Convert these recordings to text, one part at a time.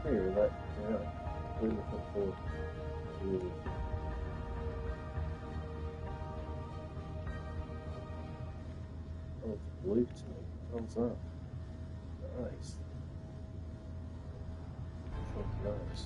Really, like, yeah, really looking forward to it. Oh, it's blue to me. How's that? Nice. Nice.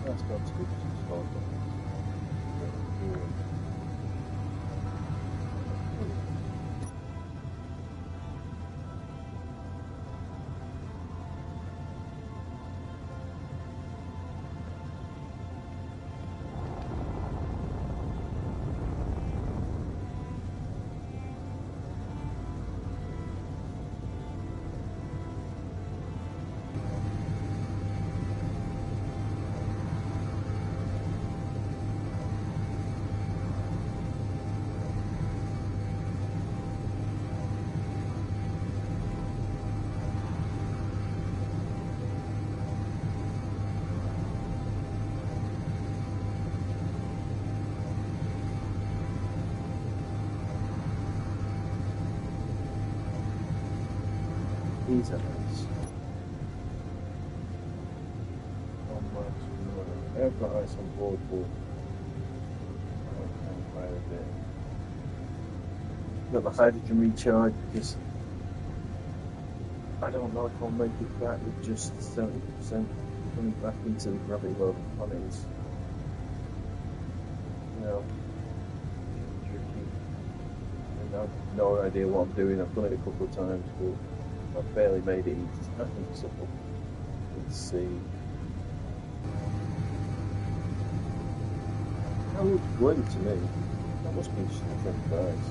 That's got to be just fun. These are nice. I've got ice on board for quite a bit. Got the hydrogen recharge because I don't know if I'll make it back with just 70% coming back into the gravity load of planets. You know, tricky. And I've no idea what I'm doing. I've done it a couple of times, but I've barely made it each time. So let's see. That looks blue to me. That must be just a different price.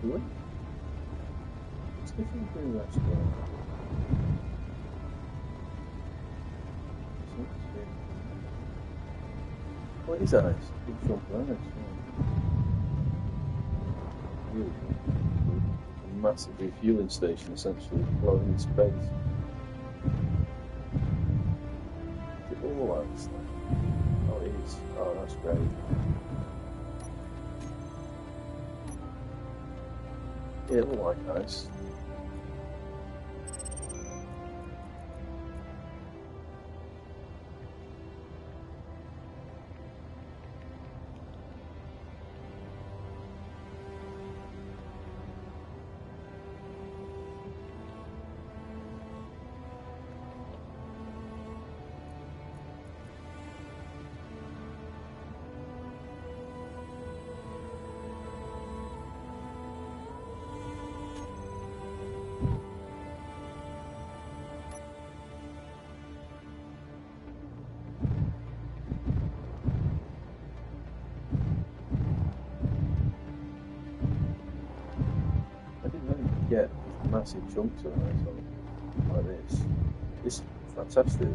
What? What's different from the Asteroid? What is that? Big front planets. Really? A massive refueling station essentially floating in space. Is it all ice? Oh, it is. Oh, that's great. Yeah, it looked like nice. I didn't know you could get massive chunks of ice on like this. This is fantastic.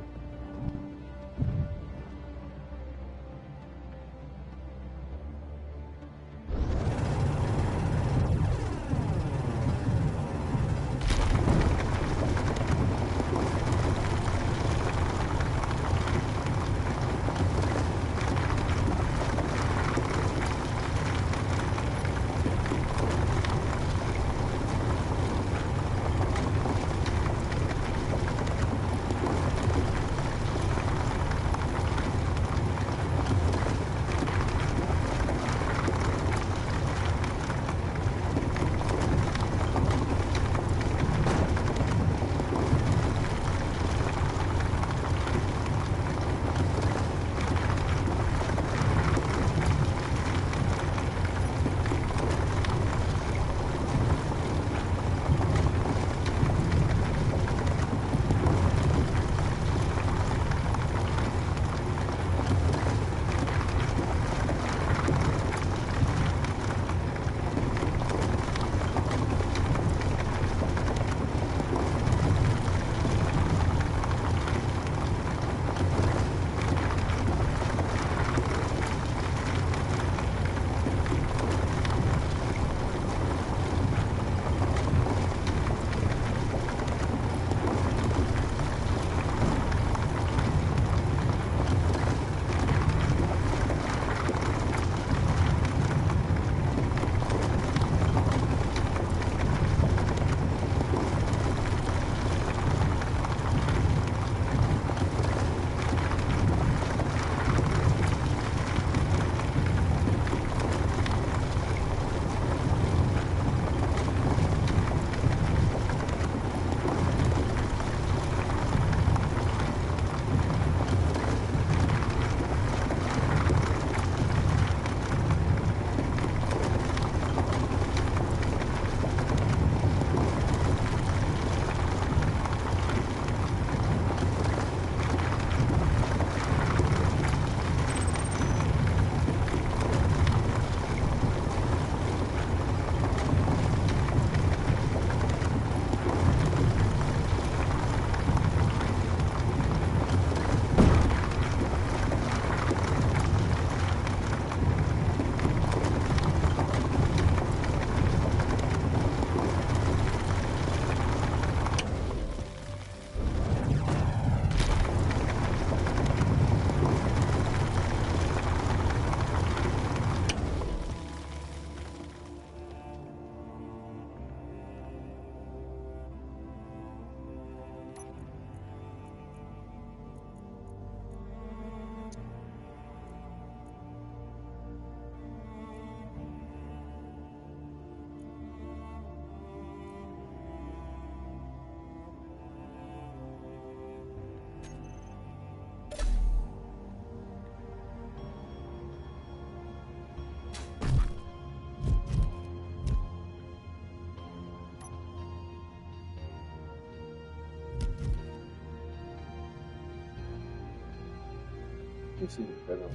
This is incredible.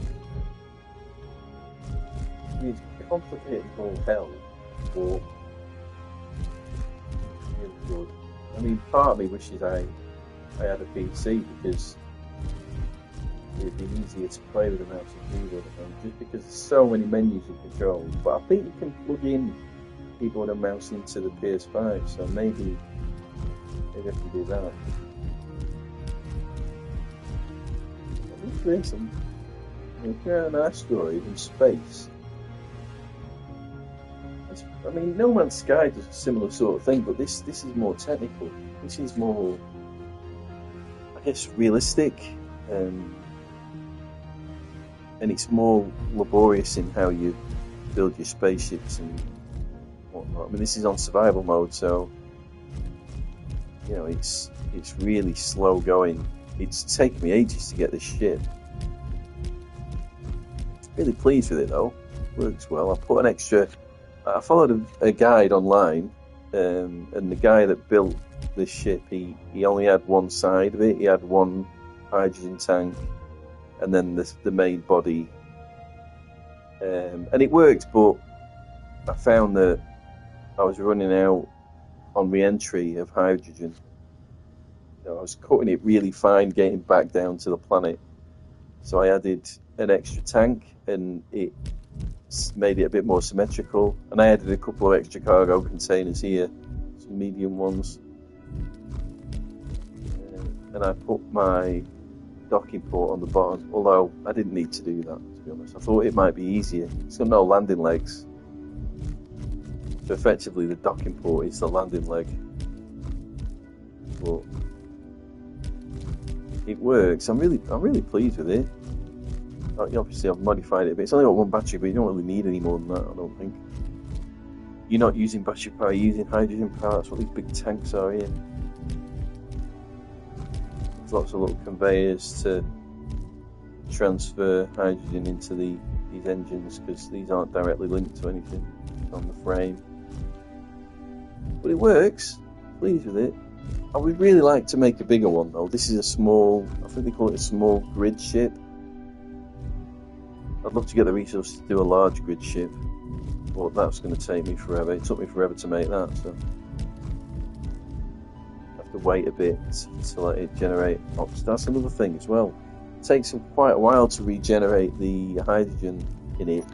I mean, it's complicated all hell, but really good. I mean, part of me wishes I had a PC because it'd be easier to play with a mouse and keyboard, just because there's so many menus and controls. But I think you can plug in keyboard and mouse into the PS5, so maybe I can do that. Doing some If you're an asteroid in space, I mean, No Man's Sky does a similar sort of thing, but this is more technical. This is more, I guess, realistic, um, and it's more laborious in how you build your spaceships and whatnot. I mean, this is on survival mode, so you know it's really slow going. It's taken me ages to get this ship. Really pleased with it though. Works well. I followed a guide online, and the guy that built this ship, he only had one side of it. He had one hydrogen tank, and then the main body, and it worked. But I found that I was running out on re-entry of hydrogen. You know, I was cutting it really fine, getting back down to the planet. So I added an extra tank, and it made it a bit more symmetrical. And I added a couple of extra cargo containers here, some medium ones. And I put my docking port on the bottom, although I didn't need to do that, to be honest. I thought it might be easier. It's got no landing legs. So effectively the docking port is the landing leg. But it works. I'm really pleased with it. Obviously I've modified it a bit. It's only got one battery, but you don't really need any more than that, I don't think. You're not using battery power, you're using hydrogen power. That's what these big tanks are here. There's lots of little conveyors to transfer hydrogen into these engines, because these aren't directly linked to anything on the frame. But it works. Pleased with it. I would really like to make a bigger one though. This is a small, I think they call it a small grid ship. I'd love to get the resources to do a large grid ship, but that's going to take me forever. It took me forever to make that, so I have to wait a bit to let it generate oxygen. That's another thing as well. It takes quite a while to regenerate the hydrogen in it.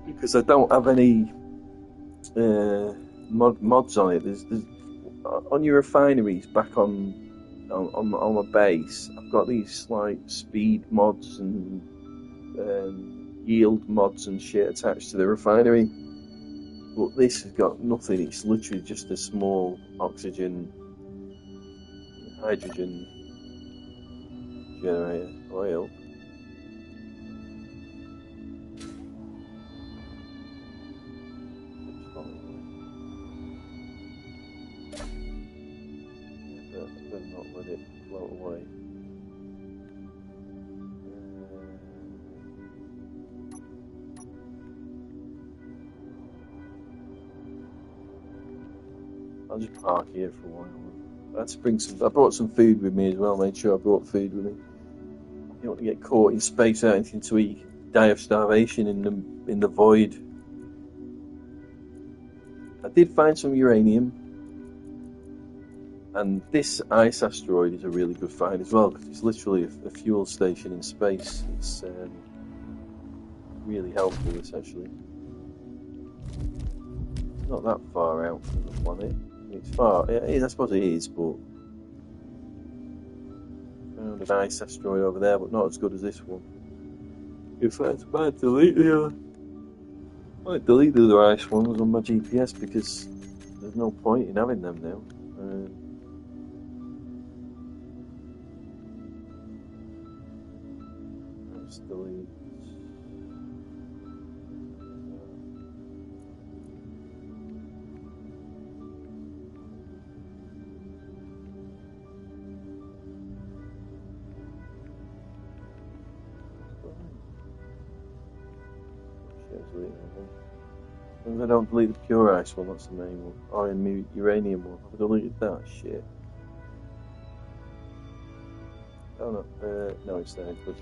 Because I don't have any mods on it. There's on your refineries back on my base, I've got these like speed mods and yield mods and shit attached to the refinery. But this has got nothing. It's literally just a small oxygen, hydrogen generator. Oil. Not let it float away. I'll just park here for a while. I had to bring I brought some food with me as well. Made sure I brought food with me. You don't want to get caught in space without anything to eat. You die of starvation in the void. I did find some uranium. And this ice asteroid is a really good find as well, because it's literally a fuel station in space. It's really helpful, this actually. It's not that far out from the planet. It's far, I suppose it is, but found an ice asteroid over there, but not as good as this one. In fact, I might delete the other ice ones on my GPS, because there's no point in having them now. Delete. And I don't delete the pure ice one, that's the main one. Oh, and the uranium one. I've deleted that shit. Oh no, no, it's there. Good.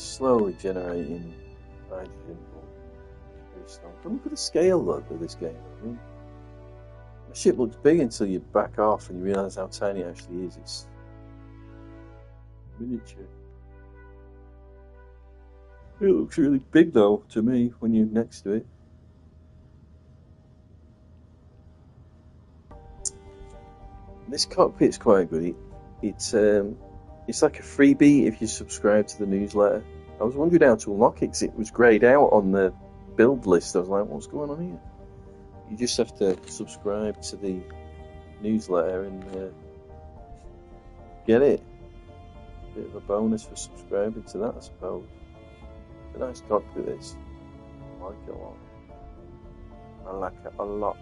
It's slowly generating hydrogen. Very slow. But look at the scale though of this game. I mean, the ship looks big until you back off and you realise how tiny it actually is. It's miniature. It looks really big though to me when you're next to it. This cockpit's quite good. It's like a freebie if you subscribe to the newsletter. I was wondering how to unlock it because it was greyed out on the build list. I was like, what's going on here? You just have to subscribe to the newsletter and get it. Bit of a bonus for subscribing to that, I suppose. It's a nice cockpit, this. I like it a lot. I like it a lot.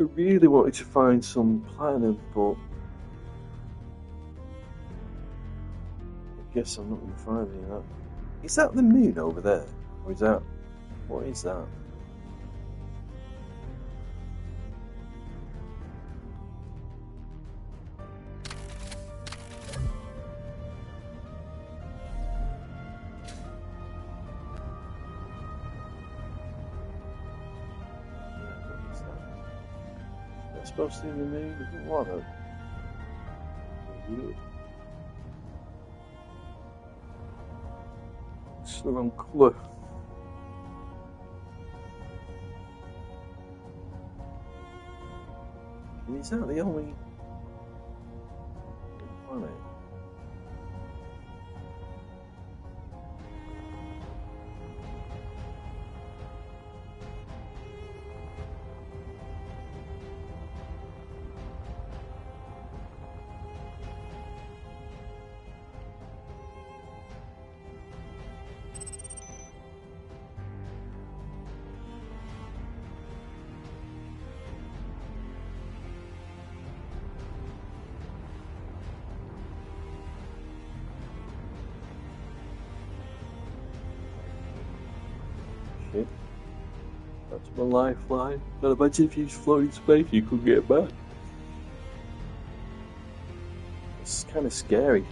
I really wanted to find some platinum, but I guess I'm not going to find any of that. Is that the moon over there? Or is that... what is that? Supposed to be the moon? Isn't one of weird. It's the wrong colour. Is that the only planet? Shit. That's my lifeline. But imagine if you just float in space, you couldn't get back. It's kind of scary.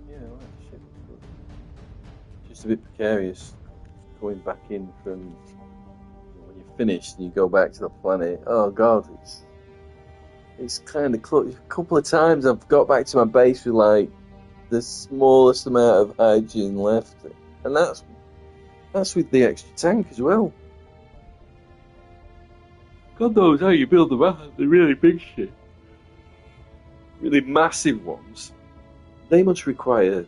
Yeah, well, shit. Just a bit precarious. Going back in from when you're finished and you go back to the planet. Oh god, it's kind of close. A couple of times I've got back to my base with like the smallest amount of hydrogen left, and that's with the extra tank as well. God knows how you build them out. The really big shit, really massive ones. They must require,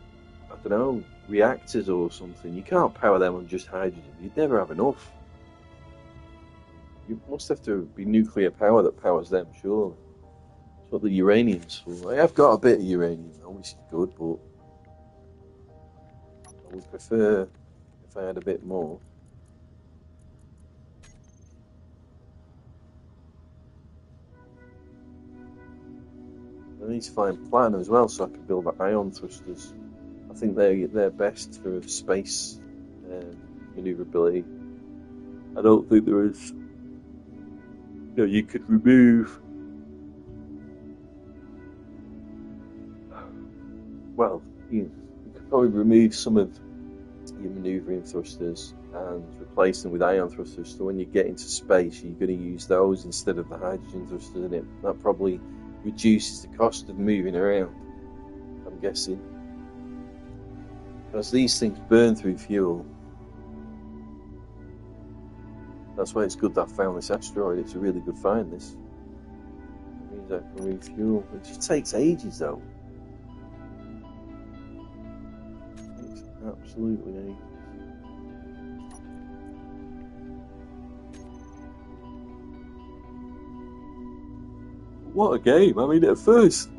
I don't know, reactors or something. You can't power them on just hydrogen. You'd never have enough. You must have to be nuclear power that powers them, surely. That's what the uranium's for. I have got a bit of uranium, which is good, but I would prefer if I had a bit more. I need to find platinum as well so I can build the ion thrusters. I think they're best for space maneuverability. I don't think there is. You could remove. Well, you could probably remove some of your maneuvering thrusters and replace them with ion thrusters. So when you get into space, you're going to use those instead of the hydrogen thrusters in it. That probably reduces the cost of moving around, I'm guessing. Because these things burn through fuel. That's why it's good that I found this asteroid. It's a really good find, this. It means I can refuel. It just takes ages, though. It takes absolutely ages. What a game. I mean, at first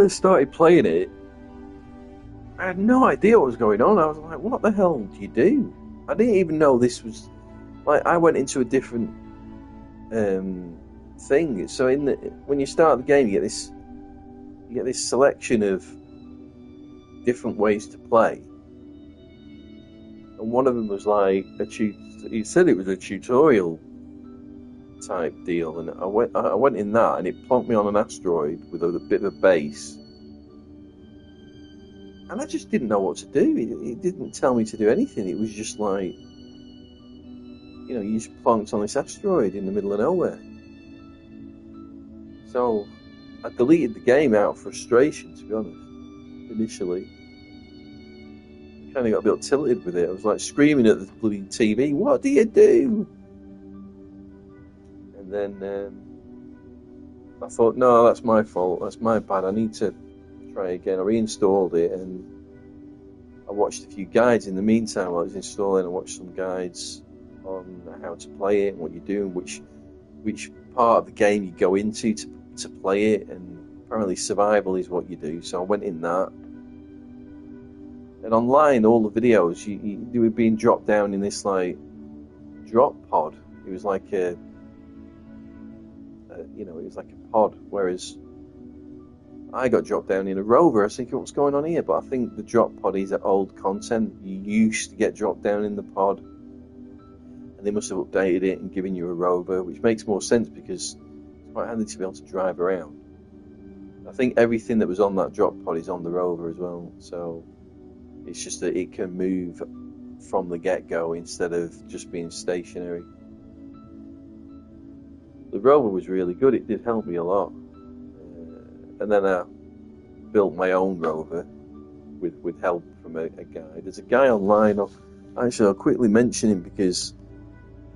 started playing it, I had no idea what was going on. I was like, what the hell do you do? I didn't even know this was... Like, I went into a different thing. So when you start the game, you get this selection of different ways to play, and one of them was like he said it was a tutorial type deal, and I went in that, and it plonked me on an asteroid with a bit of a base, and I just didn't know what to do. It didn't tell me to do anything. It was just like, you just plonked on this asteroid in the middle of nowhere. So I deleted the game out of frustration, to be honest, initially. Kind of got a bit tilted with it. I was like screaming at the bloody TV, "What do you do?" And then I thought, no, that's my fault. That's my bad. I need to try again. I reinstalled it, and I watched a few guides in the meantime while I was installing. I watched some guides on how to play it and what you do, and which part of the game you go into to play it, and apparently survival is what you do. So I went in that, and online all the videos they were being dropped down in this like drop pod. It was like it was like a pod, whereas I got dropped down in a rover. I was thinking, what's going on here? But I think the drop pod is old content. You used to get dropped down in the pod, and they must have updated it and given you a rover, which makes more sense because it's quite handy to be able to drive around. I think everything that was on that drop pod is on the rover as well, so it's just that it can move from the get-go instead of just being stationary. The rover was really good. It did help me a lot. And then I built my own rover with help from a guy. There's a guy online. I'll quickly mention him because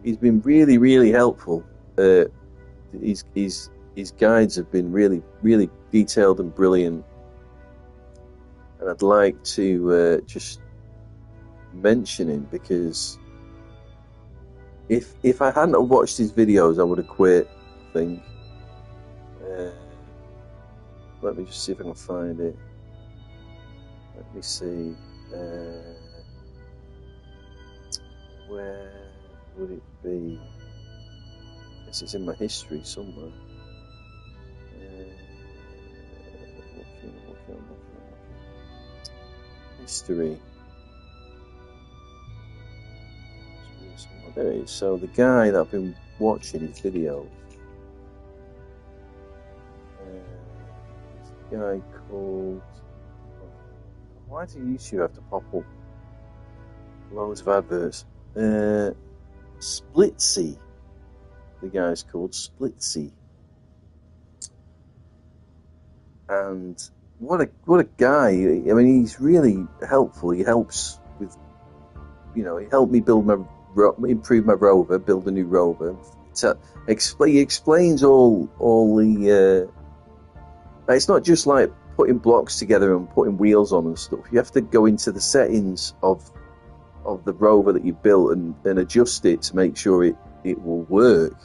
he's been really, really helpful. His guides have been really, really detailed and brilliant. And I'd like to just mention him because if I hadn't have watched his videos, I would have quit, I think. Let me just see if I can find it. Let me see. Where would it be? I guess it's in my history somewhere. History. There it is. So the guy that I've been watching his videos, this guy called. Why do YouTube have to pop up loads of adverts? Splitsy. The guy's called Splitsy, and what a guy! I mean, he's really helpful. He helps with, he helped me improve my rover, build a new rover. He explains all the. It's not just like putting blocks together and putting wheels on and stuff. You have to go into the settings of the rover that you built and adjust it to make sure it will work.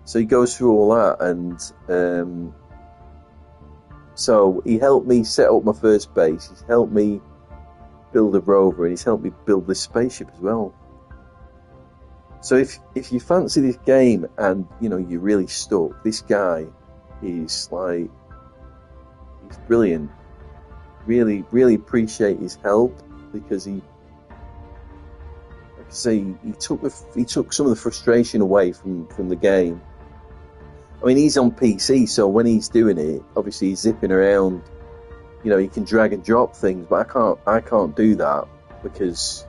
So he goes through all that, and so he helped me set up my first base. He's helped me build a rover, and he's helped me build this spaceship as well. So if you fancy this game and you're really stuck, this guy is like, he's brilliant. Really, really appreciate his help because he took some of the frustration away from the game. I mean, he's on PC, so when he's doing it, obviously he's zipping around. He can drag and drop things, but I can't do that because,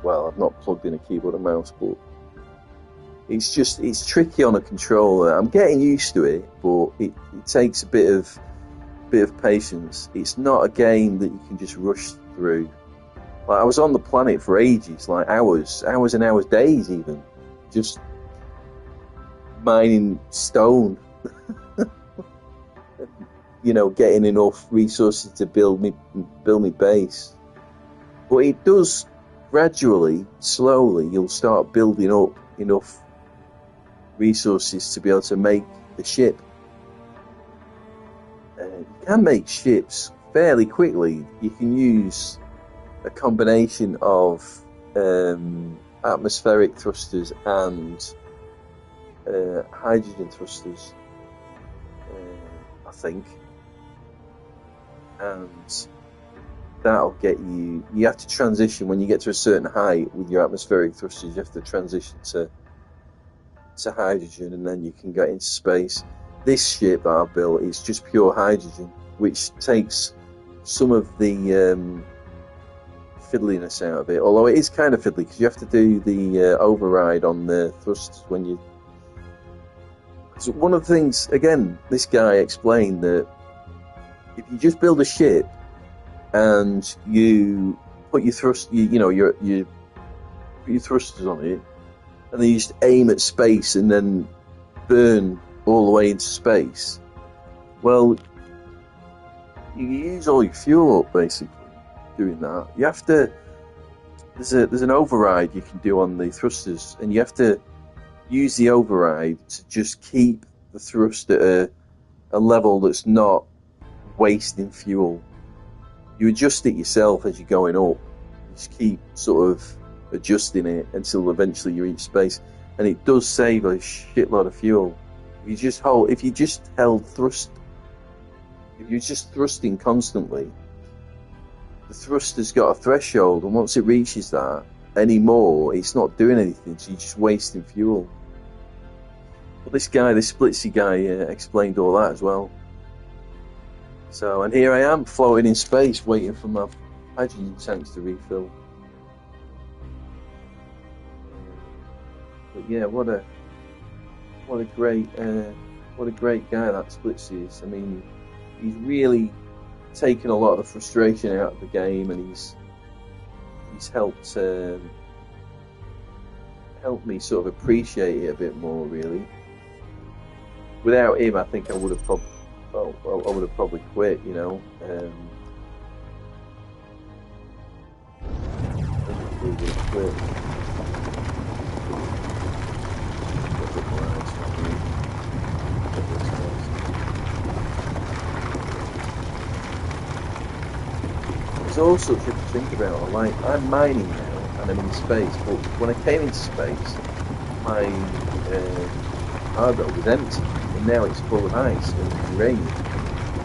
well, I've not plugged in a keyboard and mouse. But it's tricky on a controller. I'm getting used to it, but it takes a bit of patience. It's not a game that you can just rush through. Like, I was on the planet for ages, like hours and hours, days even, just mining stone. Getting enough resources to build me base. But it does gradually, slowly, you'll start building up enough resources to be able to make the ship. You can make ships fairly quickly. You can use a combination of atmospheric thrusters and hydrogen thrusters I think, and that'll get you. You have to transition when you get to a certain height with your atmospheric thrusters. You have to transition to hydrogen, and then you can get into space. This ship that I built is just pure hydrogen, which takes some of the fiddliness out of it. Although it is kind of fiddly because you have to do the override on the thrusters when you. So one of the things, again, this guy explained that if you just build a ship and you put your you put your thrusters on it, and then you just aim at space and then burn all the way into space, well, you use all your fuel up basically doing that. You have to. There's an override you can do on the thrusters, and you have to use the override to just keep the thrust at a level that's not wasting fuel. You adjust it yourself as you're going up. You just keep sort of adjusting it until eventually you reach space, and it does save a shitload of fuel. If you're just thrusting constantly, the thruster's got a threshold, and once it reaches that anymore, it's not doing anything, so you're just wasting fuel. But this Splitsy guy, explained all that as well. So, and here I am floating in space, waiting for my hydrogen tanks to refill. But yeah, what a great guy that Splitsy is. I mean, he's really taken a lot of the frustration out of the game, and he's helped me sort of appreciate it a bit more, really. Without him, I think I would have probably quit, you know. I think I would have quit. There's also to think about. Like, I'm mining now, and I'm in space. But when I came into space, my cargo was empty, and now it's full of ice and it's raining.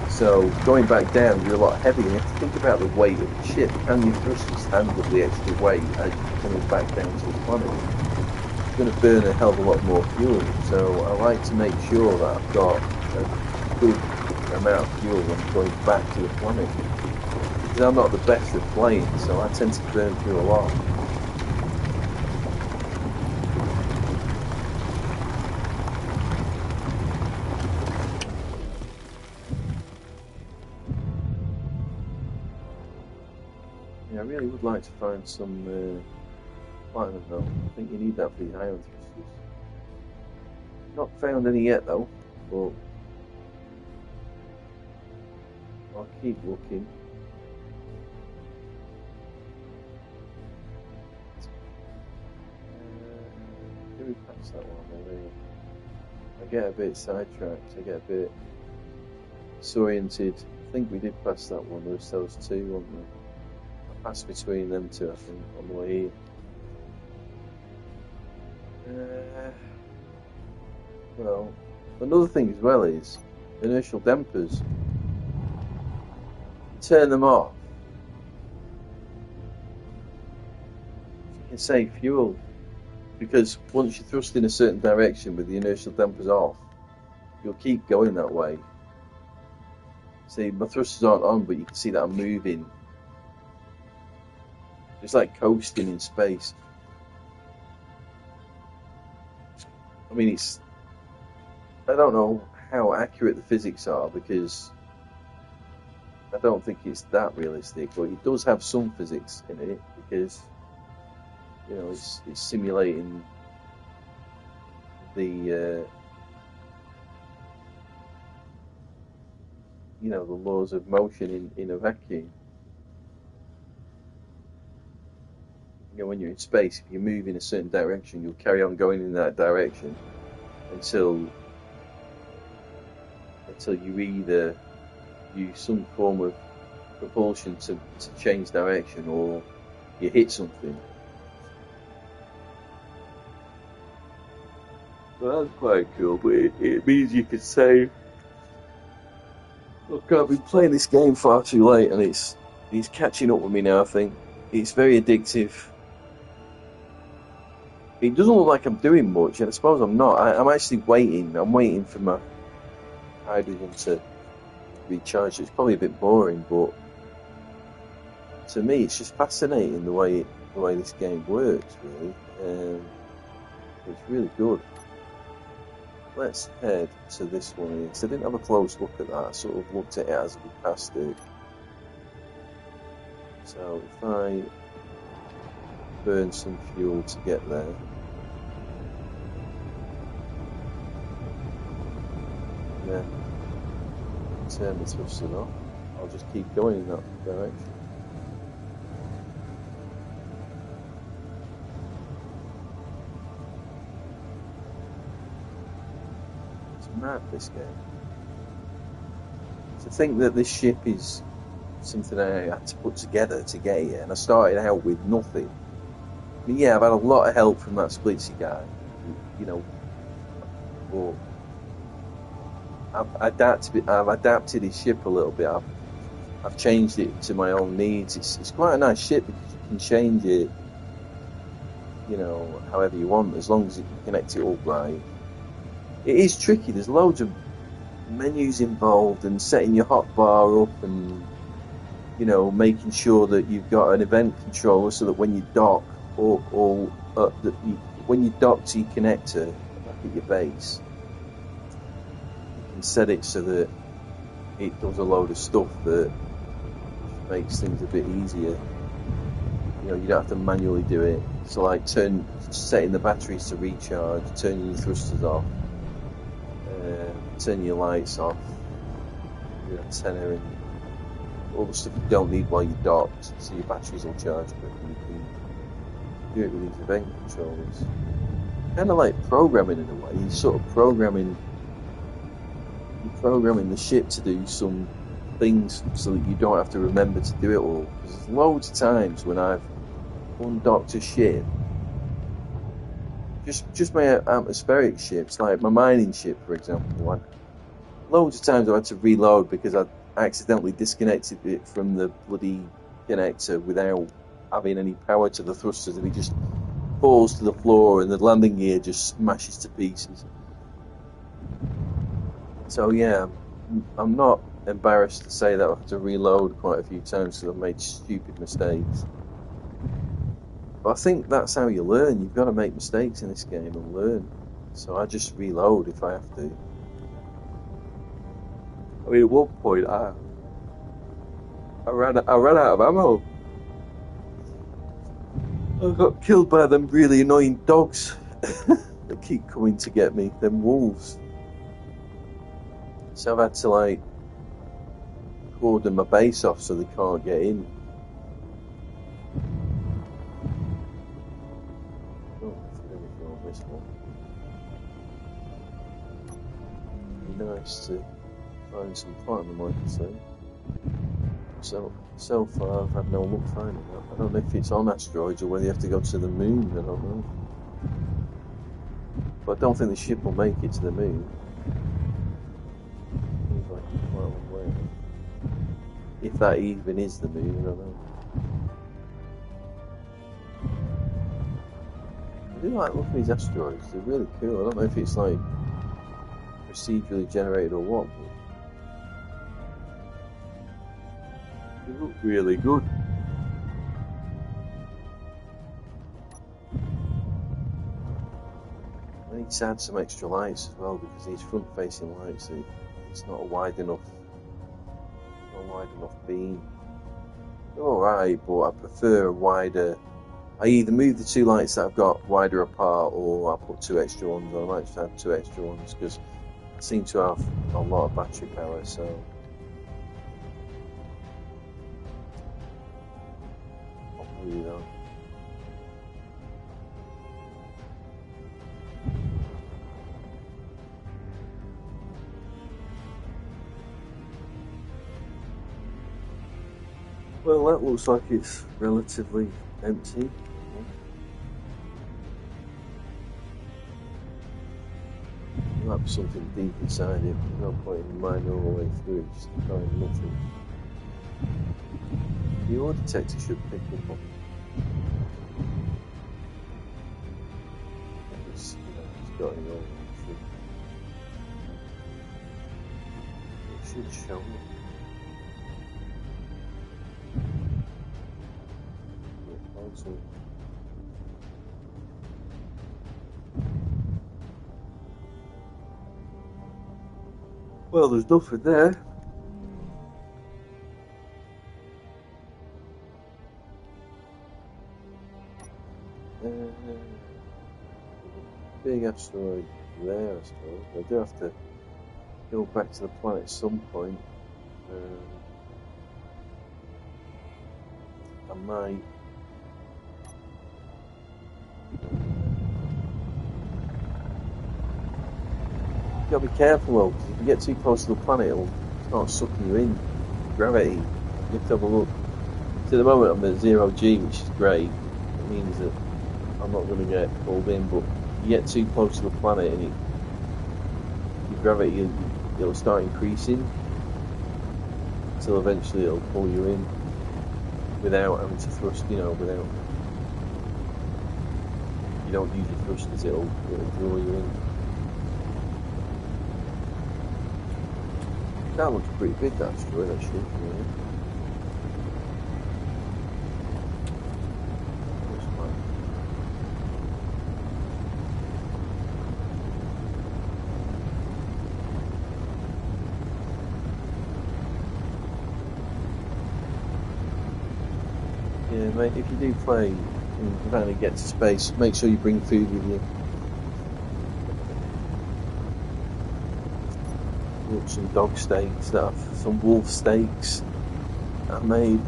So going back down, you're a lot heavier. You have to think about the weight of the ship. Can your thrusters handle the extra weight as you're coming back down to the planet? It's going to burn a hell of a lot more fuel. So I like to make sure that I've got a good amount of fuel when I'm going back to the planet. Because I'm not the best at flying, so I tend to burn through a lot. I really would like to find some platinum though. I think you need that for the ion thrusters. Not found any yet though, but I'll keep looking. Did we pass that one already? I get a bit sidetracked, I get a bit disoriented. I think we did pass that one. There's those two, weren't there? Pass between them two, I think, on the way here. Well, another thing as well is inertial dampers. Turn them off. You can save fuel, because once you thrust in a certain direction with the inertial dampers off, you'll keep going that way. See, my thrusters aren't on, but you can see that I'm moving. It's like coasting in space. I mean, I don't know how accurate the physics are, because I don't think it's that realistic, but it does have some physics in it, because, you know, it's simulating the, you know, the laws of motion in a vacuum. You know, when you're in space, if you move in a certain direction, you'll carry on going in that direction until you either use some form of propulsion to change direction, or you hit something. So that's quite cool, but it means you can save Look, I've been playing this game far too late, and it's catching up with me now. I think it's very addictive. It doesn't look like I'm doing much, and I suppose I'm not. I'm actually waiting. I'm waiting for my hydrogen to recharge. It's probably a bit boring, but to me, it's just fascinating the way this game works. Really, it's really good. Let's head to this one here. So I didn't have a close look at that. I sort of looked at it as we passed it. So if I burn some fuel to get there. Yeah. Turn the thrusters off. I'll just keep going in that direction. It's mad, this game. To think that this ship is something I had to put together to get here, and I started out with nothing. I mean, yeah, I've had a lot of help from that Splitsy guy, you know, but I've adapted his ship a little bit. I've changed it to my own needs. It's quite a nice ship because you can change it, you know, however you want, as long as you can connect it all right. It is tricky. There's loads of menus involved, and setting your hotbar up, and you know, making sure that you've got an event controller so that when you dock, when you dock to your connector back at your base, you can set it so that it does a load of stuff that makes things a bit easier. You know, you don't have to manually do it. So like setting the batteries to recharge, turning your thrusters off, turning your lights off, your antenna, and all the stuff you don't need while you're docked, so your batteries will charge, but you can do it with these event controllers. Kind of like programming in a way. You're sort of programming the ship to do some things so that you don't have to remember to do it all. Because there's loads of times when I've undocked a ship, just my atmospheric ships, like my mining ship, for example. Loads of times I've had to reload because I accidentally disconnected it from the bloody connector without having any power to the thrusters, and it just falls to the floor and the landing gear just smashes to pieces. So yeah, I'm not embarrassed to say that I've had to reload quite a few times because I've made stupid mistakes. But I think that's how you learn. You've got to make mistakes in this game and learn. So I just reload if I have to. I mean, at one point I ran out of ammo. I got killed by them really annoying dogs that keep coming to get me, them wolves. So I've had to like cordon my base off so they can't get in. Oh, anything on this one. It'd be nice to find some platinum, like I say. So far I've had no luck finding that. I don't know if it's on asteroids or whether you have to go to the moon, I don't know. But I don't think the ship will make it to the moon. Seems like quite a long way. If that even is the moon, I don't know. I do like looking at these asteroids, they're really cool. I don't know if it's like procedurally generated or what, but they look really good. I need to add some extra lights as well because these front-facing lights, it's not a wide enough beam. They're alright, but I prefer a wider. I either move the two lights that I've got wider apart, or I put two extra ones on. I might just have two extra ones because I seem to have a lot of battery power, so I'll do that. Well, that looks like it's relatively empty. That might be something deep inside it. No point in mining all the way through it just to find nothing. The ore detector should pick up on it's, it's got any ore. It should show up. Also, well, there's nothing there. Big asteroid there, I suppose. I do have to go back to the planet at some point. I might. You gotta be careful though, because if you get too close to the planet, it'll start sucking you in. Gravity. You have to have a look. So at the moment, I'm at 0G, which is great. It means that I'm not going to get pulled in, but you get too close to the planet and your gravity, it'll start increasing until eventually it'll pull you in without having to thrust, without. You don't use your thrusters, it'll draw you in. That looks pretty big, that asteroid, actually. Yeah, mate, if you do play and finally get to space, make sure you bring food with you. Look, some dog steaks, some wolf steaks that I made.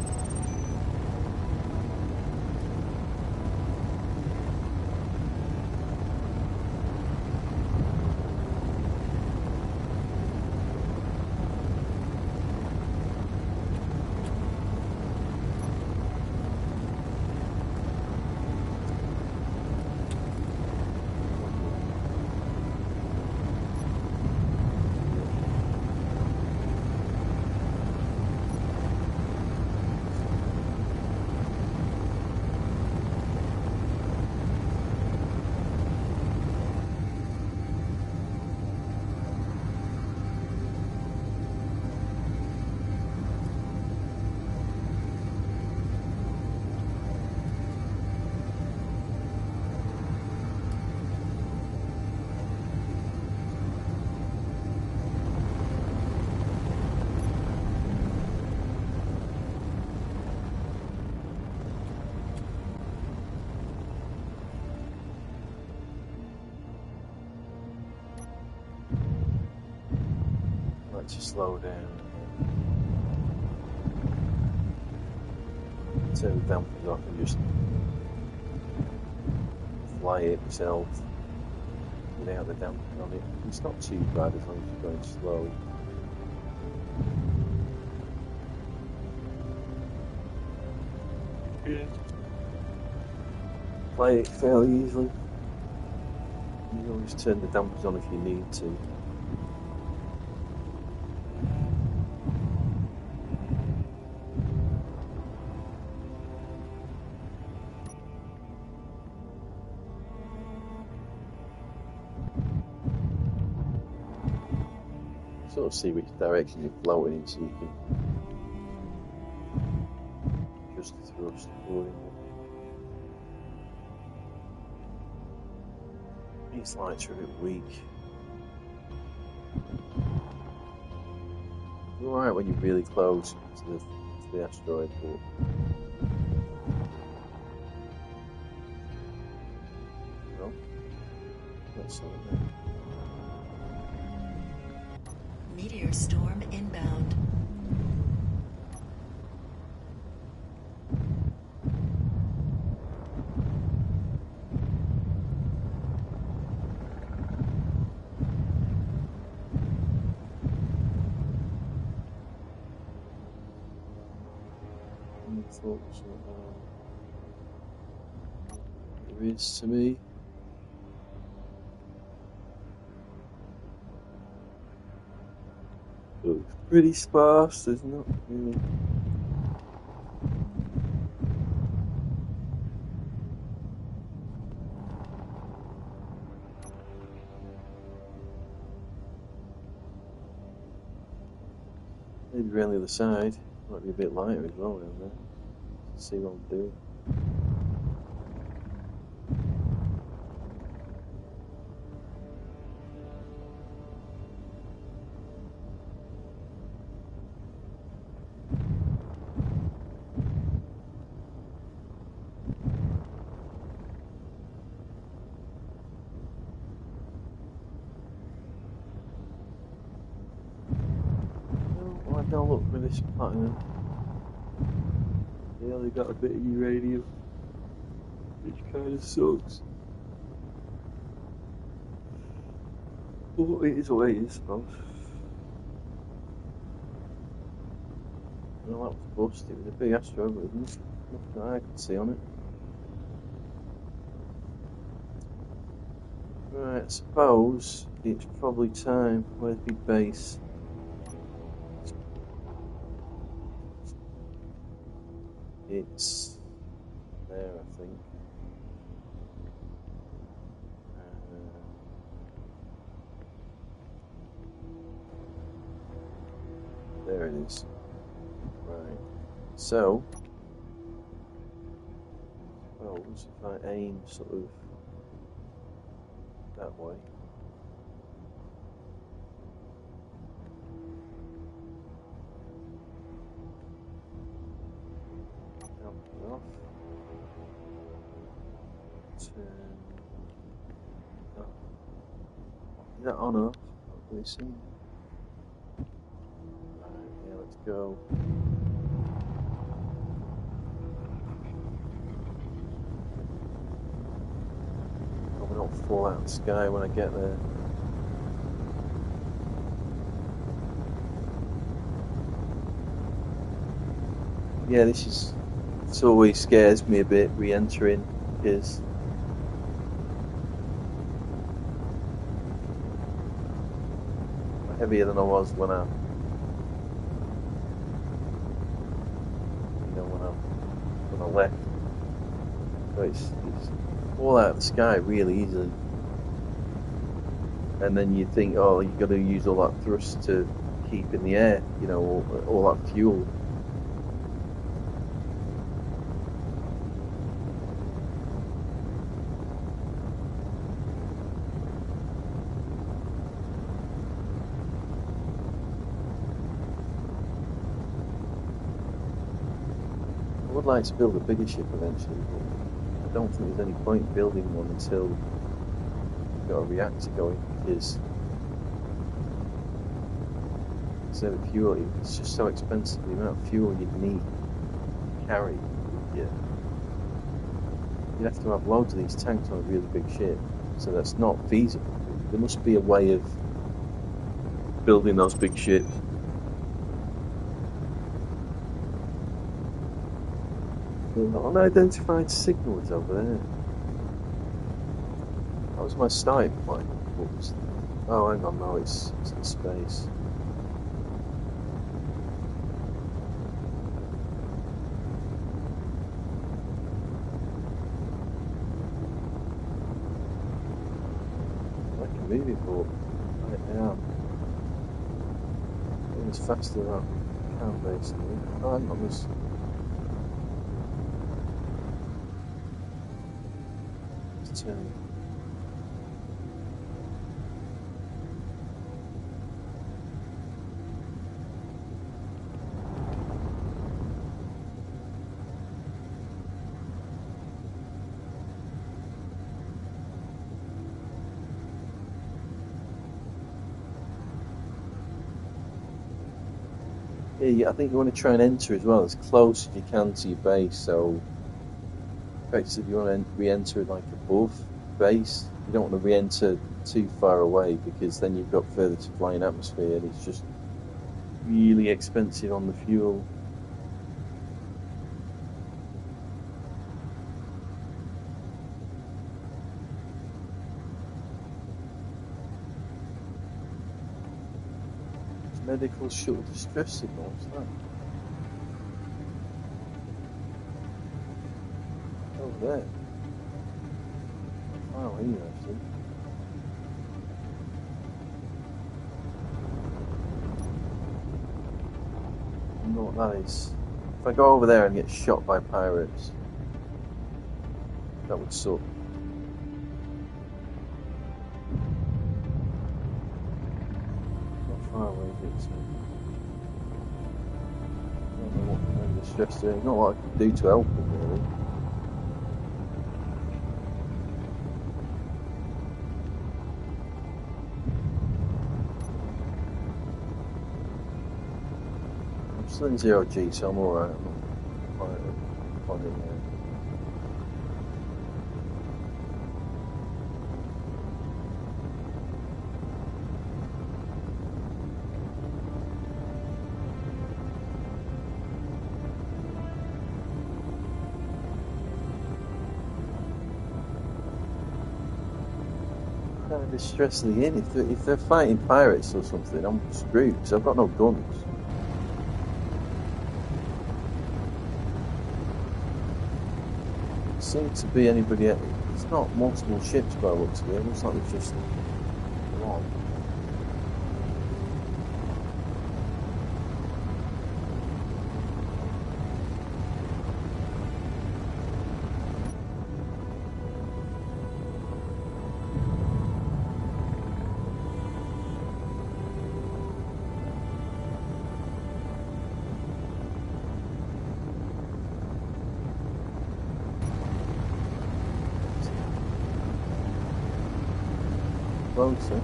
To slow down, turn the dampers off and just fly it myself without the dampers on it. It's not too bad as long as you're going slow. Fly it fairly easily. You can always turn the dampers on if you need to. Sort of see which direction you're floating in so you can adjust the thrust accordingly. These lights are a bit weak. You're alright when you're really close to the asteroid, but no, that's something. Meteor storm inbound. Thoughts there is to me. Looks pretty sparse, there's not really. Maybe around the other side. Might be a bit lighter as well around there. See what I'm doing. Well, I've now looked for this platinum. They only got a bit of uranium, which kind of sucks. But it is what it is, I suppose. Well, that was bust. It was a big asteroid, but there's nothing I could see on it. Right, I suppose it's probably time. Where's my base? It's there, I think. There it is. Right. So, suppose if I aim sort of that way. Down off. Turn. Oh. Is that on or off? Not really seen. Right, yeah, let's go. Probably not fall out of the sky when I get there. Yeah, this always scares me a bit re-entering because I'm heavier than I was when I left. So it's fall out of the sky really easily. And then you think, oh, you've got to use all that thrust to keep in the air, all that fuel. I would like to build a bigger ship eventually, but I don't think there's any point building one until you've got a reactor going, because instead of fuel, it's just so expensive. The amount of fuel you'd need to carry, you'd have to have loads of these tanks on a really big ship, so that's not feasible. There must be a way of building those big ships. Unidentified signal is over there. That was my starting point. Oh, hang on, no, it's in space. I can move it, but I am going as fast as I can, basically. Oh, hang on, there's. Turn. Yeah, I think you want to try and enter as well as close as you can to your base. So, effectively, you want to re-enter like above base. You don't want to re-enter too far away because then you've got further to fly in atmosphere, and it's just really expensive on the fuel. Medical shuttle distress signal. What's that? Over there. Oh, here actually. I don't know what that is. If I go over there and get shot by pirates, that would suck. How far away is it? I don't know what the distress doing. Not what I can do to help them really. I'm still in 0G, so I'm alright. I'm not quite in there. Kind of distressingly in. If they're fighting pirates or something, I'm screwed because I've got no guns. Seems to be anybody. It's not multiple ships by the looks of it. It looks like there's just one. Closer.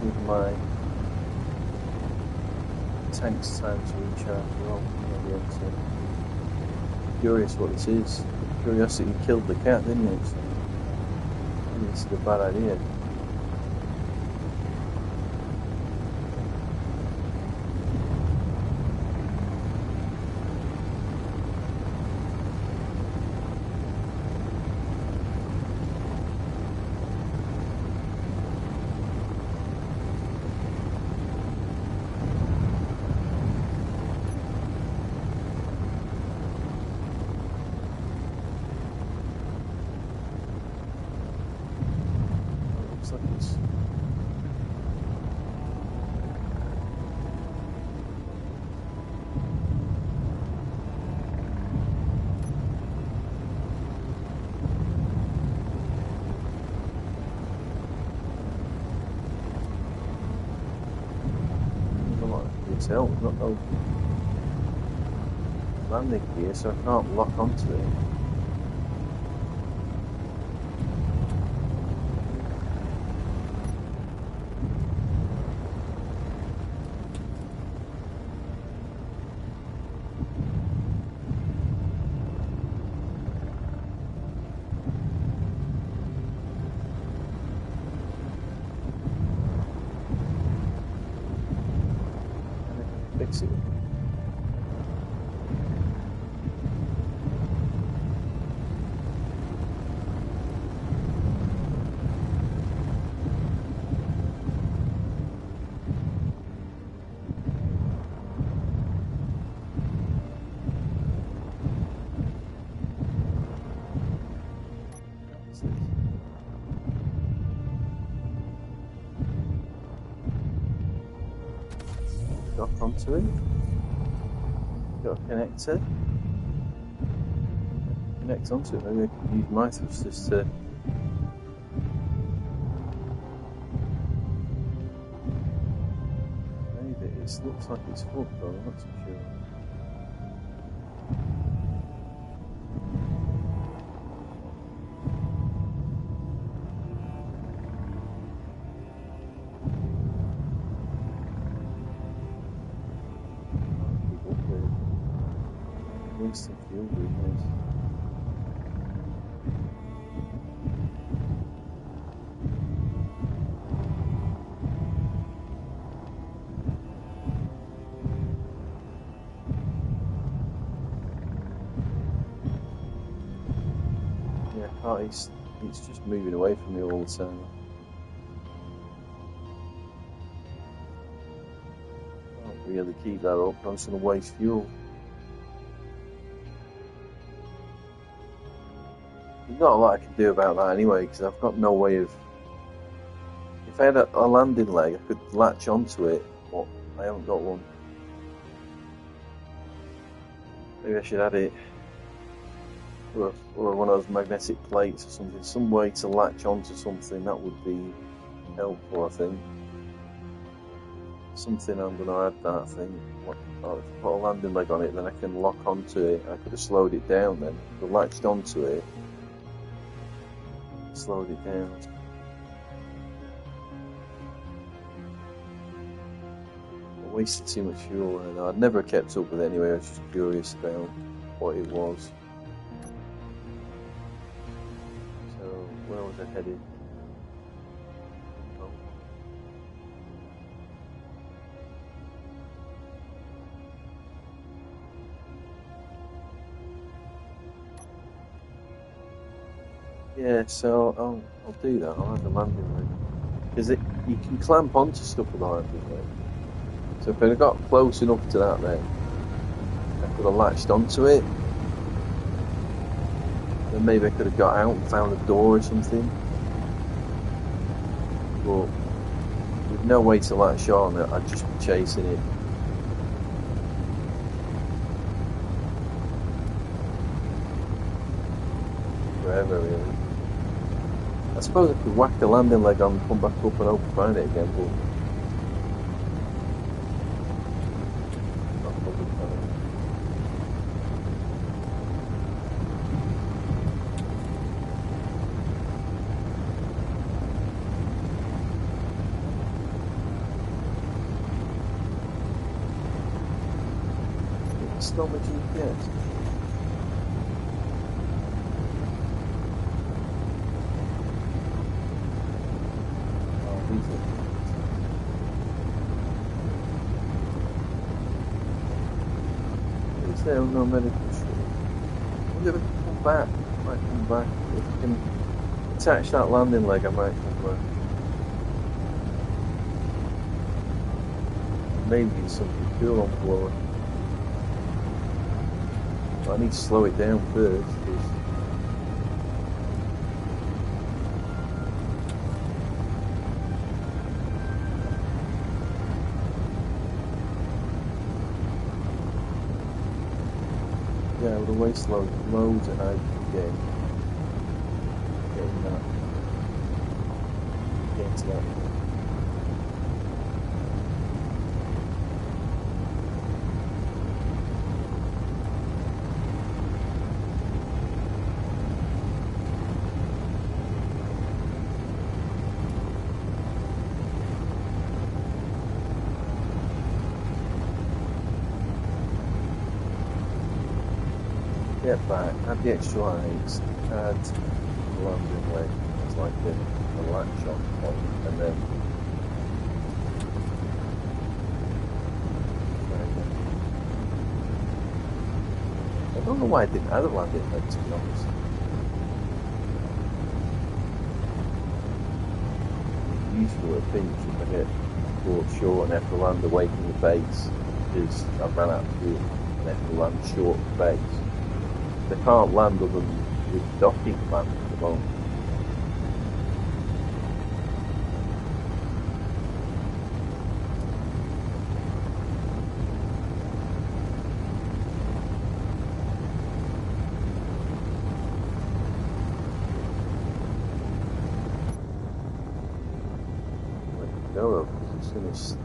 Give my tanks time to recharge as well. Maybe curious what this is. Curiosity killed the cat, didn't it? So maybe this is a bad idea. Looks like it's a lot of detail. I've got no landing gear, so I can't lock onto it. Fix it. Dock onto it. Got a connector. Connect onto it. Maybe I can use my thrusters to. Maybe it looks like it's full, though. I'm not so sure. Wasting fuel doing this. Yeah, it's just moving away from me all the time. Can't really keep that up. I'm just going to waste fuel. There's not a lot I can do about that anyway, because I've got no way of. If I had a landing leg, I could latch onto it, but I haven't got one. Maybe I should add it, or one of those magnetic plates or something. Some way to latch onto something that would be helpful, I think. Something I'm going to add that, I think. If I put a landing leg on it, then I can lock onto it. I could have slowed it down then. I could have latched onto it, slowed it down. I wasted too much fuel, and I'd never kept up with it anyway. I was just curious about what it was. So, where was I headed? Oh. Yeah, so I'll do that. I'll have the landing leg. Because you can clamp onto stuff with the landing leg. So if I had got close enough to that then, I could have latched onto it. Then maybe I could have got out and found a door or something. But with no way to latch on, I'd just be chasing it. Forever, really. I suppose I could whack the landing leg on, come back up and open find it again, but not probably fine. It's not my GPS. There no medical shop. I wonder if I can come back. I might come back. If I can attach that landing leg, I might come back. Maybe something cool on board. But I need to slow it down first. Yeah, I would have wasted loads of hydrogen getting that. Getting to that. Get back, add the extra lights, add the landing leg as like the latch on point, and then I don't know why I didn't add a landing leg, to be honest. Usually a pinch if I get caught short and have to land away from the base, because I ran out of fuel and have to land short of the base. They can't land other than with docking plans at the moment. Let it go though, because it's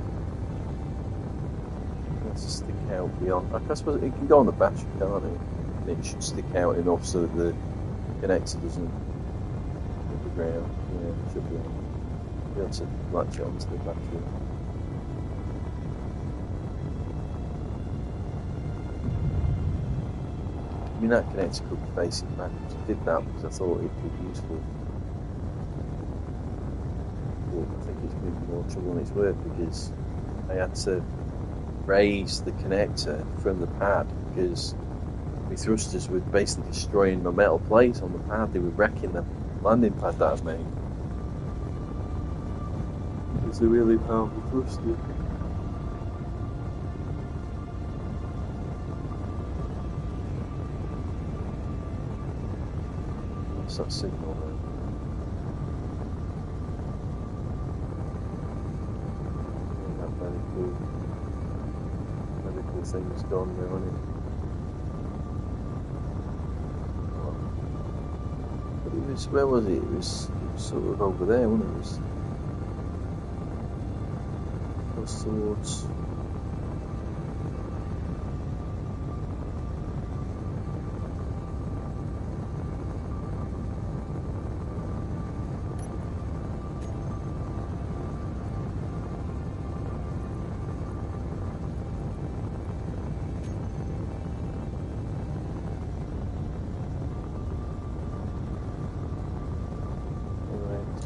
going to stick out beyond. I suppose it can go on the battery, can't it? It should stick out enough so that the connector doesn't hit the ground. Yeah, it should be able to latch it onto the battery. mean, that connector could be facing backwards. I did that because I thought it'd be useful. But I think it's going to be more trouble than it's worth because I had to raise the connector from the pad because my thrusters were basically destroying my metal plates on the pad. They were wrecking the landing pad that I've made. It's a really powerful thruster. What's that signal there? That medical thing's gone now, isn't it? But it was, where was it? It was sort of over there, wasn't it? It was close towards.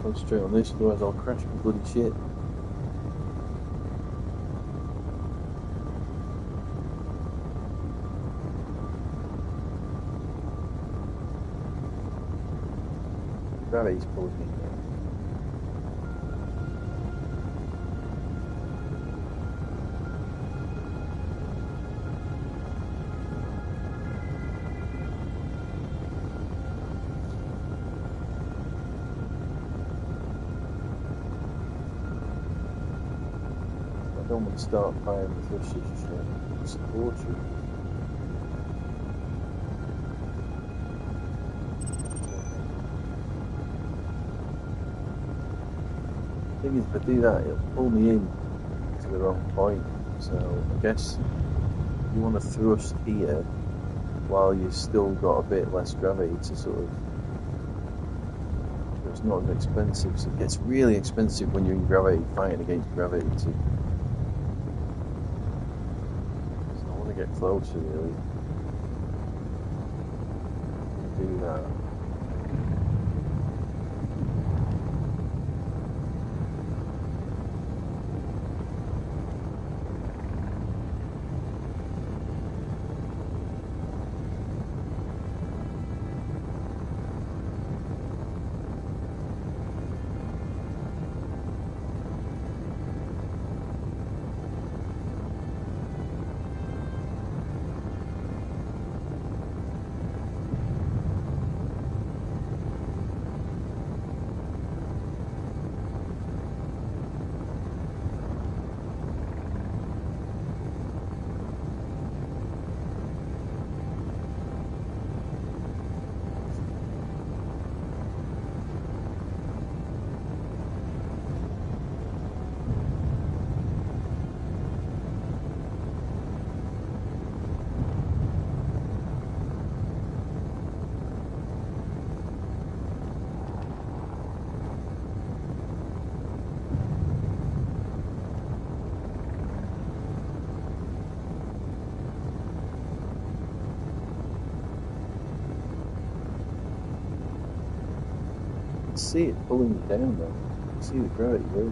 Concentrate on this, otherwise I'll crash my bloody shit. Gravity's pulling me down. I don't want to start firing the thrusters just yet. Support you. The thing is, if I do that, it'll pull me in to the wrong point. So I guess you want to thrust here while you've still got a bit less gravity to sort of. So it's not as expensive. So it gets really expensive when you're in gravity, fighting against gravity to. Get closer, really. Do that. See it pulling you down though. See the gravity there.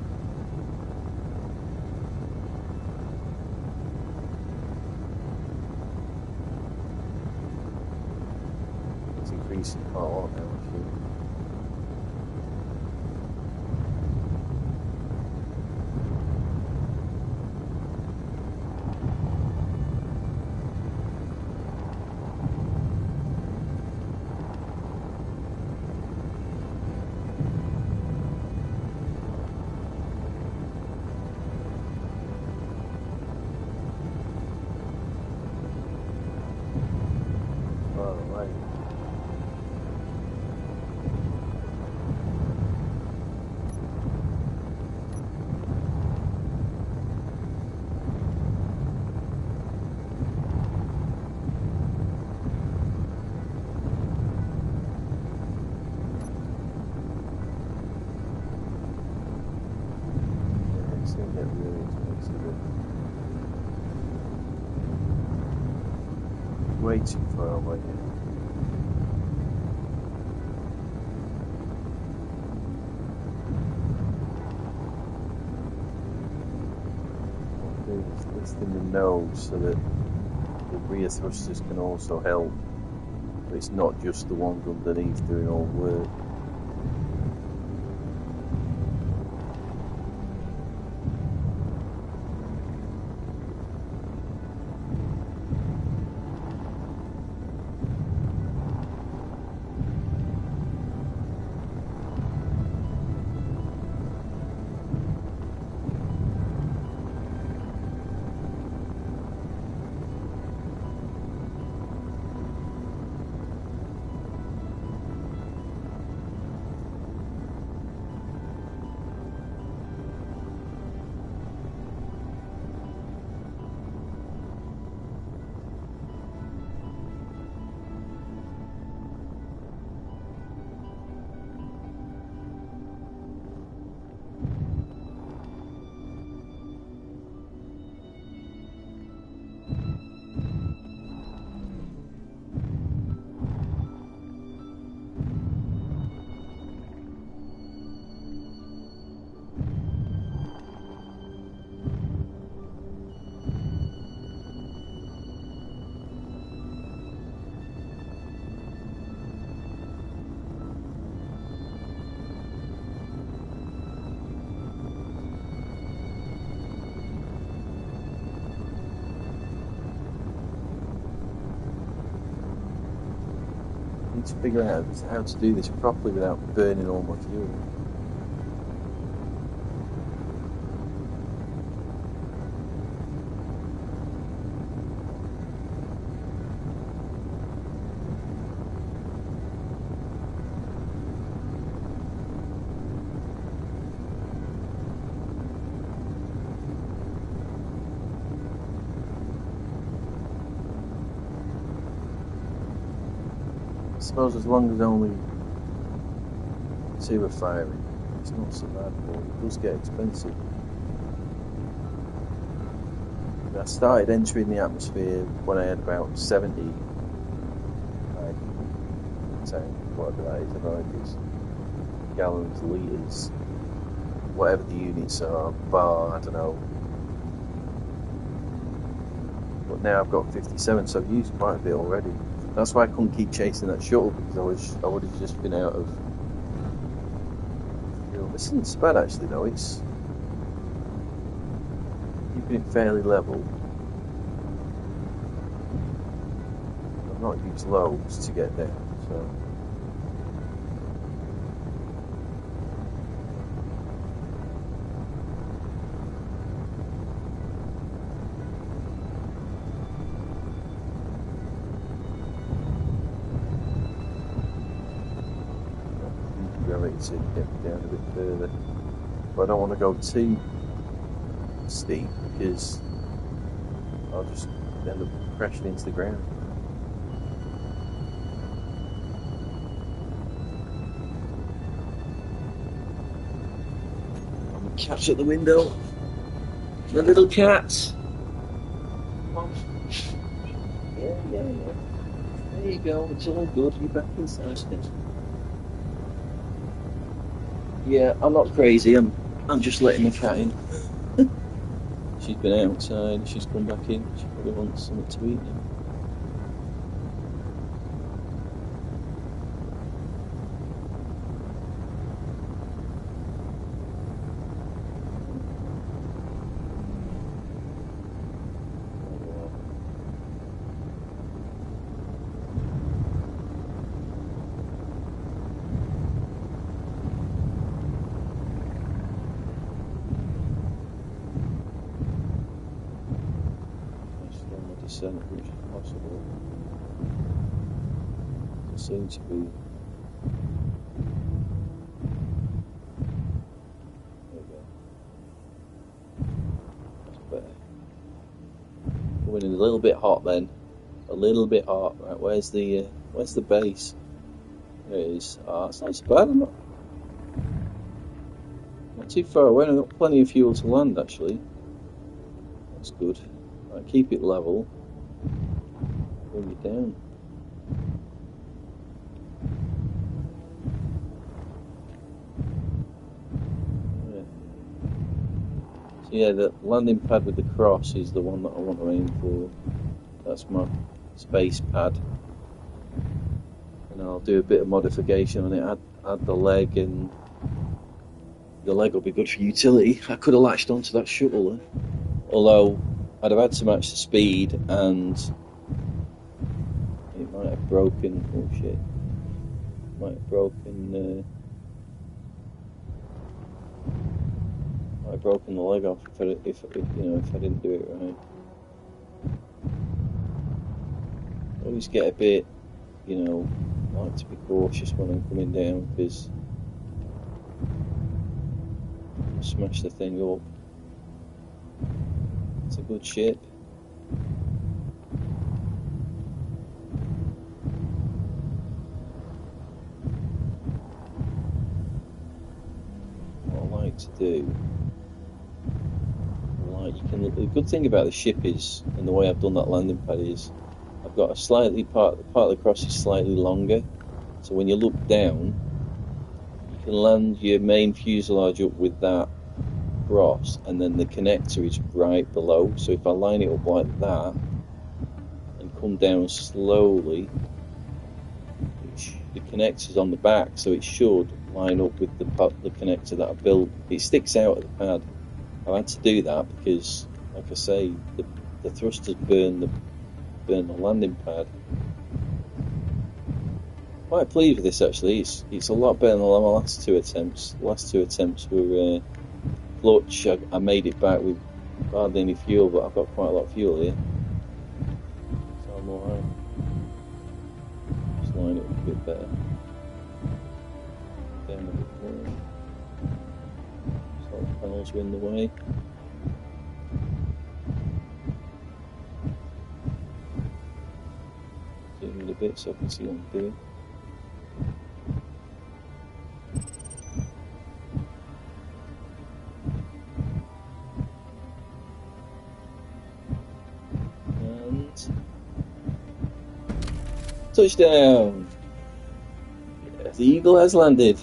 It's increasing quite a lot now, actually. way too far away. What I'll do is lifting the nose so that the rear thrusters can also help. But it's not just the ones underneath doing all the work. I need to figure out how to do this properly without burning all my fuel. I suppose as long as only 2 are firing, it's not so bad, but it does get expensive. I started entering the atmosphere when I had about 70, like, whatever that is, I don't know if it's gallons, litres, whatever the units are, bar, I don't know. But now I've got 57, so I've used quite a bit already. That's why I couldn't keep chasing that shuttle, because I would have just been out of fuel. This isn't so bad actually though, it's keeping it fairly level. I've not used loads to get there, so. To get down a bit further, but I don't want to go too steep because I'll just end up crashing into the ground. I'm a cat at the window. The little cat. Yeah. There you go. It's all good. You're back inside. Yeah, I'm not crazy. I'm just letting the cat in. She's been outside. She's come back in. She probably wants something to eat now. Descent, which is possible. It seems to be. There we go. That's better. Coming in a little bit hot then. A little bit hot. Right, where's the base? There it is. Oh, it's not so bad. I'm not too far away. I've got plenty of fuel to land actually. That's good. Right, keep it level. bring it down. Yeah, the landing pad with the cross is the one that I want to aim for. That's my space pad. And I'll do a bit of modification on it, add the leg, and the leg will be good for utility. I could have latched onto that shuttle, although I'd have had to match the speed, and it might have broken. Oh shit! Might have broken. Might have broken the leg off if I didn't do it right. I always get a bit, I like to be cautious when I'm coming down, because I'll smash the thing up. It's a good ship. What I like to do, the good thing about the ship is, and the way I've done that landing pad is, I've got part of the cross is slightly longer, so when you look down, you can land your main fuselage up with that cross, and then the connector is right below. So if I line it up like that and come down slowly, the connector's on the back, so it should line up with the connector that I built. It sticks out of the pad. I had to do that because, like I say, the thrusters burn the landing pad. Quite pleased with this actually. It's a lot better than my last two attempts. The last two attempts were clutch. I made it back with hardly any fuel, but I've got quite a lot of fuel here, so I'm alright. Just line it up a bit better. Down a bit more. Solar panels are in the way. Zoom in a bit so I can see what I'm doing. Touchdown! The Eagle has landed.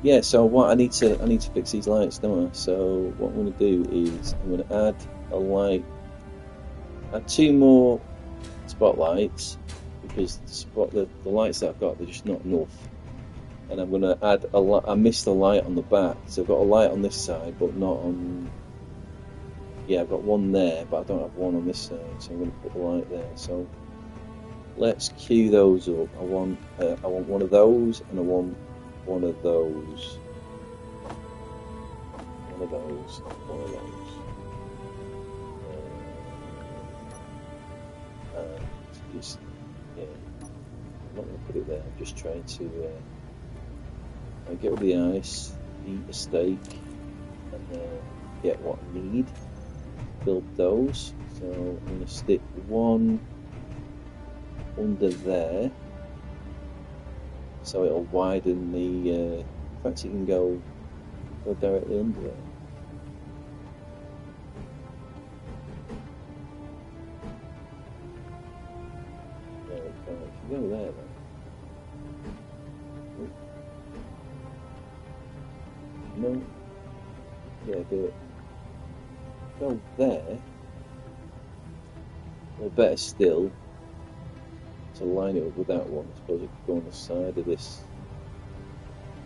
Yeah. So what I need to fix these lights, don't I? So what I'm going to do is I'm going to add 2 more spotlights, because the lights that I've got, they're just not enough. And I'm going to add I missed a light on the back, so I've got a light on this side, but not on. Yeah, I've got one there, but I don't have one on this side, so I'm going to put the light there. So let's queue those up. I want one of those, and I want one of those. One of those. One of those. And just, yeah, I'm not going to put it there. I'm just trying to get rid of the ice, eat a steak, and get what I need. Build those. So I'm going to stick one under there, so it'll widen the. In fact, you can go directly under there. There we go. If you go there, then. No. Yeah, do it. Go there, or better still, to line it up with that one. I suppose it could go on the side of this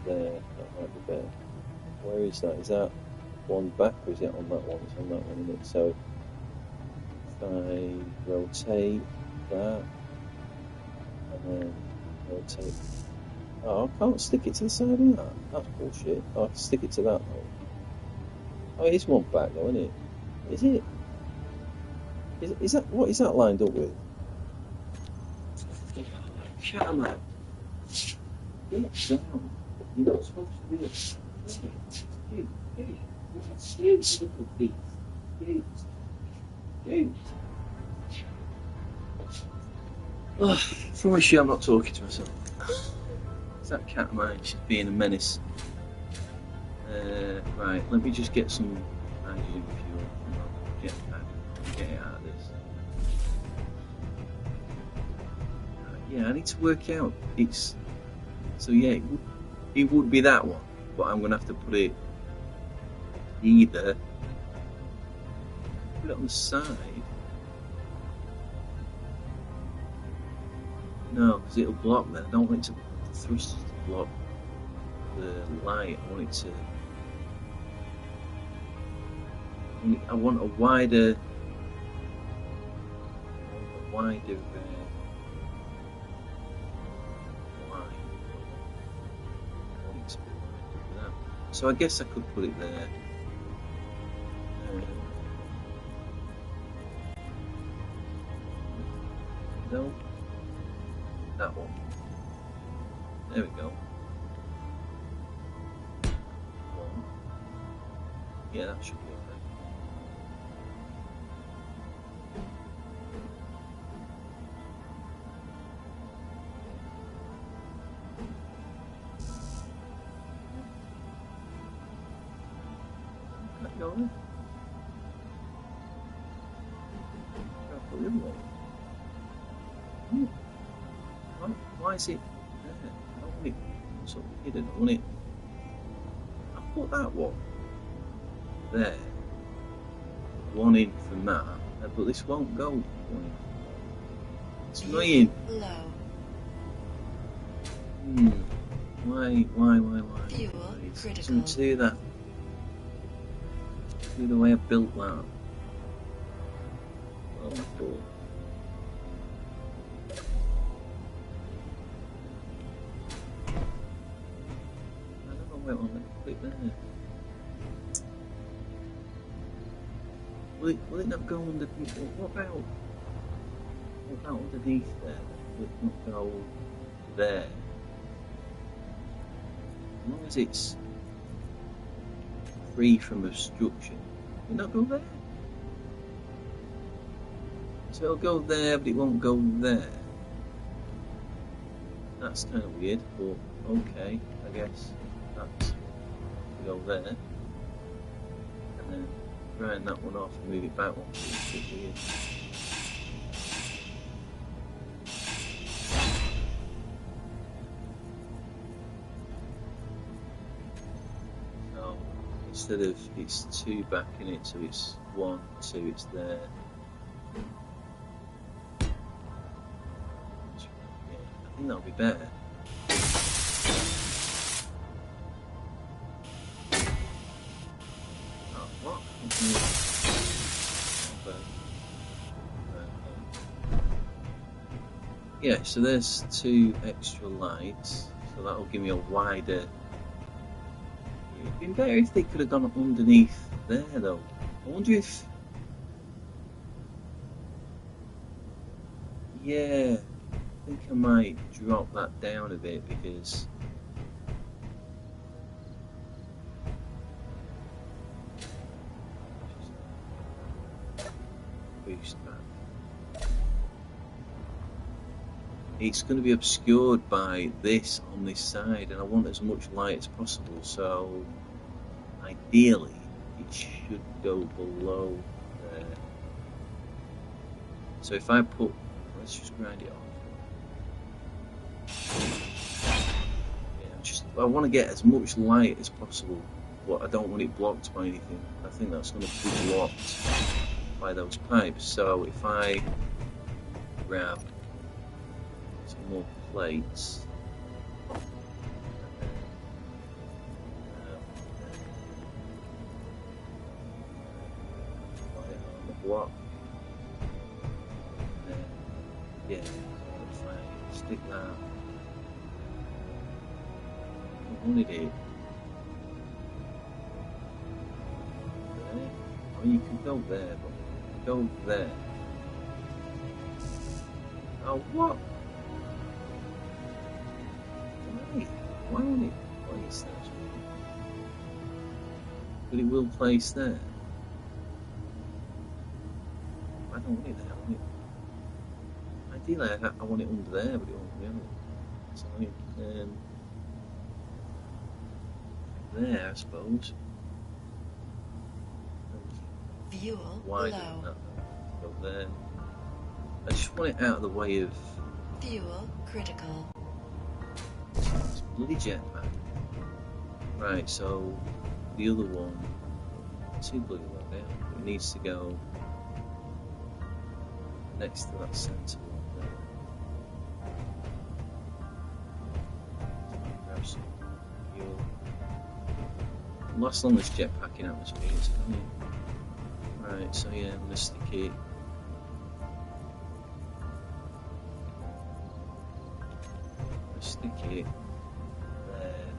there. That might be better. Where is that? Is that one back, or is it on that one? It's on that one, isn't it? So if I rotate that, and then rotate. Oh, I can't stick it to the side of that. That's bullshit. Oh, I can stick it to that though. Oh, it is one back though, isn't it? Is it? Is that what is that lined up with? Shut up, man. Get down. You're not supposed to do it. Dude, little beast. Dude. Oh, I promise you I'm not talking to myself. Is that cat of mine? She's being a menace. Right, let me just get some hydrogen fuel from that jetpack. Yeah, I need to work out. It's so yeah, it would be that one, but I'm gonna have to put it either put it on the side. No, because it'll block that. I don't want it to the thrusters to block the light. I want it to. I want a wider. Line. So I guess I could put it there. No, that one. There we go. One. Yeah, that should be okay. Can I go there? Can I put the other one? Why is it there? I don't want it sort of hidden. I want it. I put that one there. One in from that, but this won't go one in. It's annoying. Low. Why? Fuel critical. Something to do that. Do the way I built that. Oh, cool. I don't know where I want to put it there. Will it not go underneath? What about underneath there? Will it not go there? As long as it's free from obstruction, will it not go there? So it'll go there, but it won't go there. That's kind of weird, but okay, I guess that's go there, and then grind that one off and move it back one. It's a bit weird. So instead of it's two back in it, so it's 1, 2, it's there. I think that'll be better. Oh, what? Yeah, so there's 2 extra lights, so that'll give me a wider. It'd been better if they could have gone underneath there, though. I wonder if. Yeah. I think I might drop that down a bit because boost that. It's going to be obscured by this on this side, and I want as much light as possible. So ideally, it should go below there. So if I put, let's just grind it off. Yeah, I want to get as much light as possible, but I don't want it blocked by anything. I think that's going to be blocked by those pipes. So if I grab some more plates, on the block, yeah, if I stick that. I wanted it there. I mean, you can go there, but go there. Oh, what? Why won't it place that? But it will place there. I don't want it there. I want it. Ideally, I want it under there, but it won't be under. So I need there, I suppose. Fuel Why low. Go there. I just want it out of the way of Fuel critical. It's bloody jetpack. Right, so the other one, too bloody low down. It needs to go next to that centre one there. Grab some fuel. Last on this jetpack in atmosphere, isn't it? Right, so yeah, I'm gonna stick it. Stick it there.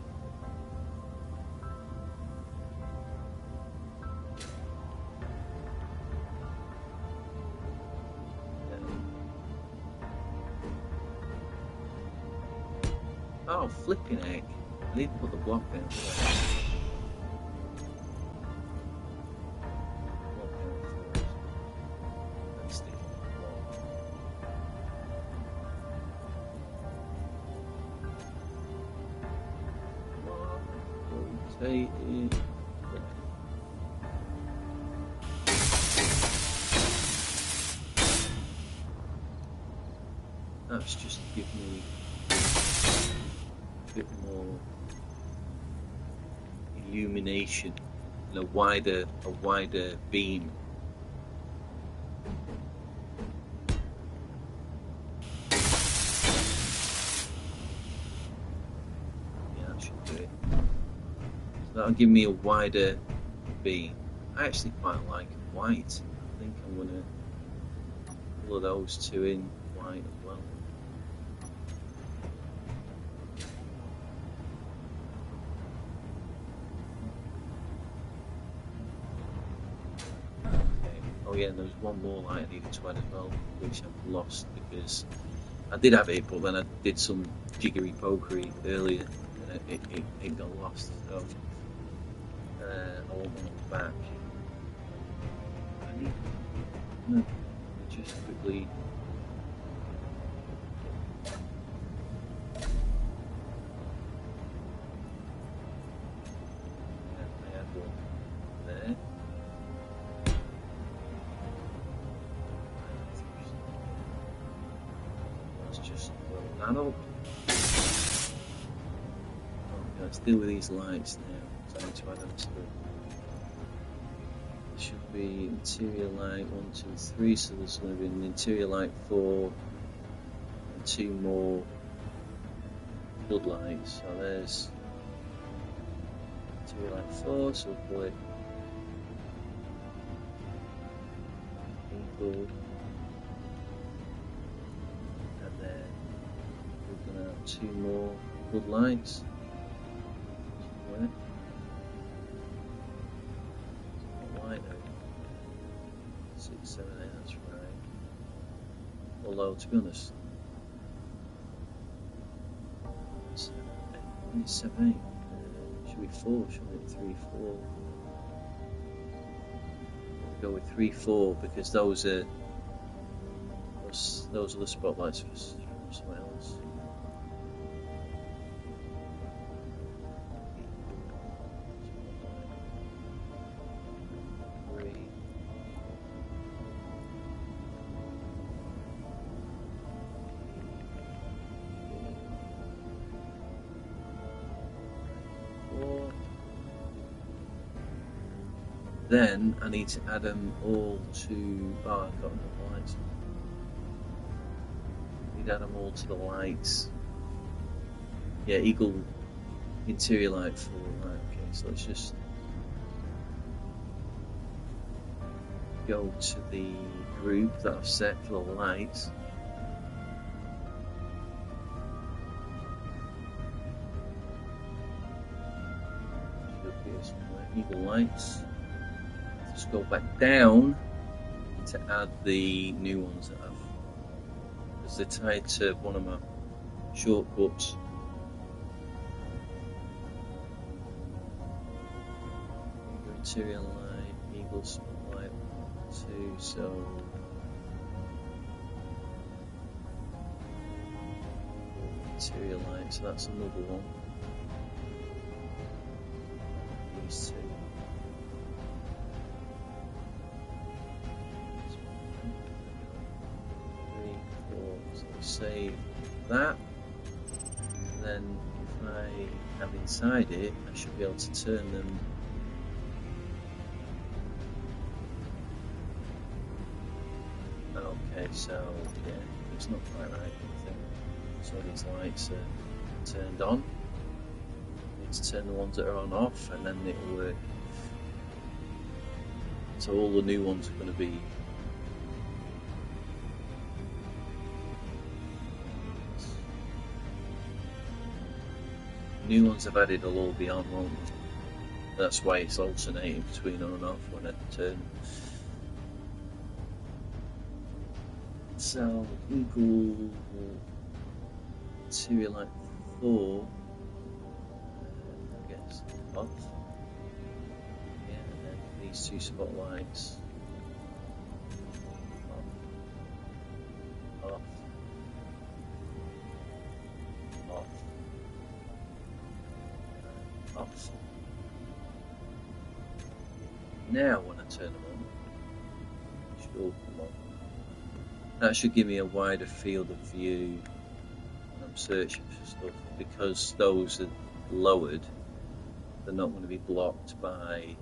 Oh, flipping heck. I need to put the block down. Block down first. And stick it in the block. Rotate it. That's just to give me a bit more illumination and a wider beam. Yeah, that should do it. So that'll give me a wider beam. I actually quite like white. I think I'm gonna pull those two in white as well. Oh yeah, and there was one more light I needed to add as well, which I've lost because I did have it, but then I did some jiggery pokery earlier and it got lost. So I want one back. I need just quickly. I had one there. Let's just load that up. Okay, let's deal with these lights now. So I need to add them to it. There should be interior light 1, 2, 3. So there's going to be an interior light 4 and 2 more floodlights. So there's interior light 4. So we'll call it Eagle. And then we're going to have 2 more floodlights. Somewhere. White out. 6, 7, 8, that's right. Although, to be honest, 7, 8, 7, 8. Should be 4, shouldn't it? 3, 4. We'll go with 3, 4 because those are the spotlights from somewhere else. Then I need to add them all to. Oh, I've got enough lights. I need to add them all to the lights. Yeah, Eagle interior light 4. Right, okay, so let's just go to the group that I've set for the lights. Should appear somewhere. Eagle lights. Just go back down to add the new ones that I've, because they're tied to one of my shortcuts. Eagle interior light, Eagle spotlight 2, so interior light, so that's another one. These 2. Save that. And then if I am inside it, I should be able to turn them. Okay, so yeah, it's not quite right. I think so. These lights are turned on. I need to turn the ones that are on off, and then it'll work. So all the new ones are going to be. New ones I've added will all be on, won't they? That's why it's alternating between on and off when I turn. So equal to like 4, I guess, off. Yeah, and then these two spotlights off, off, off, off. Now when I turn them on, it should all come on. That should give me a wider field of view when I'm searching for stuff, because those are lowered, they're not going to be blocked by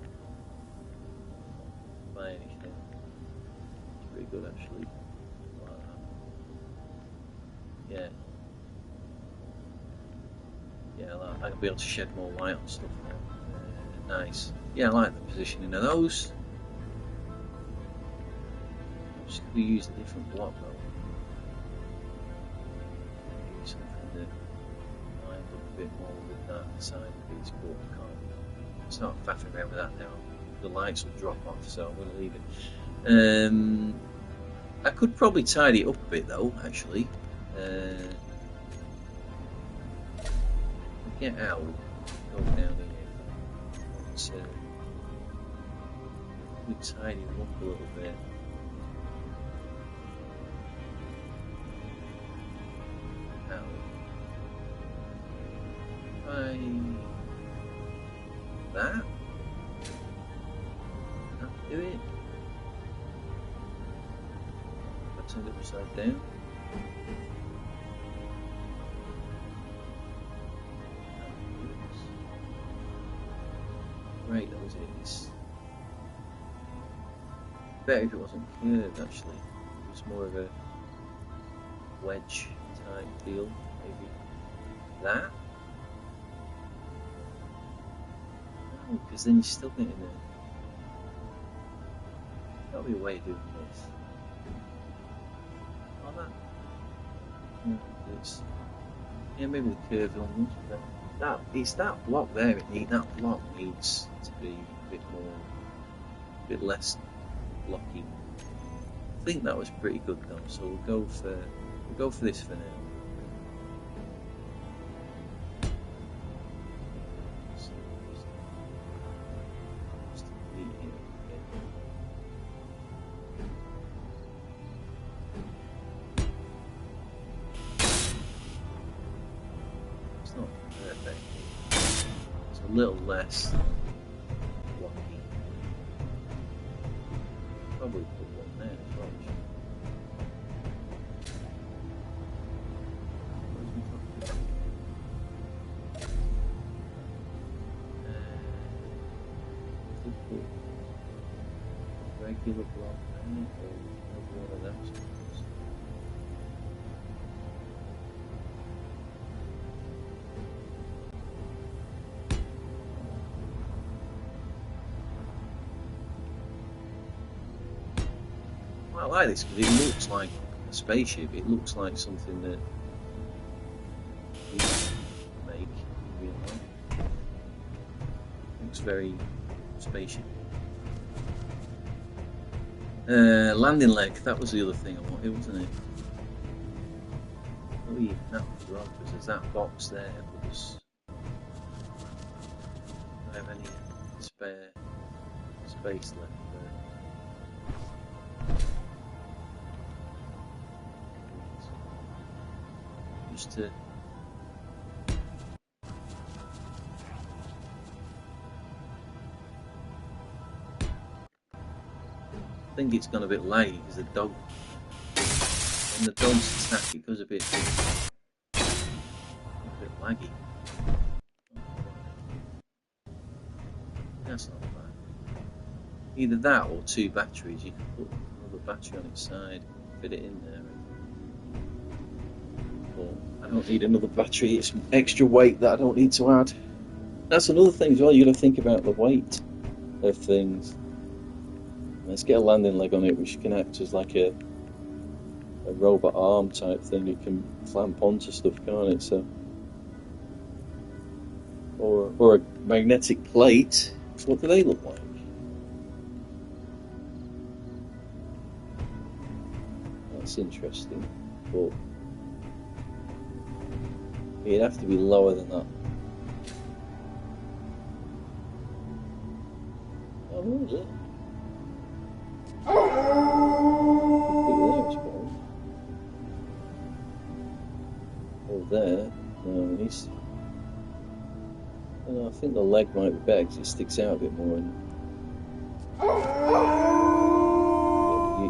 anything. It's pretty good actually. Like that. Yeah. Yeah, I'll be able to shed more light on stuff now. Nice. Yeah, I like the positioning of those. I'm just going to use a different block though. Maybe something that lined up a bit more with that side piece, but I can't start faffing around with that now. The lights will drop off, so I'm going to leave it. I could probably tidy it up a bit though, actually. Get out, go down here. We tidy it up a little bit. Out. That? Can't do it. I turn it upside down. Right, that was it. It's better if it wasn't curved actually. It was more of a wedge type deal, maybe. That? No, because then you're still getting it. That'll be a way of doing this. Like that. Yeah, maybe the curve on this. It's that block there. That block needs to be a bit less blocky. I think that was pretty good though. So we'll go for this for now. A little less blocky. Probably put one there as well. Could put a regular block there or one of them. I like this because it looks like a spaceship. It looks like something that you make in real life. It looks very spaceship. Landing leg, that was the other thing I wanted, wasn't it? Oh yeah, that was wrong because there's that box there, but I don't have any spare space left there. Just to I think it's gone a bit late because the dog when the dogs attack it goes a bit laggy. That's not bad. Either that or 2 batteries. You can put another battery on its side, fit it in there. But I don't need another battery. It's extra weight that I don't need to add. That's another thing as well. You got to think about the weight of things. Let's get a landing leg on it, which can act as like a robot arm type thing. It can clamp onto stuff, can't it? So, or a magnetic plate. What do they look like? That's interesting, but it'd have to be lower than that. Oh, what is it? Oh, there. No, he's. I think the leg might be better because it sticks out a bit more.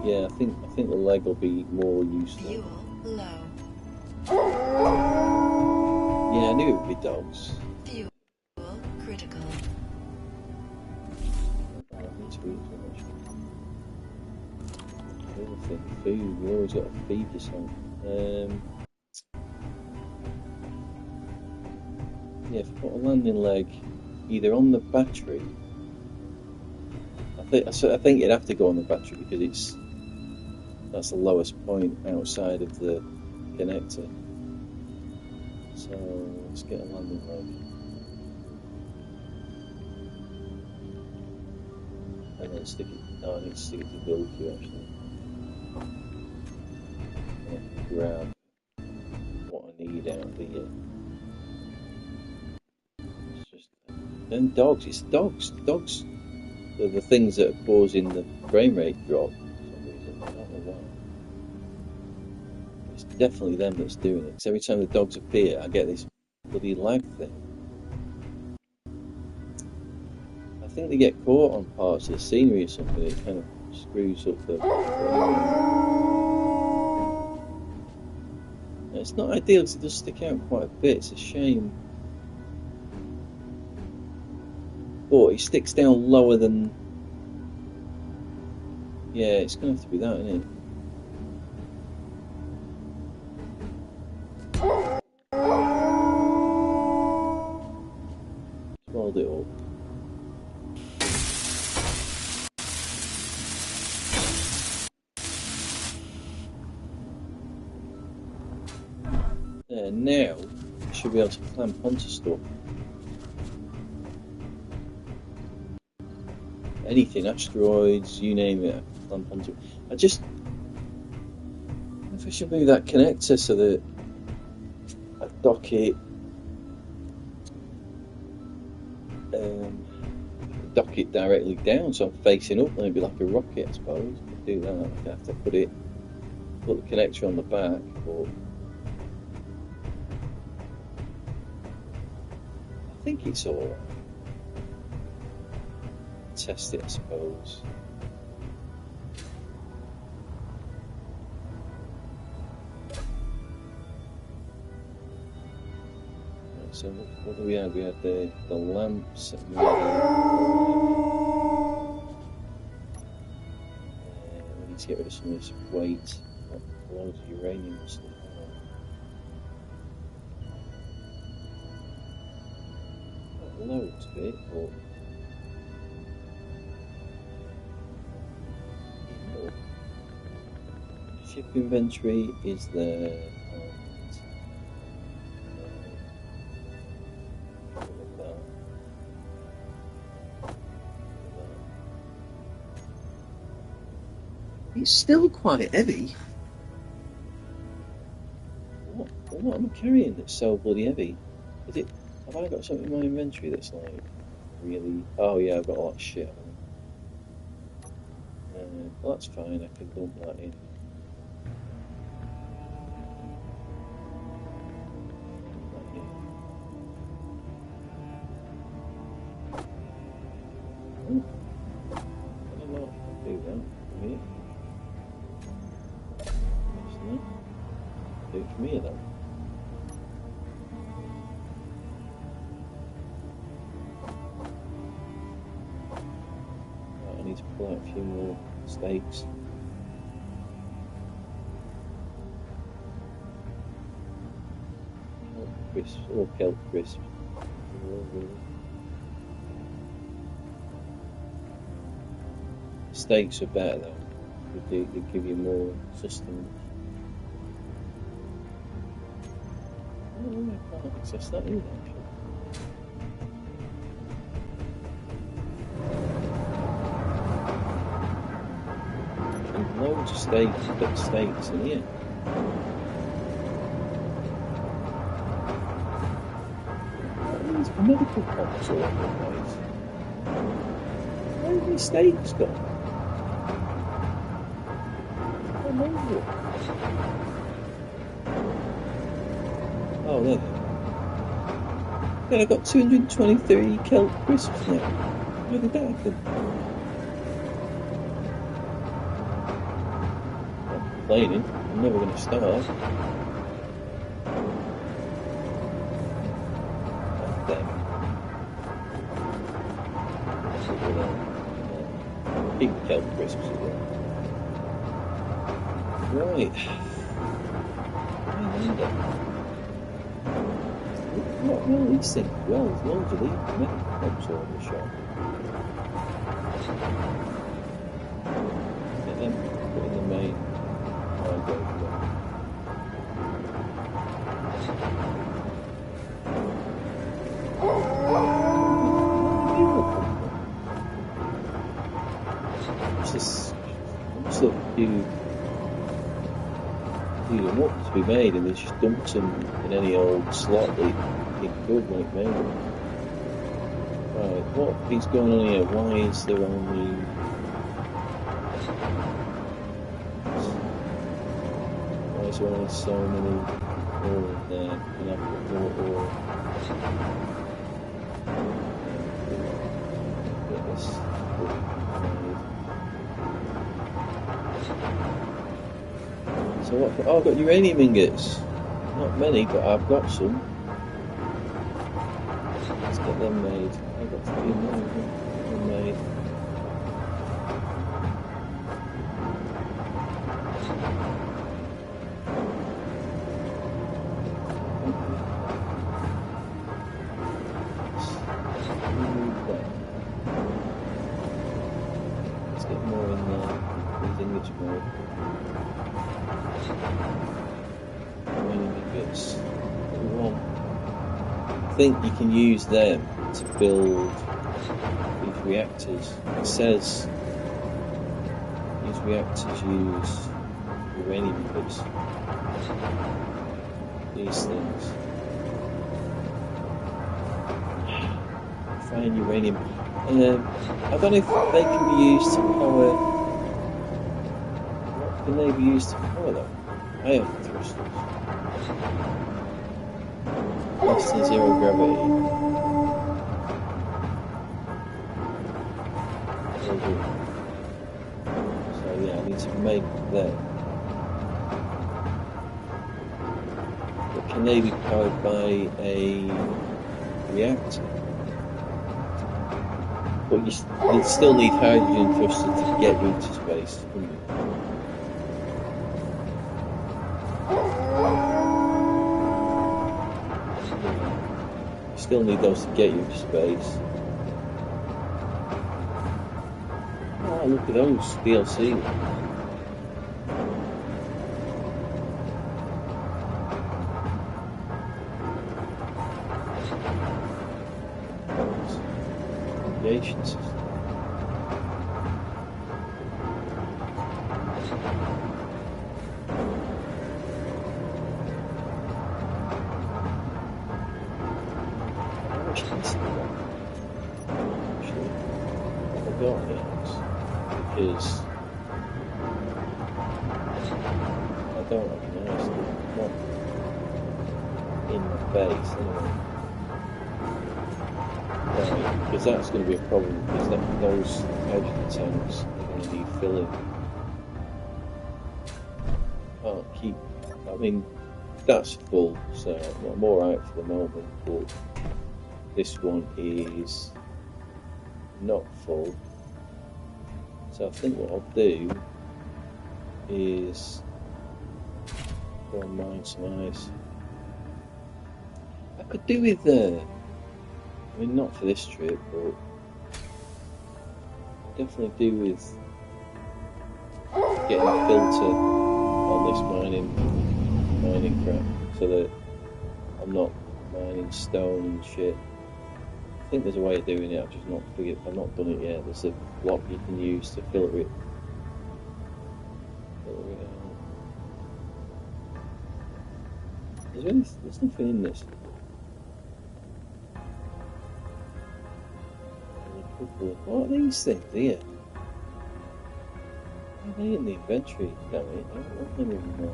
Yeah, I think the leg will be more useful. Fuel low. Yeah, I knew it would be dogs. Fuel critical. I need to eat so much. The other thing, food. We always got to feed this one. Yeah, if I put a landing leg either on the battery, I think it'd have to go on the battery because that's the lowest point outside of the connector. So let's get a landing leg, and then stick it. Oh, I need to stick it to build queue actually. And grab what I need out of the. Then dogs, it's dogs. Dogs are the things that are causing the frame rate drop for some reason. I don't know why. It's definitely them that's doing it. Because every time the dogs appear, I get this bloody lag thing. I think they get caught on parts of the scenery or something. It kind of screws up the frame rate. It's not ideal because it does stick out quite a bit. It's a shame. But it sticks down lower than. Yeah, it's going to have to be that, isn't it? Fold it up. There, now I should be able to clamp onto stuff. Anything, asteroids, you name it, I can clamp onto it. I wonder if I should move that connector so that I dock it directly down so I'm facing up, maybe like a rocket, I suppose. I could do that. I'd have to put the connector on the back, but I think it's alright. Test it, I suppose. Right, so what do we have? We had the lamps. And we need to get rid of some of this weight. Loads of uranium and stuff. Not loads of it, but. Ship inventory is there. It's still quite heavy. What am I carrying that's so bloody heavy? Is it? Have I got something in my inventory that's like really? Oh yeah, I've got a lot of shit. Well, that's fine. I can dump that in. I don't know if I can do that for me. Do it for me then. a few more steaks. Crisps, or kelp crisps. Steaks are better though. They give you more sustenance. Oh, I can't access that either, actually. There's loads of steaks in here. These medical pots all over the place. Where have these steaks gone? Oh, there they are. Yeah, I've got 223 kelp crisps now. How did that happen? I'm not complaining. I'm never going to starve. Damn. Keep kelp crisps as well. Right. I wonder. What are these things? Well, there's loads of these medical pots all in the shop. Get them put in the main. I'll go for them. What's this? What's the few them up to be made, and they just dumped them in any old slot that it could when it made them. Right, what is going on here? Why is there only... Why is there only so many ore in there? Can I put more ore? Get this. So what? Oh, I've got uranium ingots. Not many, but I've got some. Let's get them made. I've got a few more. Get them made. Let's get more in there. These ingots made. Ingots. I think you can use them to build these reactors. It says these reactors use uranium ingots. These things. Fine uranium. I don't know if they can be used to power. What can they be used to power though? Ion thrusters. Less than zero gravity. So yeah, I need to make them. But can they be powered by a reactor? But you'd still need hydrogen thruster to get you into space, wouldn't you? Still need those to get you into space. Oh, look at those DLC ones. Navigation system. Because I don't recognise them, not in the face anyway. Right, because that's going to be a problem, because those hydrogen tanks are going to need filling. Can't keep, I mean, that's full, so I'm alright for the moment, but this one is not full. So I think what I'll do is go and mine some ice. I could do with, I mean, not for this trip, but definitely do with getting a filter on this mining crap, so that I'm not mining stone and shit. I think there's a way of doing it. I've not done it yet. There's a block you can use to filter it. There's nothing in this. What are these things here? Are they in the inventory? Damn it! I don't want them in the inventory.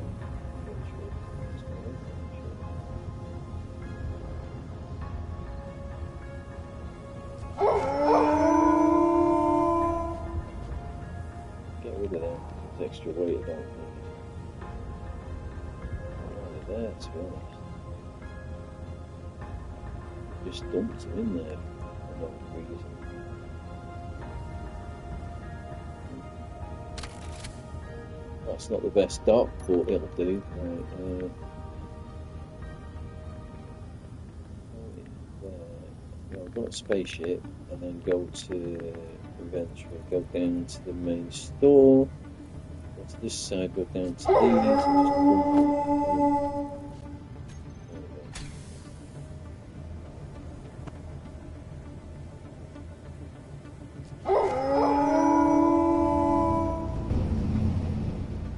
Get rid of them. There's extra weight I don't need. They're there, to be honest. Just dumped them in there for no reason. That's not the best dock, but it'll do. Right, I've got a spaceship, and then go to inventory, go down to the main store, go to this side, go down to these, and just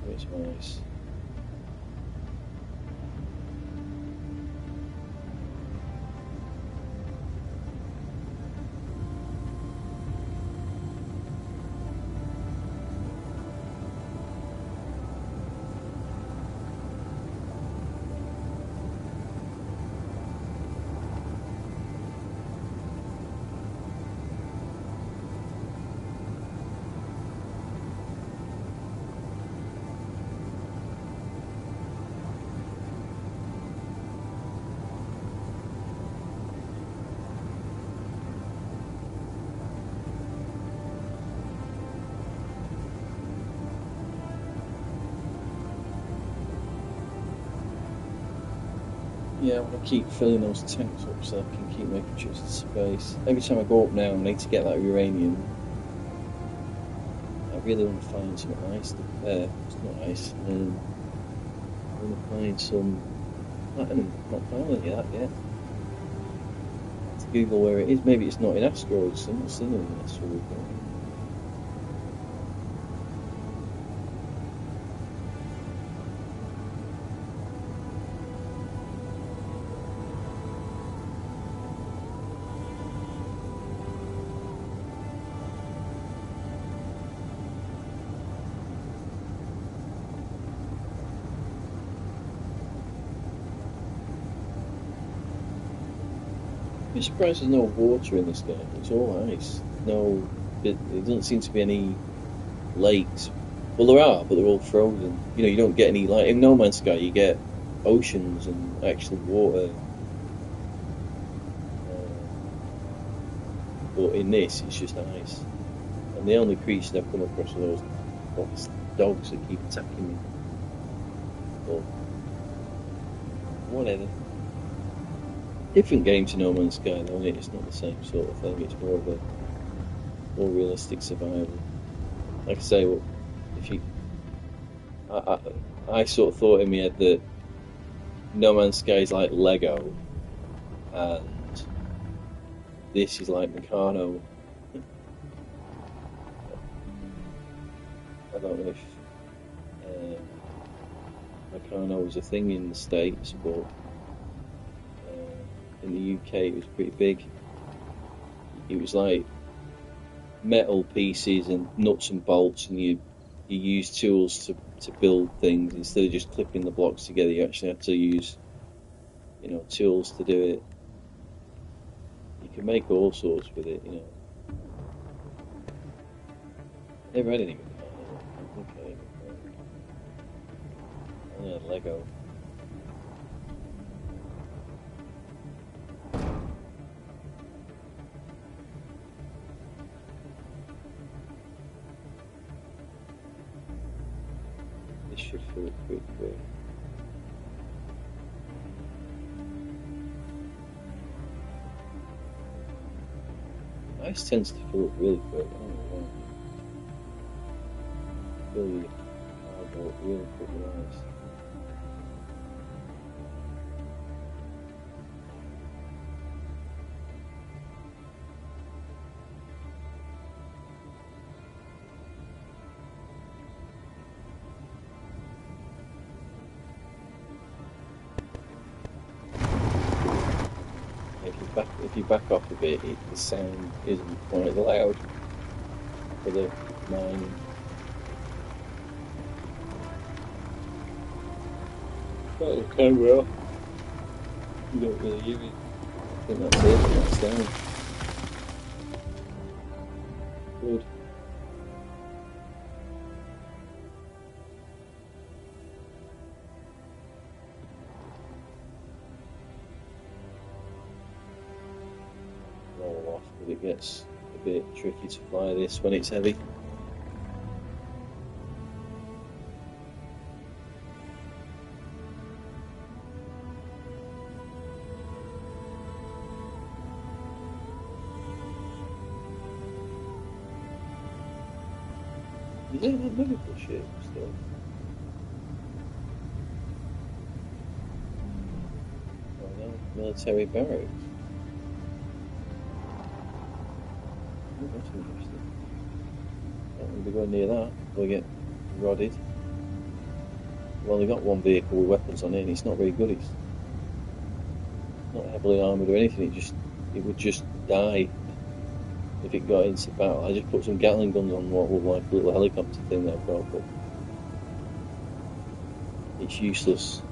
it's nice. Yeah, I want to keep filling those tanks up so I can keep making sure it's space. Every time I go up now, I need to get that uranium. I really want to find some ice. It's not ice. I want to find some platinum. Not found any of that yet. To Google where it is. Maybe it's not in asteroids. I'm not seeing it in asteroids. I'm surprised there's no water in this game. It's all ice. There doesn't seem to be any lakes. Well, there are, but they're all frozen. You don't get any, like in No Man's Sky. You get oceans and actually water, but in this, it's just ice. And the only creatures I've come across are those dogs that keep attacking me. But whatever. Different game to No Man's Sky, though. It's not the same sort of thing. It's more of a more realistic survival. Like I say, well, I sort of thought in my head that No Man's Sky is like Lego, and this is like Meccano. I don't know if Meccano was a thing in the States, but in the UK it was pretty big. It was like metal pieces and nuts and bolts, and you use tools to build things instead of just clipping the blocks together. You actually have to use tools to do it. You can make all sorts with it. Never had anything with it. Okay. Yeah, Lego. should fill it pretty quick. Ice tends to fill up really quick. I don't know why. Fill your eyeball up really quick with ice. If you back off a bit, the sound isn't quite loud for the mining. Got the camera off. You don't really hear it. I think that's it. That's down. Good. Roll off, but it gets a bit tricky to fly this when it's heavy. Is it a medical ship still? Oh no, military barracks. Oh, that's interesting. Don't want to be going near that. We'll get rodded. We've only got one vehicle with weapons on it, and it's not very good. It's not heavily armoured or anything. It would just die if it got into battle. I just put some Gatling guns on what looked like a little helicopter thing that I've got, but it's useless.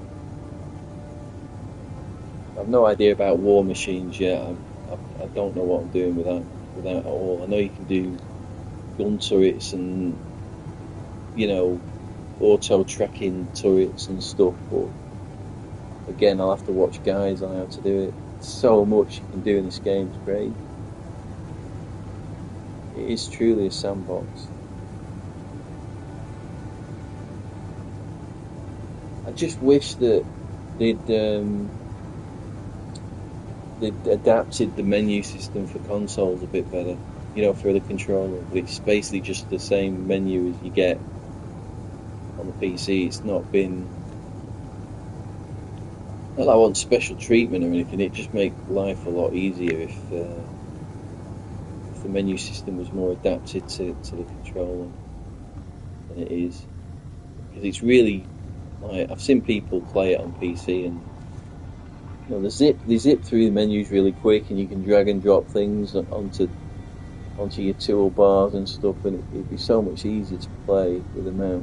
I've no idea about war machines yet. I don't know what I'm doing with that at all. I know you can do gun turrets and, you know, auto tracking turrets and stuff, but again, I'll have to watch guides on how to do it. So much you can do in this game, it's great. It is truly a sandbox. I just wish that they'd adapted the menu system for consoles a bit better, you know, for the controller. But it's basically just the same menu as you get on the PC. It's not been, not that I want special treatment or anything. It just makes life a lot easier if the menu system was more adapted to the controller than it is, because it's really, like, I've seen people play it on PC and, you know, they zip through the menus really quick, and you can drag and drop things onto your toolbars and stuff, and it'd be so much easier to play with a mouse.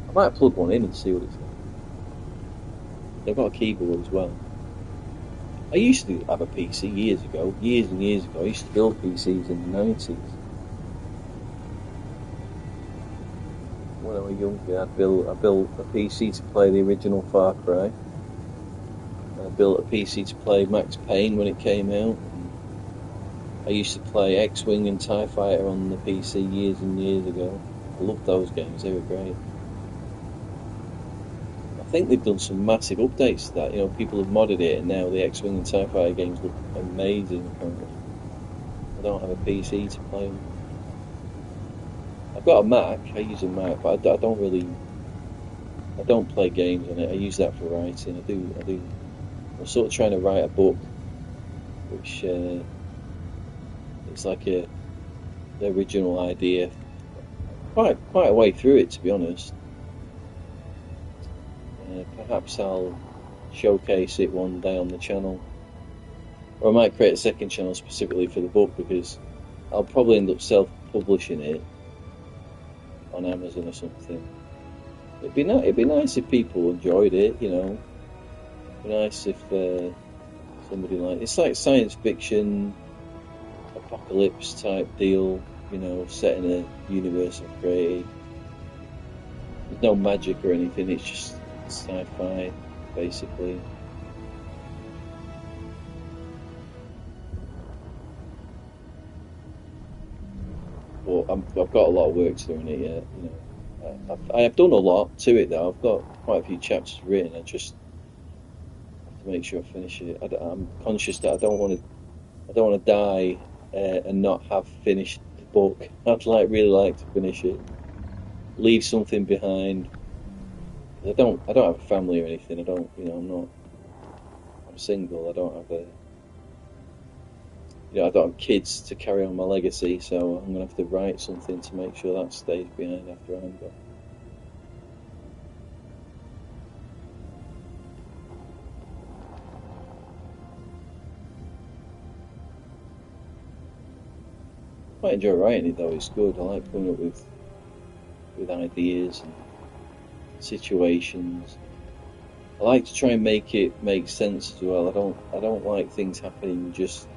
I might plug one in and see what it's like. They've got a keyboard as well. I used to have a PC years and years ago. I used to build PCs in the 90s. When I was younger, I built a PC to play the original Far Cry. I built a PC to play Max Payne when it came out. I used to play X-Wing and TIE Fighter on the PC years and years ago. I loved those games, they were great. I think they've done some massive updates to that. You know, people have modded it, and now the X-Wing and TIE Fighter games look amazing apparently. I don't have a PC to play them. I've got a Mac, I use a Mac, but I don't play games on it. I use that for writing. I do. I'm sort of trying to write a book, which it's like the original idea. Quite a way through it, to be honest. Perhaps I'll showcase it one day on the channel, or I might create a second channel specifically for the book, because I'll probably end up self-publishing it on Amazon or something. It'd be nice if people enjoyed it, you know. It'd be nice if somebody it's like science fiction, apocalypse type deal, you know, set in a universe I've created. There's no magic or anything, it's just sci-fi, basically. But I've got a lot of work to do in it yet, you know. I have done a lot to it though. I've got quite a few chapters written. I just have to make sure I finish it. I'm conscious that I don't want to die and not have finished the book. I'd really like to finish it, leave something behind. I don't have a family or anything. I don't, I'm single. I don't have I don't have kids to carry on my legacy. So I'm gonna have to write something to make sure that stays behind after I'm gone. I quite enjoy writing it though. It's good. I like coming up with ideas and situations. I like to try and make it make sense as well. I don't like things happening just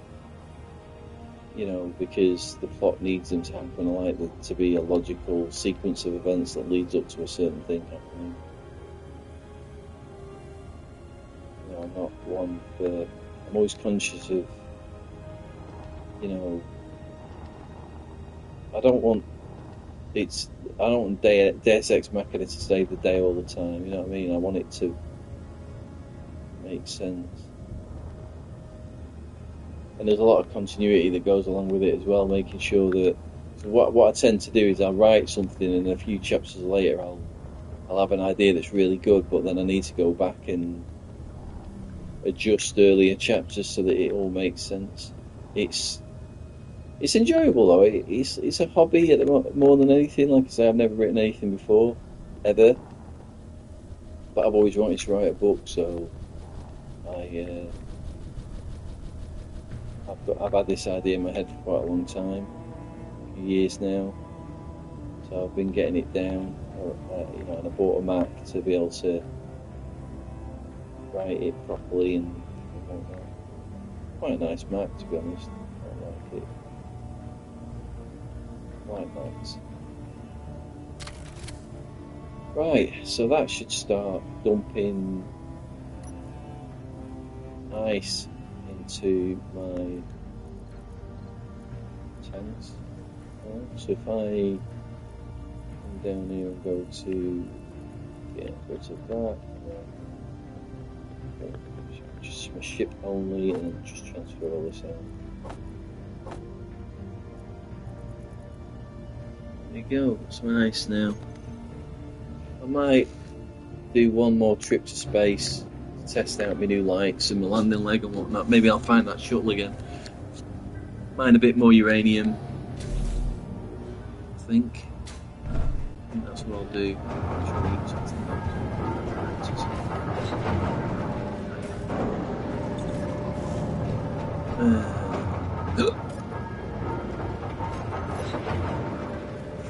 because the plot needs them to happen. I like there to be a logical sequence of events that leads up to a certain thing happening. I'm not one for. I'm always conscious of. I don't want it's. I don't want Deus Ex Machina to save the day all the time. You know what I mean? I want it to make sense. And there's a lot of continuity that goes along with it as well, making sure that what I tend to do is I'll write something and a few chapters later I'll have an idea that's really good, but then I need to go back and adjust earlier chapters so that it all makes sense. It's enjoyable though. It's a hobby more than anything. Like I say, I've never written anything before ever, but I've always wanted to write a book, so I've had this idea in my head for quite a long time, a few years now. So I've been getting it down, and I bought a Mac to be able to write it properly and whatnot. Quite a nice Mac, to be honest. I like it. Quite nice. Right, so that should start dumping ice into my tanks. So if I come down here and go to that, just my ship only, and then just transfer all this out. There you go, it's nice now. I might do one more trip to space to test out my new lights and my landing leg and whatnot. Maybe I'll find that shuttle again. Mine a bit more uranium, I think that's what I'll do.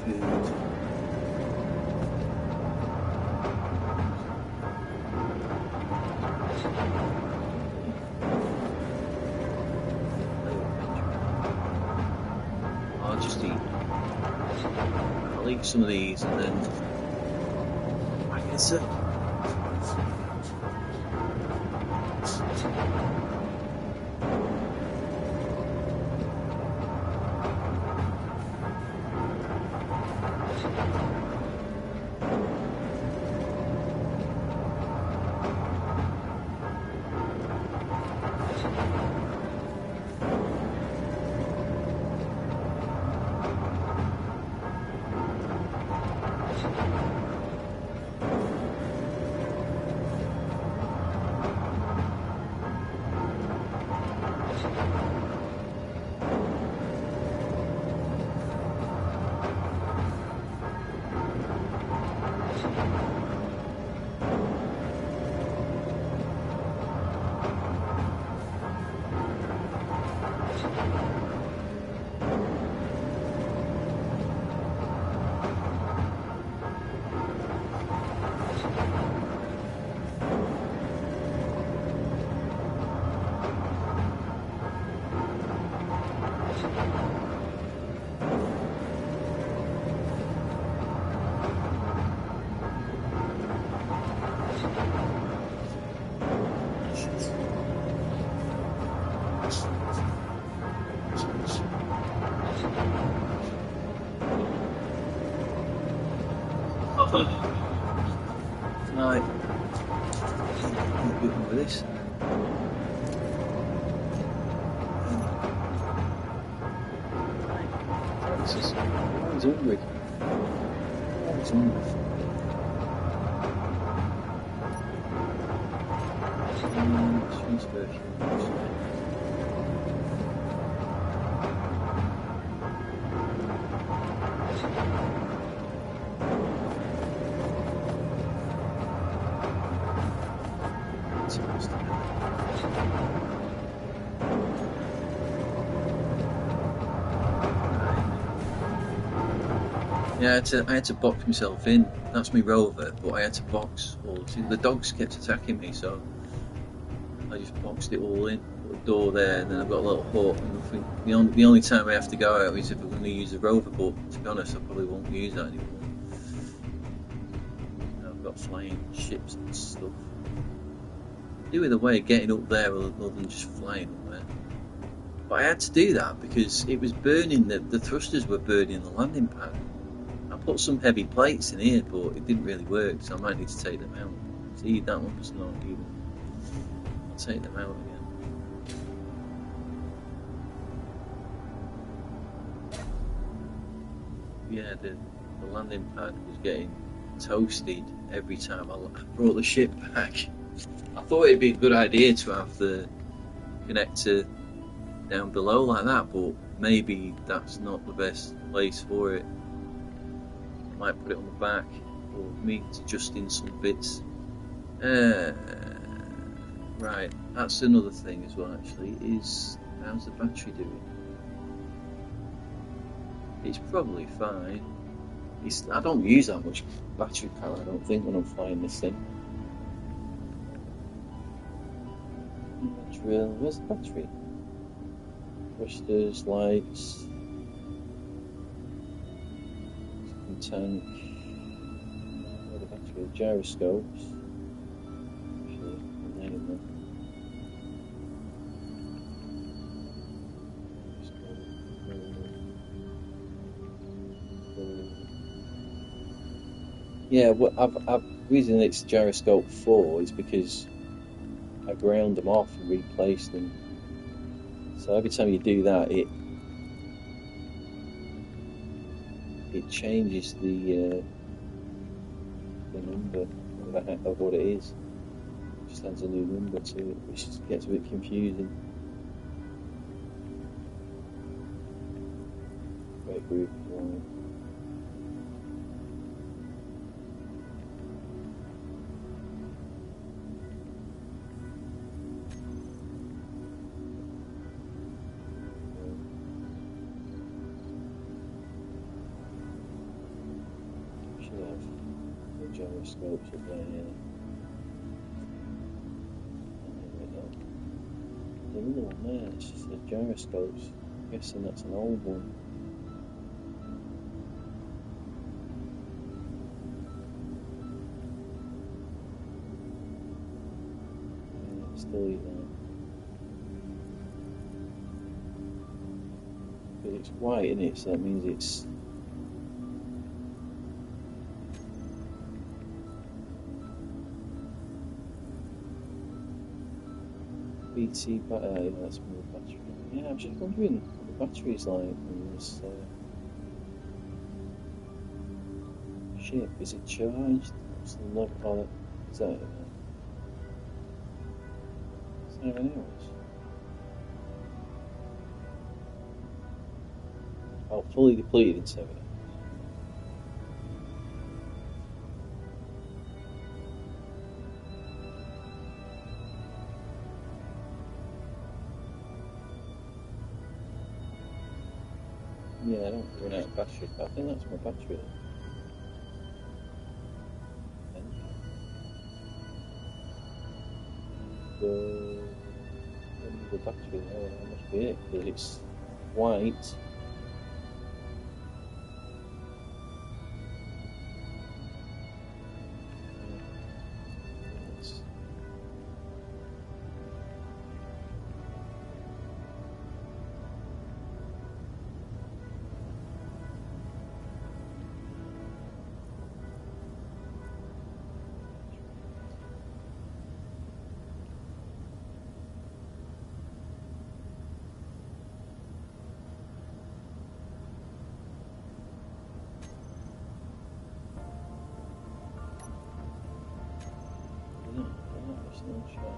Food. I'll just eat. I'll eat some of these and then I guess it. Right. I'm good with this. Francis, I was hungry. I was hungry. Transfer fuels. Yeah, I had to box myself in. That's my rover, but I had to box all. See, the dogs kept attacking me, so I just boxed it all in. Put a door there, and then I've got a little hut. And nothing. The only time I have to go out is if I'm going to use the rover. But to be honest, I probably won't use that anymore. I've got flying ships and stuff. Do with a way of getting up there other than just flying up there. But I had to do that because it was burning. The thrusters were burning the landing pad. I put some heavy plates in here, but it didn't really work, so I might need to take them out. See, that one's not even. I'll take them out again. Yeah, the landing pad was getting toasted every time I brought the ship back. I thought it'd be a good idea to have the connector down below like that, but maybe that's not the best place for it. I might put it on the back, or me adjusting some bits. Right, that's another thing as well actually, is how's the battery doing? It's probably fine. I don't use that much battery power, I don't think, when I'm flying this thing. Drill, where's the battery? Thrusters, lights, tank, where the battery, gyroscopes. Actually, name them. Yeah, what I've reason it's gyroscope 4 is because I ground them off and replaced them. So every time you do that, it changes the number of what it is. It just adds a new number to it, which gets a bit confusing. Great group line. Gyroscopes up there, yeah. There we go. There's another one there, it's just the gyroscopes. I'm guessing that's an old one. Yeah, it's delete that. Because it's white, isn't it? So that means it's. BT battery, yeah, that's more battery. Yeah, I'm just wondering what the battery's like on this ship. Is it charged? What's the level of it? Is that it? 7 hours. Oh, fully depleted in 7 hours. Yeah, I don't run out of battery. I think that's my battery. The battery, oh, that must be it, because it's white. no shot.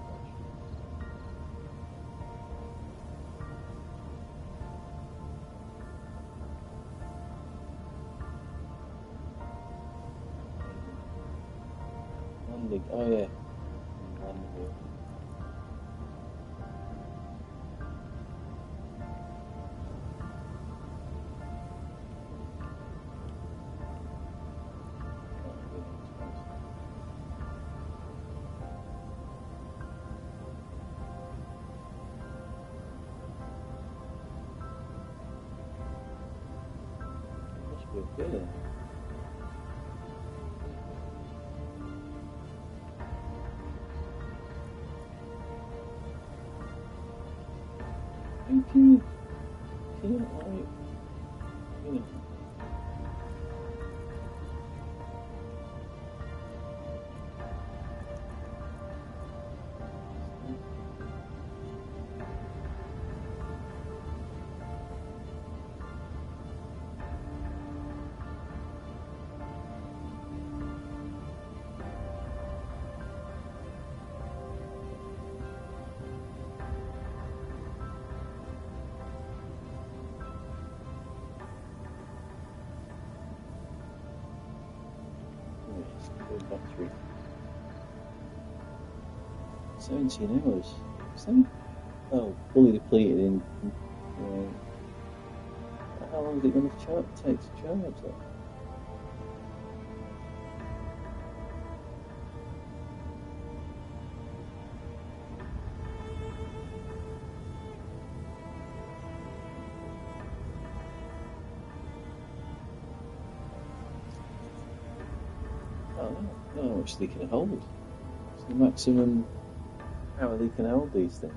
Landing. Oh yeah. Landing. Must be okay then. Thank you. Can you not like, you know, battery. 17 hours. Oh, fully depleted in. How long is it going to take to charge that? I don't know how much they can hold. It's the maximum power they can hold these things.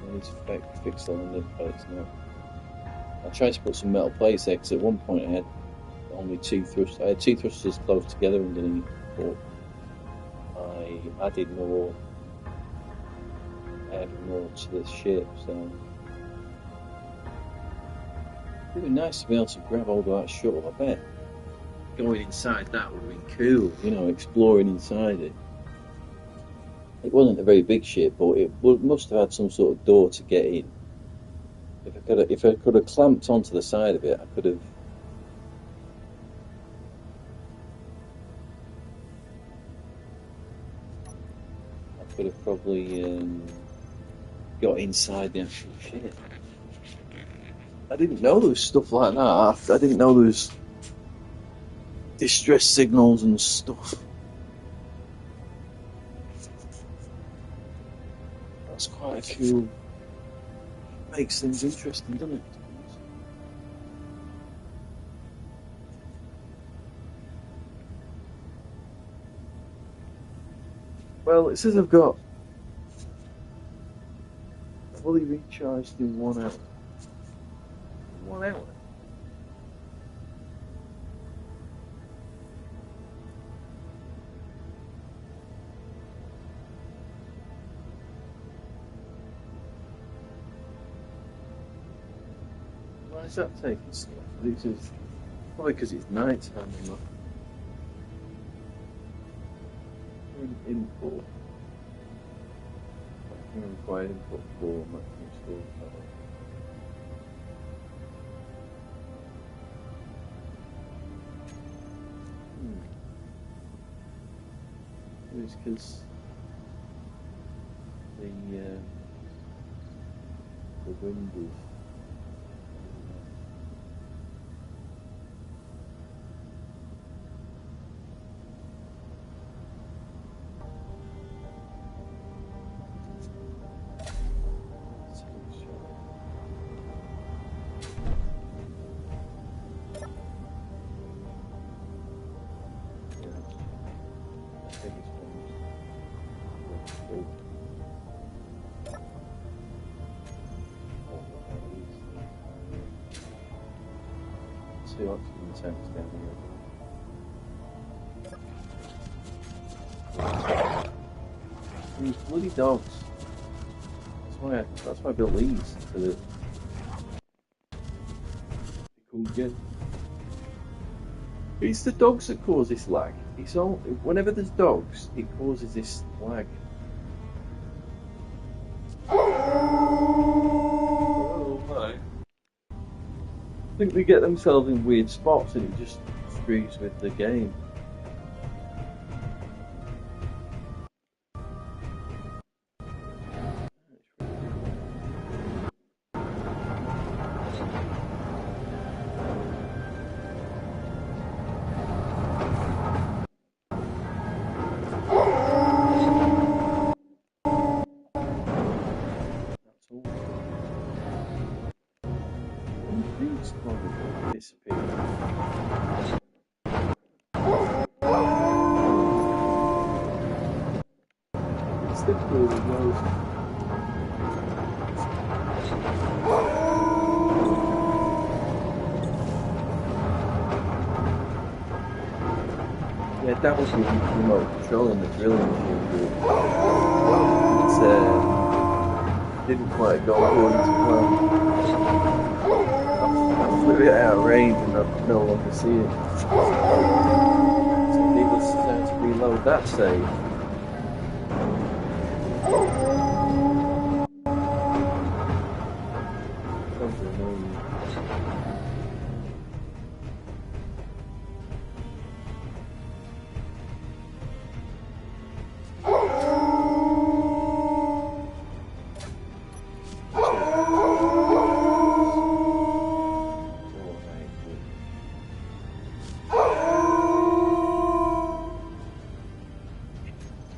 I need to fix the landing plates now. I tried to put some metal plates there because at one point I had only two thrusters. I had two thrusters close together underneath, but I added more to the ship, so it would be nice to be able to grab hold of that shuttle. I bet going inside that would have been cool, you know, exploring inside it. It wasn't a very big ship, but it must have had some sort of door to get in. If I could have clamped onto the side of it, I could have. I could have probably got inside the actual ship. I didn't know there was stuff like that. I didn't know there was distress signals and stuff. That's quite cool. Makes things interesting, doesn't it? Well, it says I've got fully recharged in 1 hour. 1 hour? Why is that taking so long? This is probably because it's night time. Input. Maximum required input for maximum storage power. It's because the wind is. Two oxygen tanks down here. These bloody dogs. That's why I built these. So that they couldn't get. It's the dogs that cause this lag. It's all whenever there's dogs, it causes this lag. Oh my! I think they get themselves in weird spots and it just screws with the game. Things probably disappear. It's the cool rose. Yeah, that was the remote control in the drilling machine. It didn't quite go according to plan. I flew it out of range and I could no longer see it. So needless to say, to reload that save. That was annoying.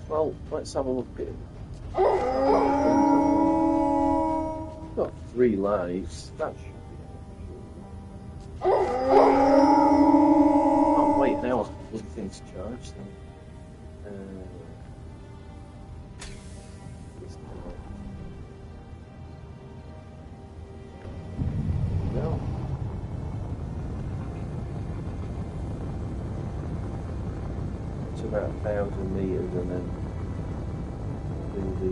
Well, let's have a look at it. Got 3 lives. That should be enough. Oh, wait, now the thing's charged then. No. It's about 1,000 meters and then do the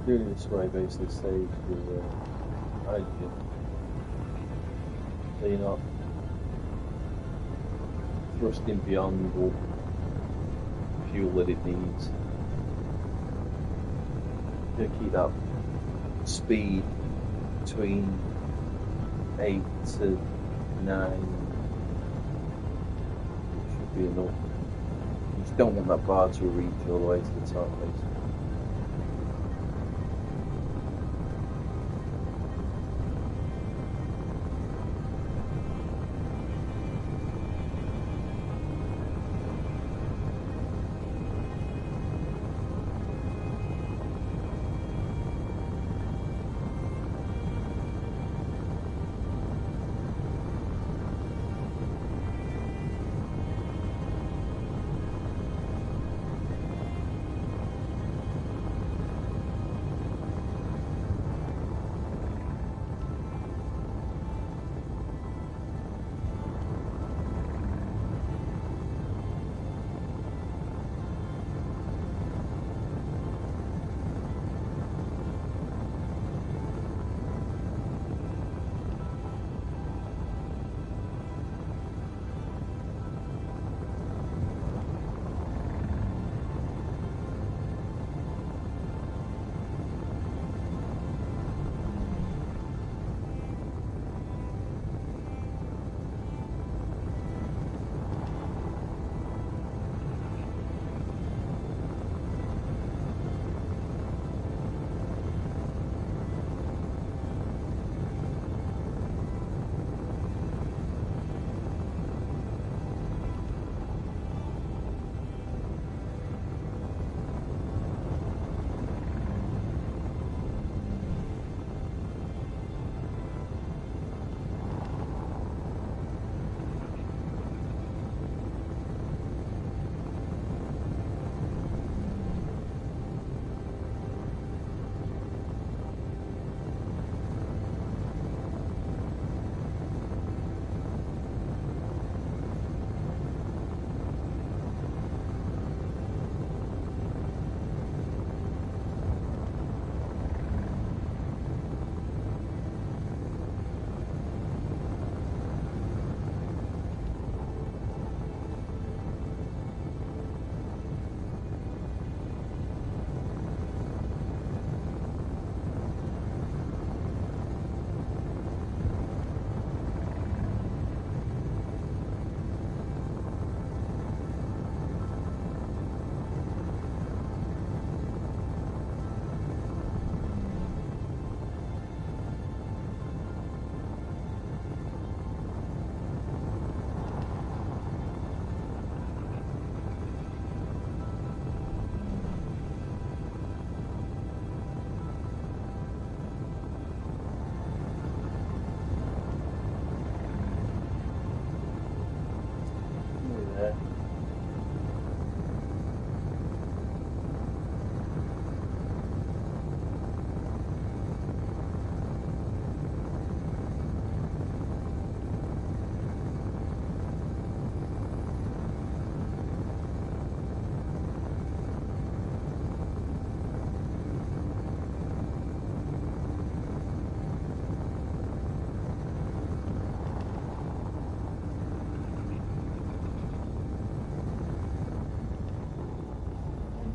doing it this way basically saves your hydrogen. So you're not thrusting beyond what fuel that it needs. You keep that speed between 8 to 9. It should be enough. You just don't want that bar to reach all the way to the top basically.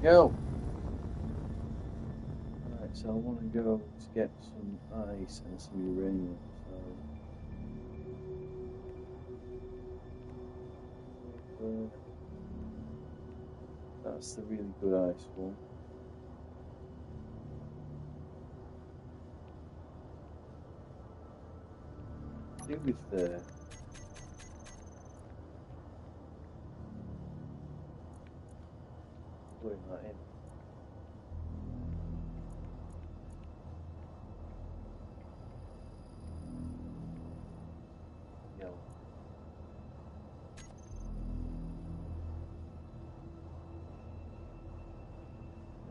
Go! Alright, so I want to go to get some ice and some uranium, so that's the really good ice one. Do with putting that in. Yellow.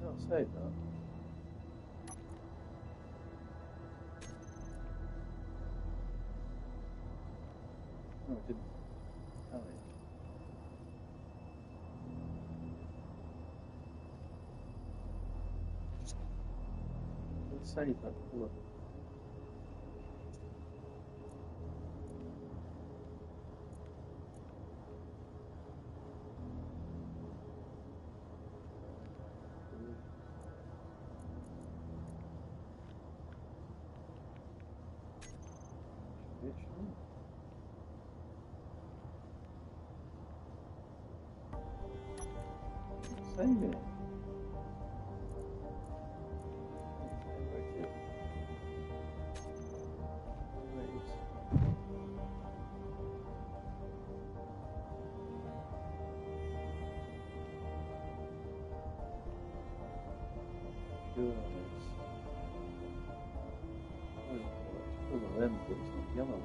I'll save that. No, I didn't. Oh, yeah. Let's save that colour. Saving it. Full of them, but it's not yellow.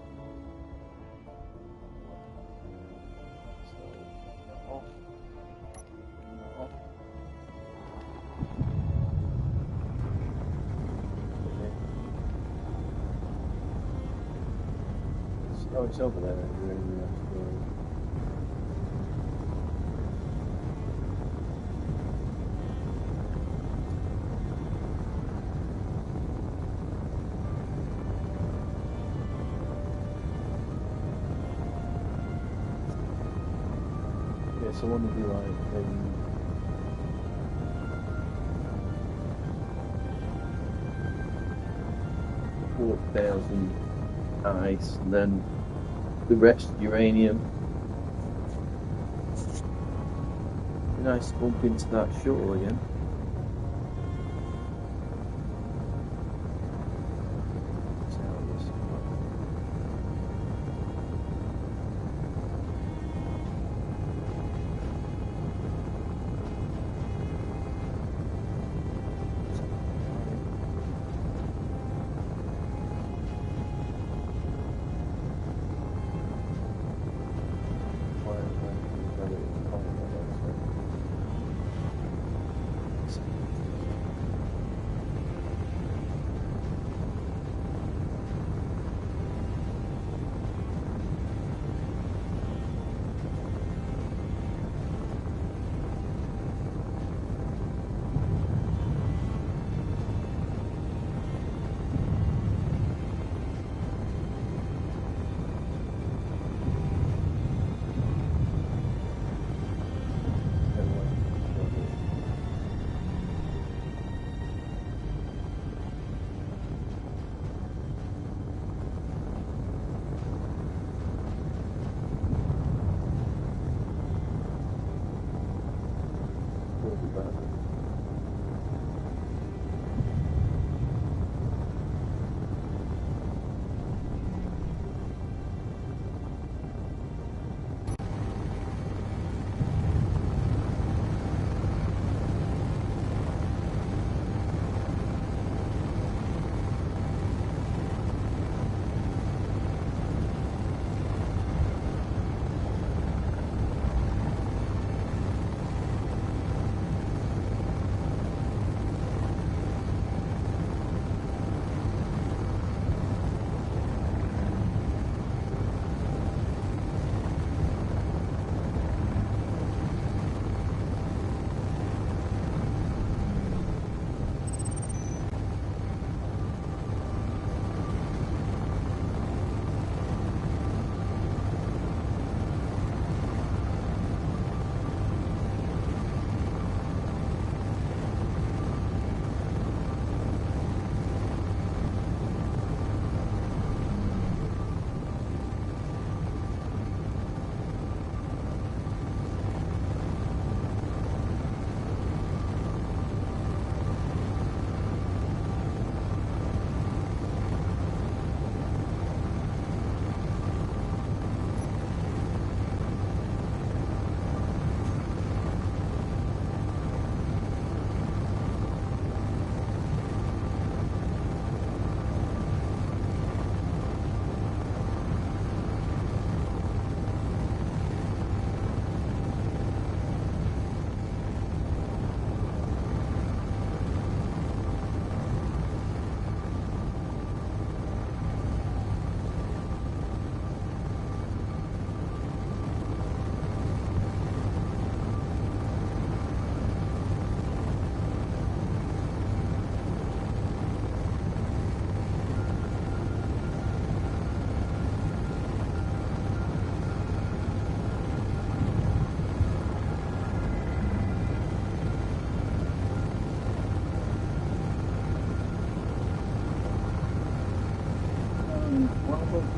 So, off. Off. Oh, it's over there. So I want to do like a 4,000 ice, and then the rest uranium. Be nice to bump into that shuttle again.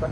back.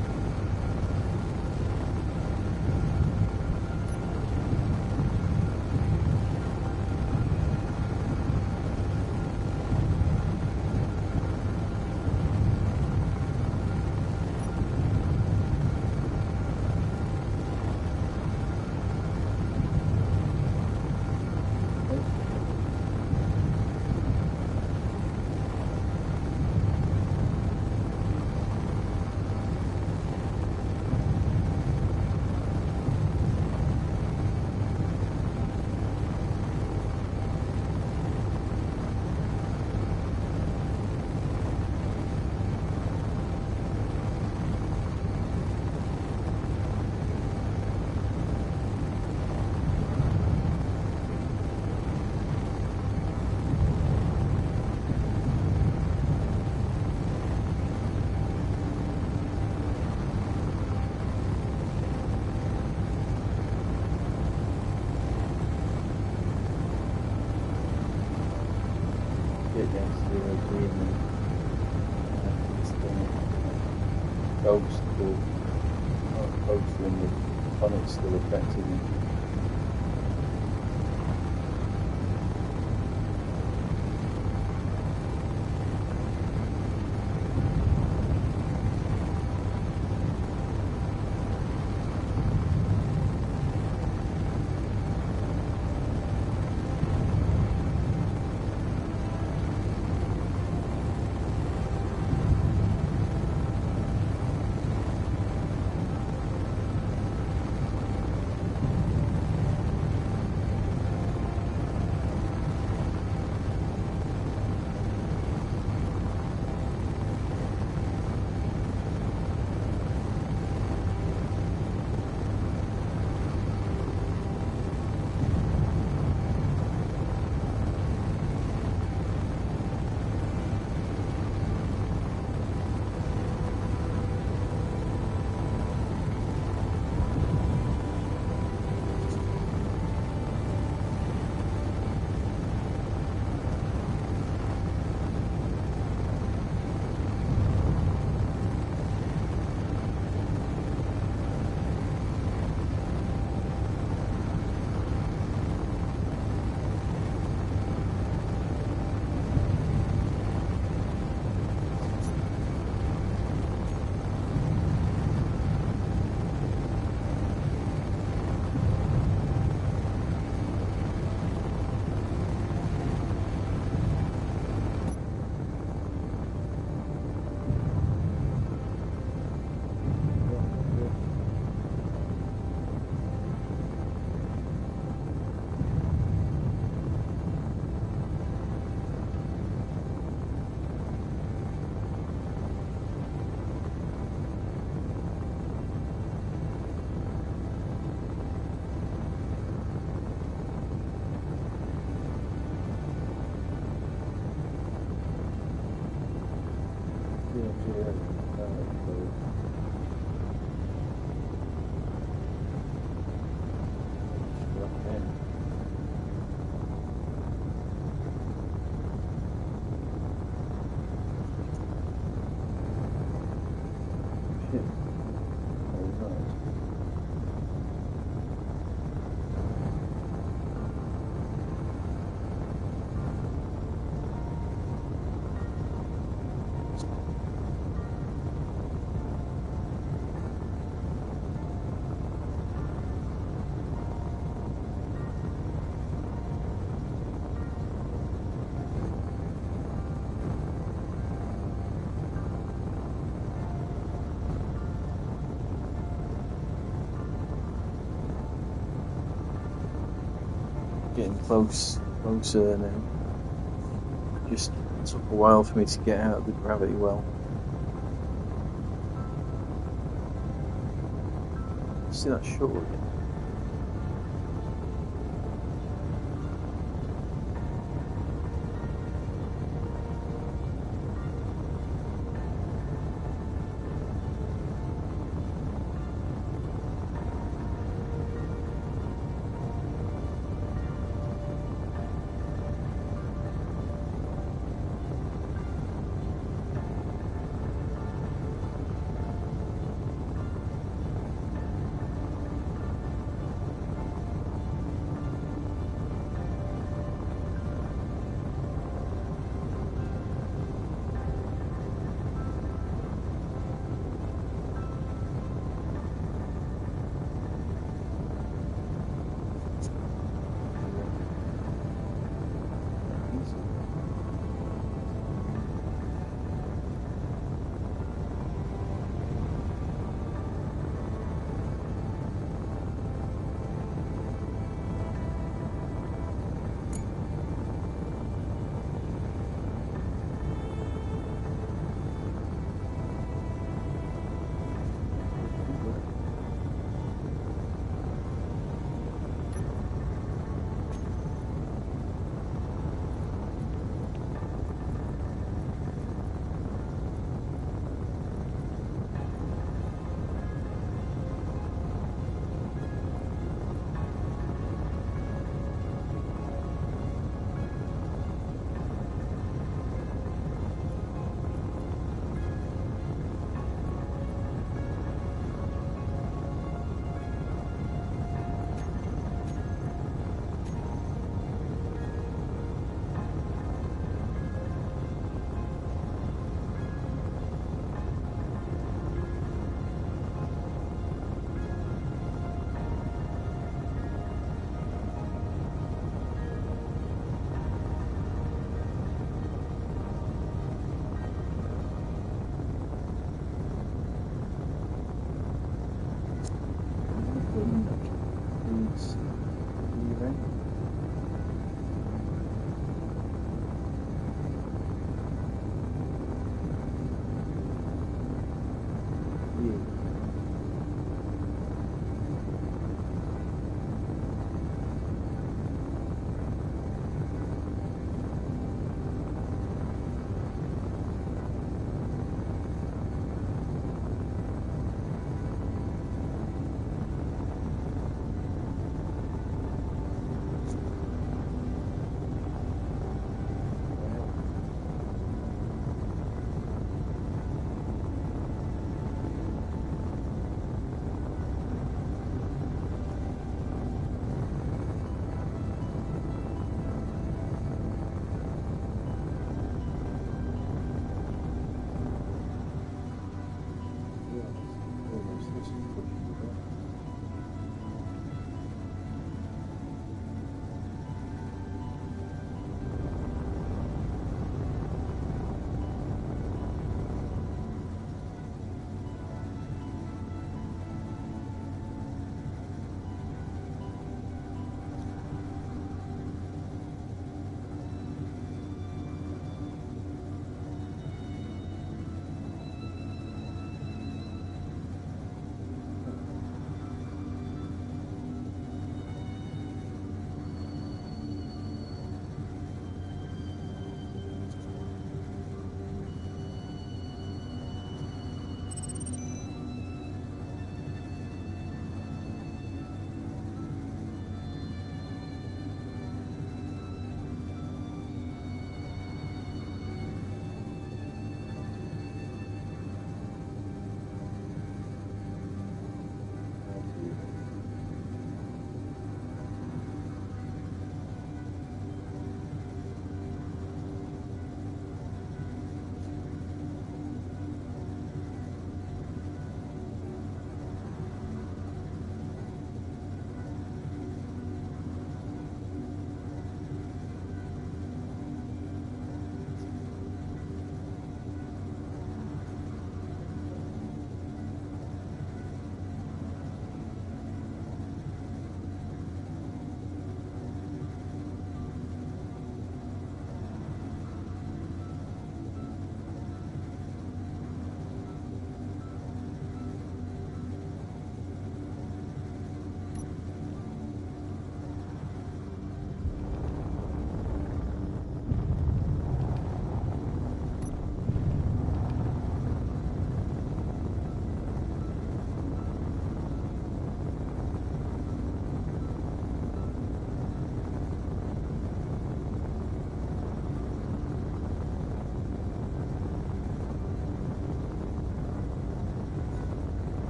Get down to 0 G and then it's ghost or ghost when the planet's still affecting you. Getting closer now. Just took a while for me to get out of the gravity well. See that shuttle again?